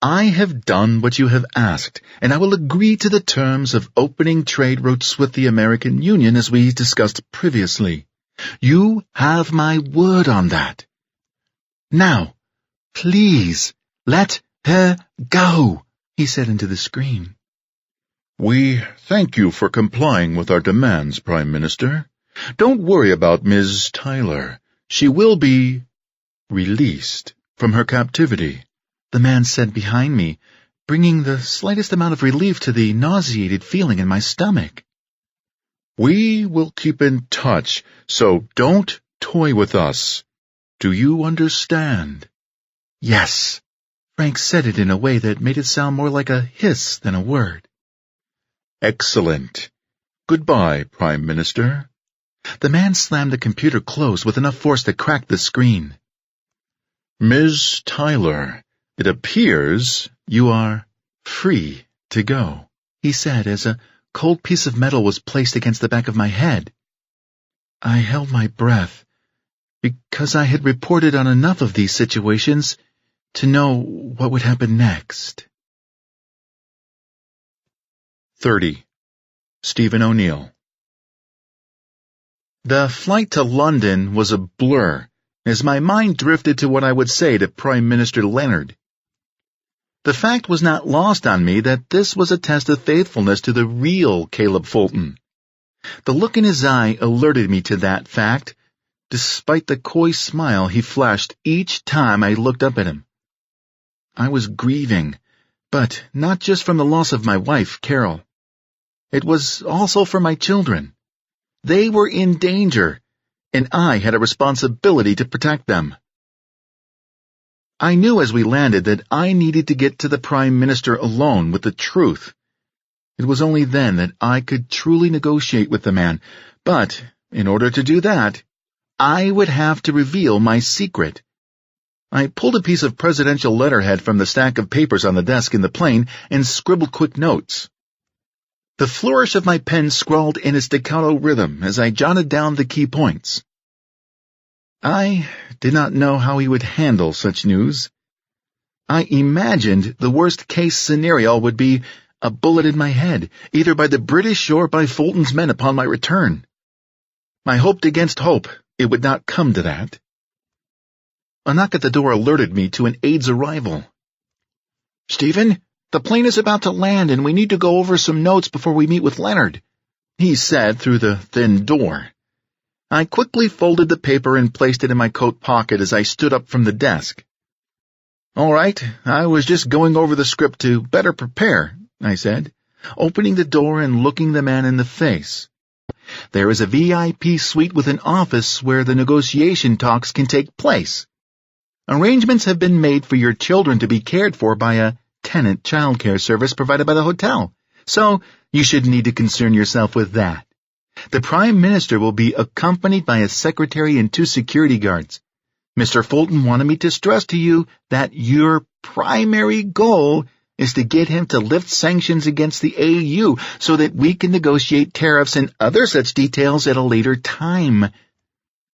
I have done what you have asked, and I will agree to the terms of opening trade routes with the American Union as we discussed previously. You have my word on that. Now, please, let her go, he said into the screen. We thank you for complying with our demands, Prime Minister. Don't worry about Ms. Tyler. She will be released from her captivity, the man said behind me, bringing the slightest amount of relief to the nauseated feeling in my stomach. We will keep in touch, so don't toy with us. Do you understand? Yes. Frank said it in a way that made it sound more like a hiss than a word. Excellent. Goodbye, Prime Minister. The man slammed the computer closed with enough force to crack the screen. Ms. Tyler, it appears you are free to go, he said as a cold piece of metal was placed against the back of my head. I held my breath, because I had reported on enough of these situations to know what would happen next. 30. Stephen O'Neill. The flight to London was a blur, as my mind drifted to what I would say to Prime Minister Leonard. The fact was not lost on me that this was a test of faithfulness to the real Caleb Fulton. The look in his eye alerted me to that fact, despite the coy smile he flashed each time I looked up at him. I was grieving, but not just from the loss of my wife, Carol. It was also for my children. They were in danger, and I had a responsibility to protect them. I knew as we landed that I needed to get to the Prime Minister alone with the truth. It was only then that I could truly negotiate with the man, but in order to do that, I would have to reveal my secret. I pulled a piece of presidential letterhead from the stack of papers on the desk in the plane and scribbled quick notes. The flourish of my pen scrawled in a staccato rhythm as I jotted down the key points. I did not know how he would handle such news. I imagined the worst-case scenario would be a bullet in my head, either by the British or by Fulton's men upon my return. I hoped against hope it would not come to that. A knock at the door alerted me to an aide's arrival. "Stephen, the plane is about to land and we need to go over some notes before we meet with Leonard," he said through the thin door. I quickly folded the paper and placed it in my coat pocket as I stood up from the desk. "All right, I was just going over the script to better prepare," I said, opening the door and looking the man in the face. "There is a VIP suite with an office where the negotiation talks can take place. Arrangements have been made for your children to be cared for by a tenant childcare service provided by the hotel, so you shouldn't need to concern yourself with that. The Prime Minister will be accompanied by a secretary and 2 security guards. Mr. Fulton wanted me to stress to you that your primary goal is to get him to lift sanctions against the AU so that we can negotiate tariffs and other such details at a later time.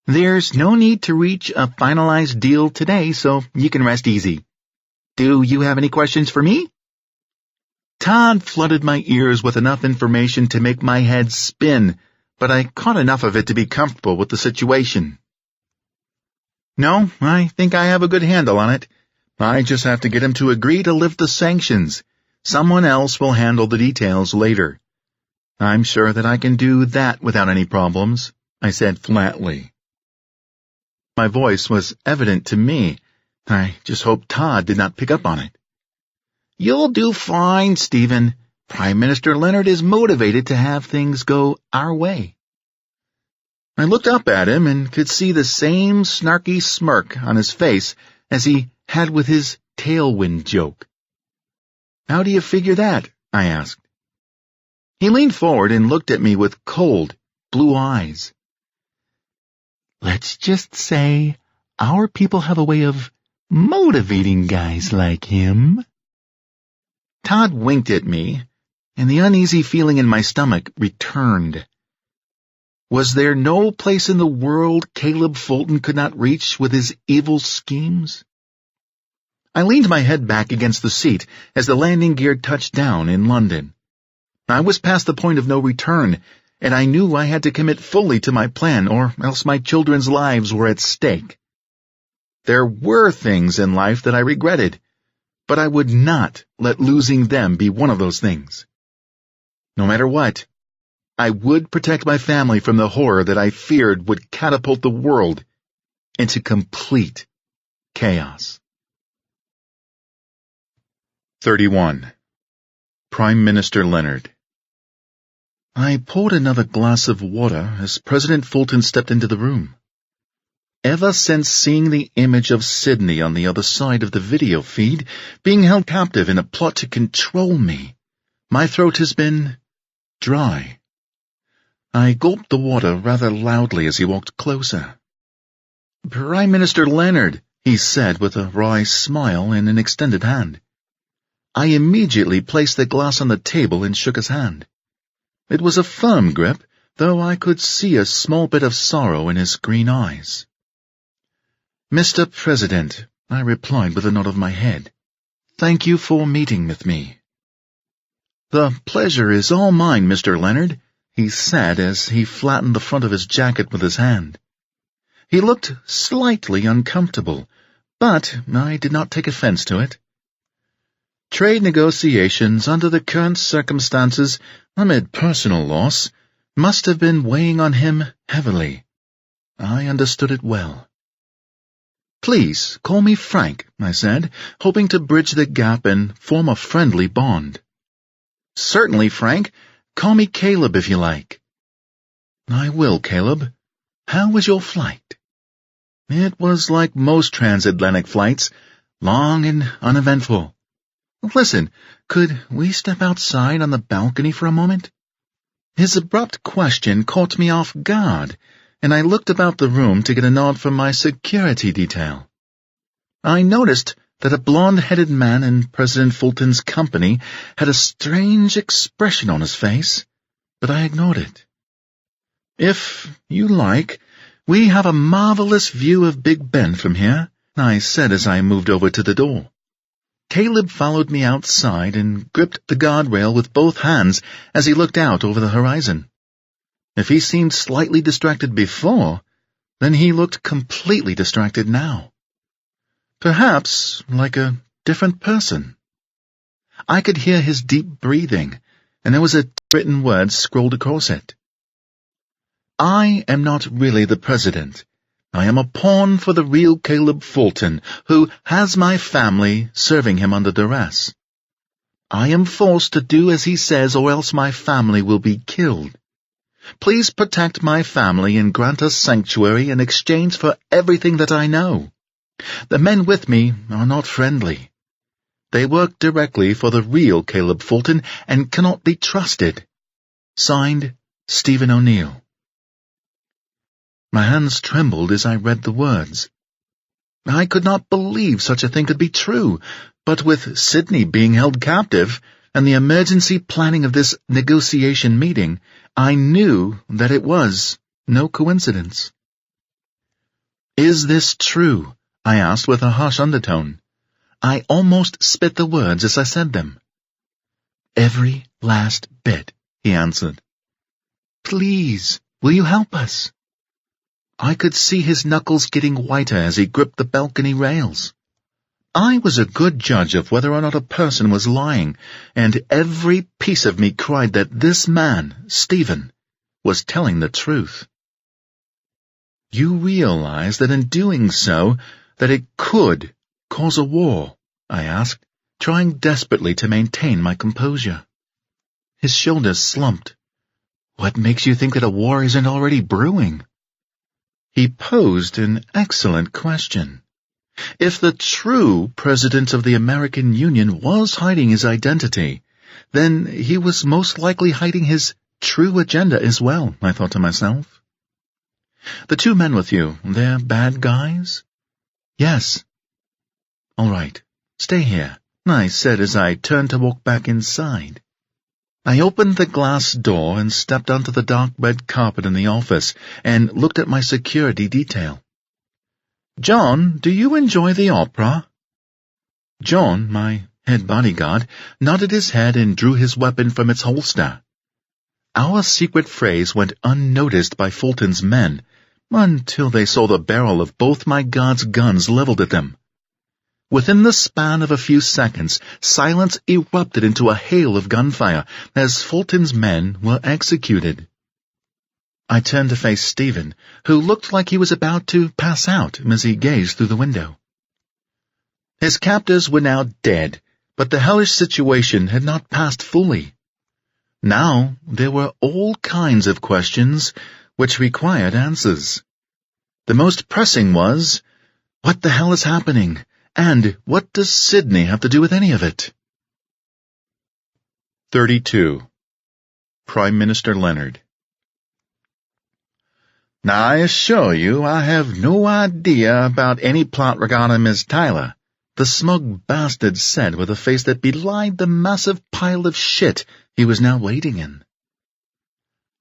There's no need to reach a finalized deal today, so you can rest easy. Do you have any questions for me?" Todd flooded my ears with enough information to make my head spin, but I caught enough of it to be comfortable with the situation. "No, I think I have a good handle on it. I just have to get him to agree to lift the sanctions. Someone else will handle the details later. I'm sure that I can do that without any problems," I said flatly. My voice was evident to me. I just hoped Todd did not pick up on it. "You'll do fine, Stephen. Prime Minister Leonard is motivated to have things go our way." I looked up at him and could see the same snarky smirk on his face as he had with his tailwind joke. "How do you figure that?" I asked. He leaned forward and looked at me with cold, blue eyes. "Let's just say our people have a way of motivating guys like him." Todd winked at me, and the uneasy feeling in my stomach returned. Was there no place in the world Caleb Fulton could not reach with his evil schemes? I leaned my head back against the seat as the landing gear touched down in London. I was past the point of no return, and I knew I had to commit fully to my plan, or else my children's lives were at stake. There were things in life that I regretted, but I would not let losing them be one of those things. No matter what, I would protect my family from the horror that I feared would catapult the world into complete chaos. 31. Prime Minister Leonard. I poured another glass of water as President Fulton stepped into the room. Ever since seeing the image of Sydney on the other side of the video feed, being held captive in a plot to control me, my throat has been dry. I gulped the water rather loudly as he walked closer. "Prime Minister Leonard," he said with a wry smile and an extended hand. I immediately placed the glass on the table and shook his hand. It was a firm grip, though I could see a small bit of sorrow in his green eyes. "Mr. President," I replied with a nod of my head, "thank you for meeting with me." "The pleasure is all mine, Mr. Leonard," he said as he flattened the front of his jacket with his hand. He looked slightly uncomfortable, but I did not take offense to it. Trade negotiations under the current circumstances, amid personal loss, must have been weighing on him heavily. I understood it well. "Please call me Frank," I said, hoping to bridge the gap and form a friendly bond. "Certainly, Frank. Call me Caleb if you like." "I will, Caleb. How was your flight?" "It was like most transatlantic flights, long and uneventful. Listen, could we step outside on the balcony for a moment?" His abrupt question caught me off guard, and I looked about the room to get a nod from my security detail. I noticed that a blonde-headed man in President Fulton's company had a strange expression on his face, but I ignored it. "If you like, we have a marvelous view of Big Ben from here," I said as I moved over to the door. Caleb followed me outside and gripped the guardrail with both hands as he looked out over the horizon. If he seemed slightly distracted before, then he looked completely distracted now. Perhaps like a different person. I could hear his deep breathing, and there was a written word scrolled across it. I am not really the president. I am a pawn for the real Caleb Fulton, who has my family serving him under duress. I am forced to do as he says, or else my family will be killed. Please protect my family and grant us sanctuary in exchange for everything that I know. The men with me are not friendly. They work directly for the real Caleb Fulton and cannot be trusted. Signed, Stephen O'Neill. My hands trembled as I read the words. I could not believe such a thing could be true, but with Sydney being held captive and the emergency planning of this negotiation meeting, I knew that it was no coincidence. "Is this true?" I asked with a harsh undertone. I almost spit the words as I said them. "Every last bit," he answered. "Please, will you help us?" I could see his knuckles getting whiter as he gripped the balcony rails. I was a good judge of whether or not a person was lying, and every piece of me cried that this man, Stephen, was telling the truth. "You realize that in doing so, that it could cause a war?" I asked, trying desperately to maintain my composure. His shoulders slumped. "What makes you think that a war isn't already brewing?" He posed an excellent question. If the true President of the American Union was hiding his identity, then he was most likely hiding his true agenda as well, I thought to myself. "The two men with you, they're bad guys?" "Yes." "All right, stay here," I said as I turned to walk back inside. I opened the glass door and stepped onto the dark red carpet in the office and looked at my security detail. "John, do you enjoy the opera?" John, my head bodyguard, nodded his head and drew his weapon from its holster. Our secret phrase went unnoticed by Fulton's men until they saw the barrel of both my guard's guns leveled at them. Within the span of a few seconds, silence erupted into a hail of gunfire as Fulton's men were executed. I turned to face Stephen, who looked like he was about to pass out as he gazed through the window. His captors were now dead, but the hellish situation had not passed fully. Now there were all kinds of questions which required answers. The most pressing was, what the hell is happening? And what does Sydney have to do with any of it? 32. Prime Minister Leonard. "Now I assure you I have no idea about any plot regarding Miss Tyler," the smug bastard said with a face that belied the massive pile of shit he was now wading in.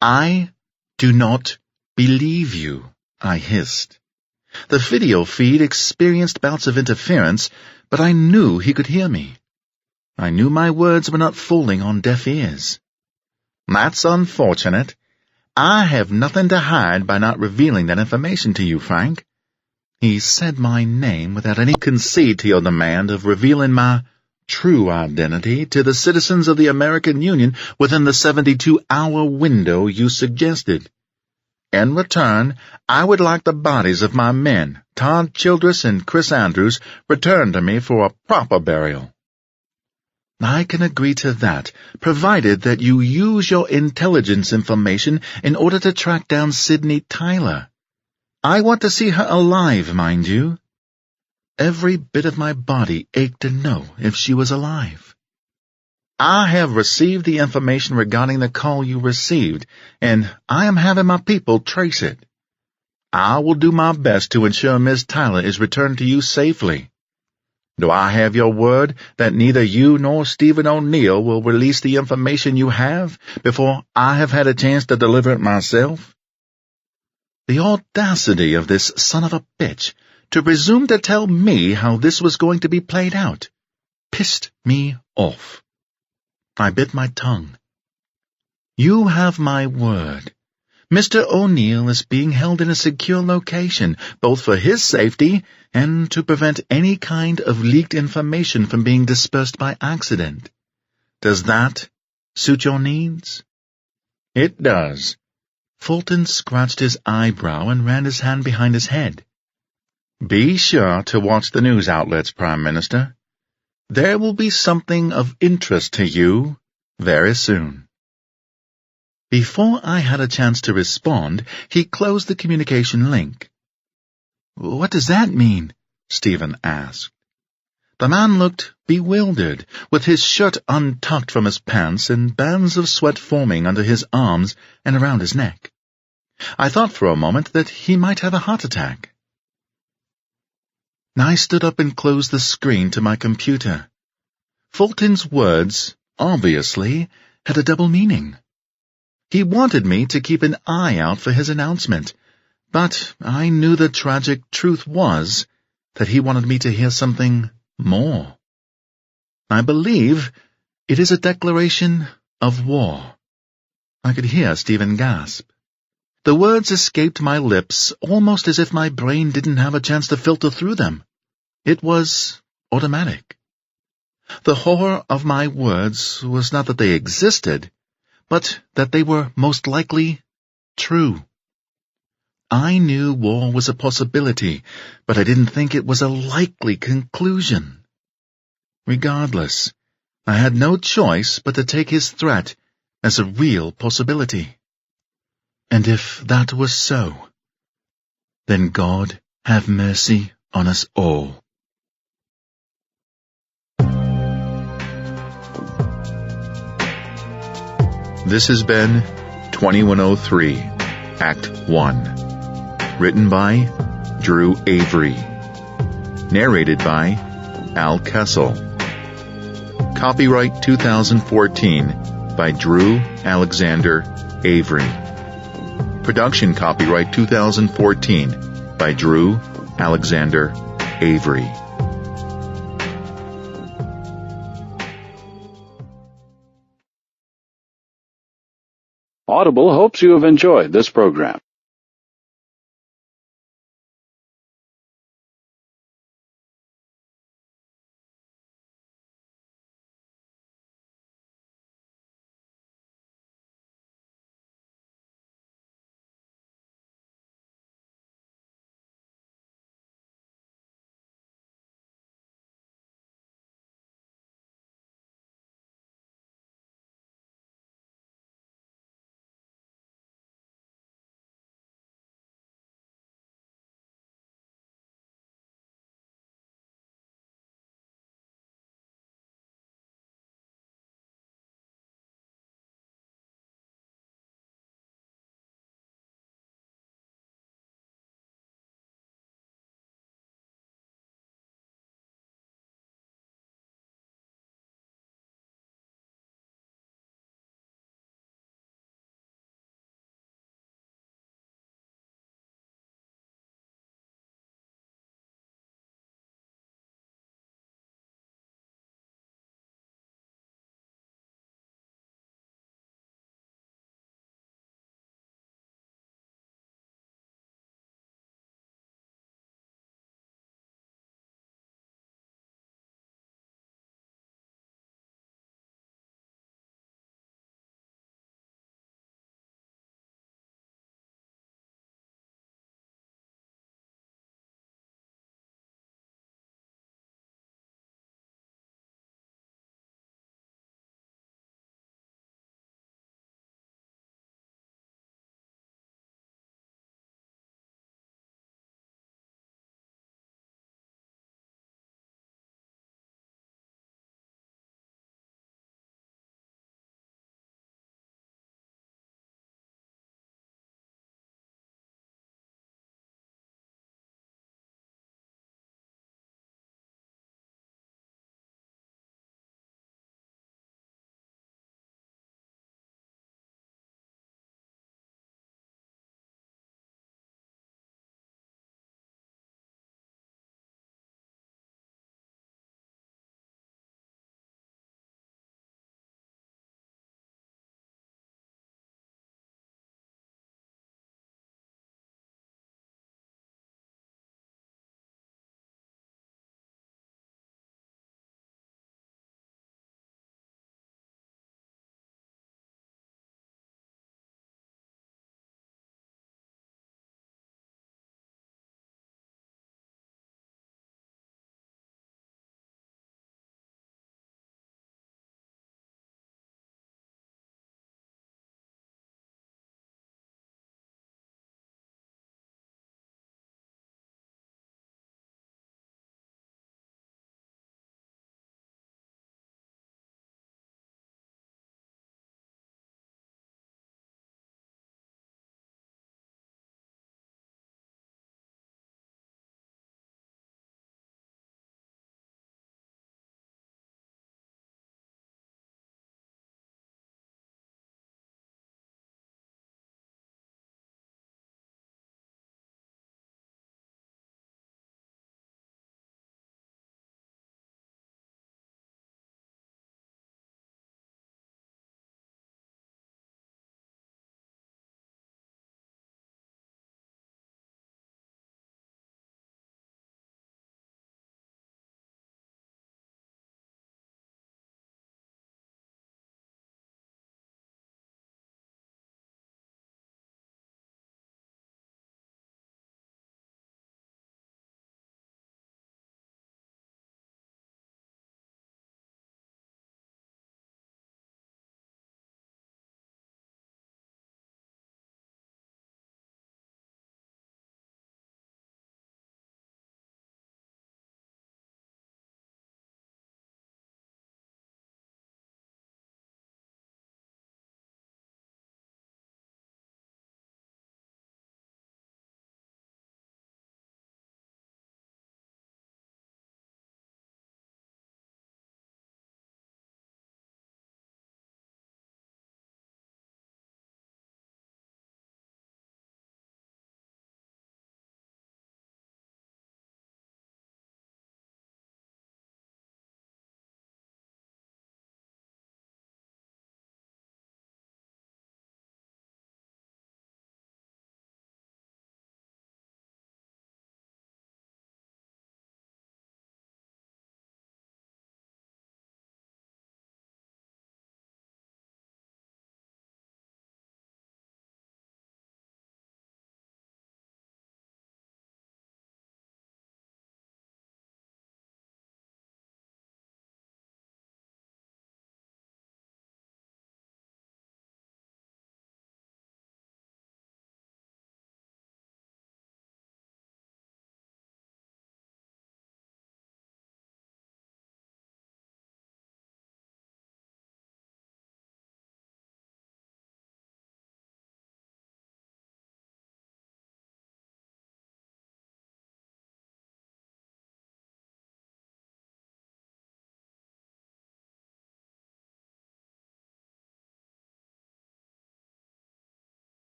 "I do not believe you," I hissed. The video feed experienced bouts of interference, but I knew he could hear me. I knew my words were not falling on deaf ears. "That's unfortunate. I have nothing to hide by not revealing that information to you, Frank." He said my name without any conceit to your demand of revealing my true identity to the citizens of the American Union within the 72-hour window you suggested. In return, I would like the bodies of my men, Todd Childress and Chris Andrews, returned to me for a proper burial. I can agree to that, provided that you use your intelligence information in order to track down Sydney Tyler. I want to see her alive, mind you. Every bit of my body ached to know if she was alive. I have received the information regarding the call you received, and I am having my people trace it. I will do my best to ensure Miss Tyler is returned to you safely. Do I have your word that neither you nor Stephen O'Neill will release the information you have before I have had a chance to deliver it myself?" The audacity of this son of a bitch to presume to tell me how this was going to be played out. pissed me off. I bit my tongue. You have my word. Mr. O'Neill is being held in a secure location, both for his safety and to prevent any kind of leaked information from being dispersed by accident. Does that suit your needs? It does. Fulton scratched his eyebrow and ran his hand behind his head. Be sure to watch the news outlets, Prime Minister. There will be something of interest to you very soon. Before I had a chance to respond, he closed the communication link. What does that mean? Stephen asked. The man looked bewildered, with his shirt untucked from his pants and bands of sweat forming under his arms and around his neck. I thought for a moment that he might have a heart attack. I stood up and closed the screen to my computer. Fulton's words, obviously, had a double meaning. He wanted me to keep an eye out for his announcement, but I knew the tragic truth was that he wanted me to hear something more. I believe it is a declaration of war. I could hear Stephen gasp. The words escaped my lips almost as if my brain didn't have a chance to filter through them. It was automatic. The horror of my words was not that they existed, but that they were most likely true. I knew war was a possibility, but I didn't think it was a likely conclusion. Regardless, I had no choice but to take his threat as a real possibility. And if that was so, then God have mercy on us all. This has been 2103, Act 1. Written by Drew Avery. Narrated by Al Kessel. Copyright 2014 by Drew Alexander Avery. Production copyright 2014 by Drew Alexander Avery. Audible hopes you have enjoyed this program.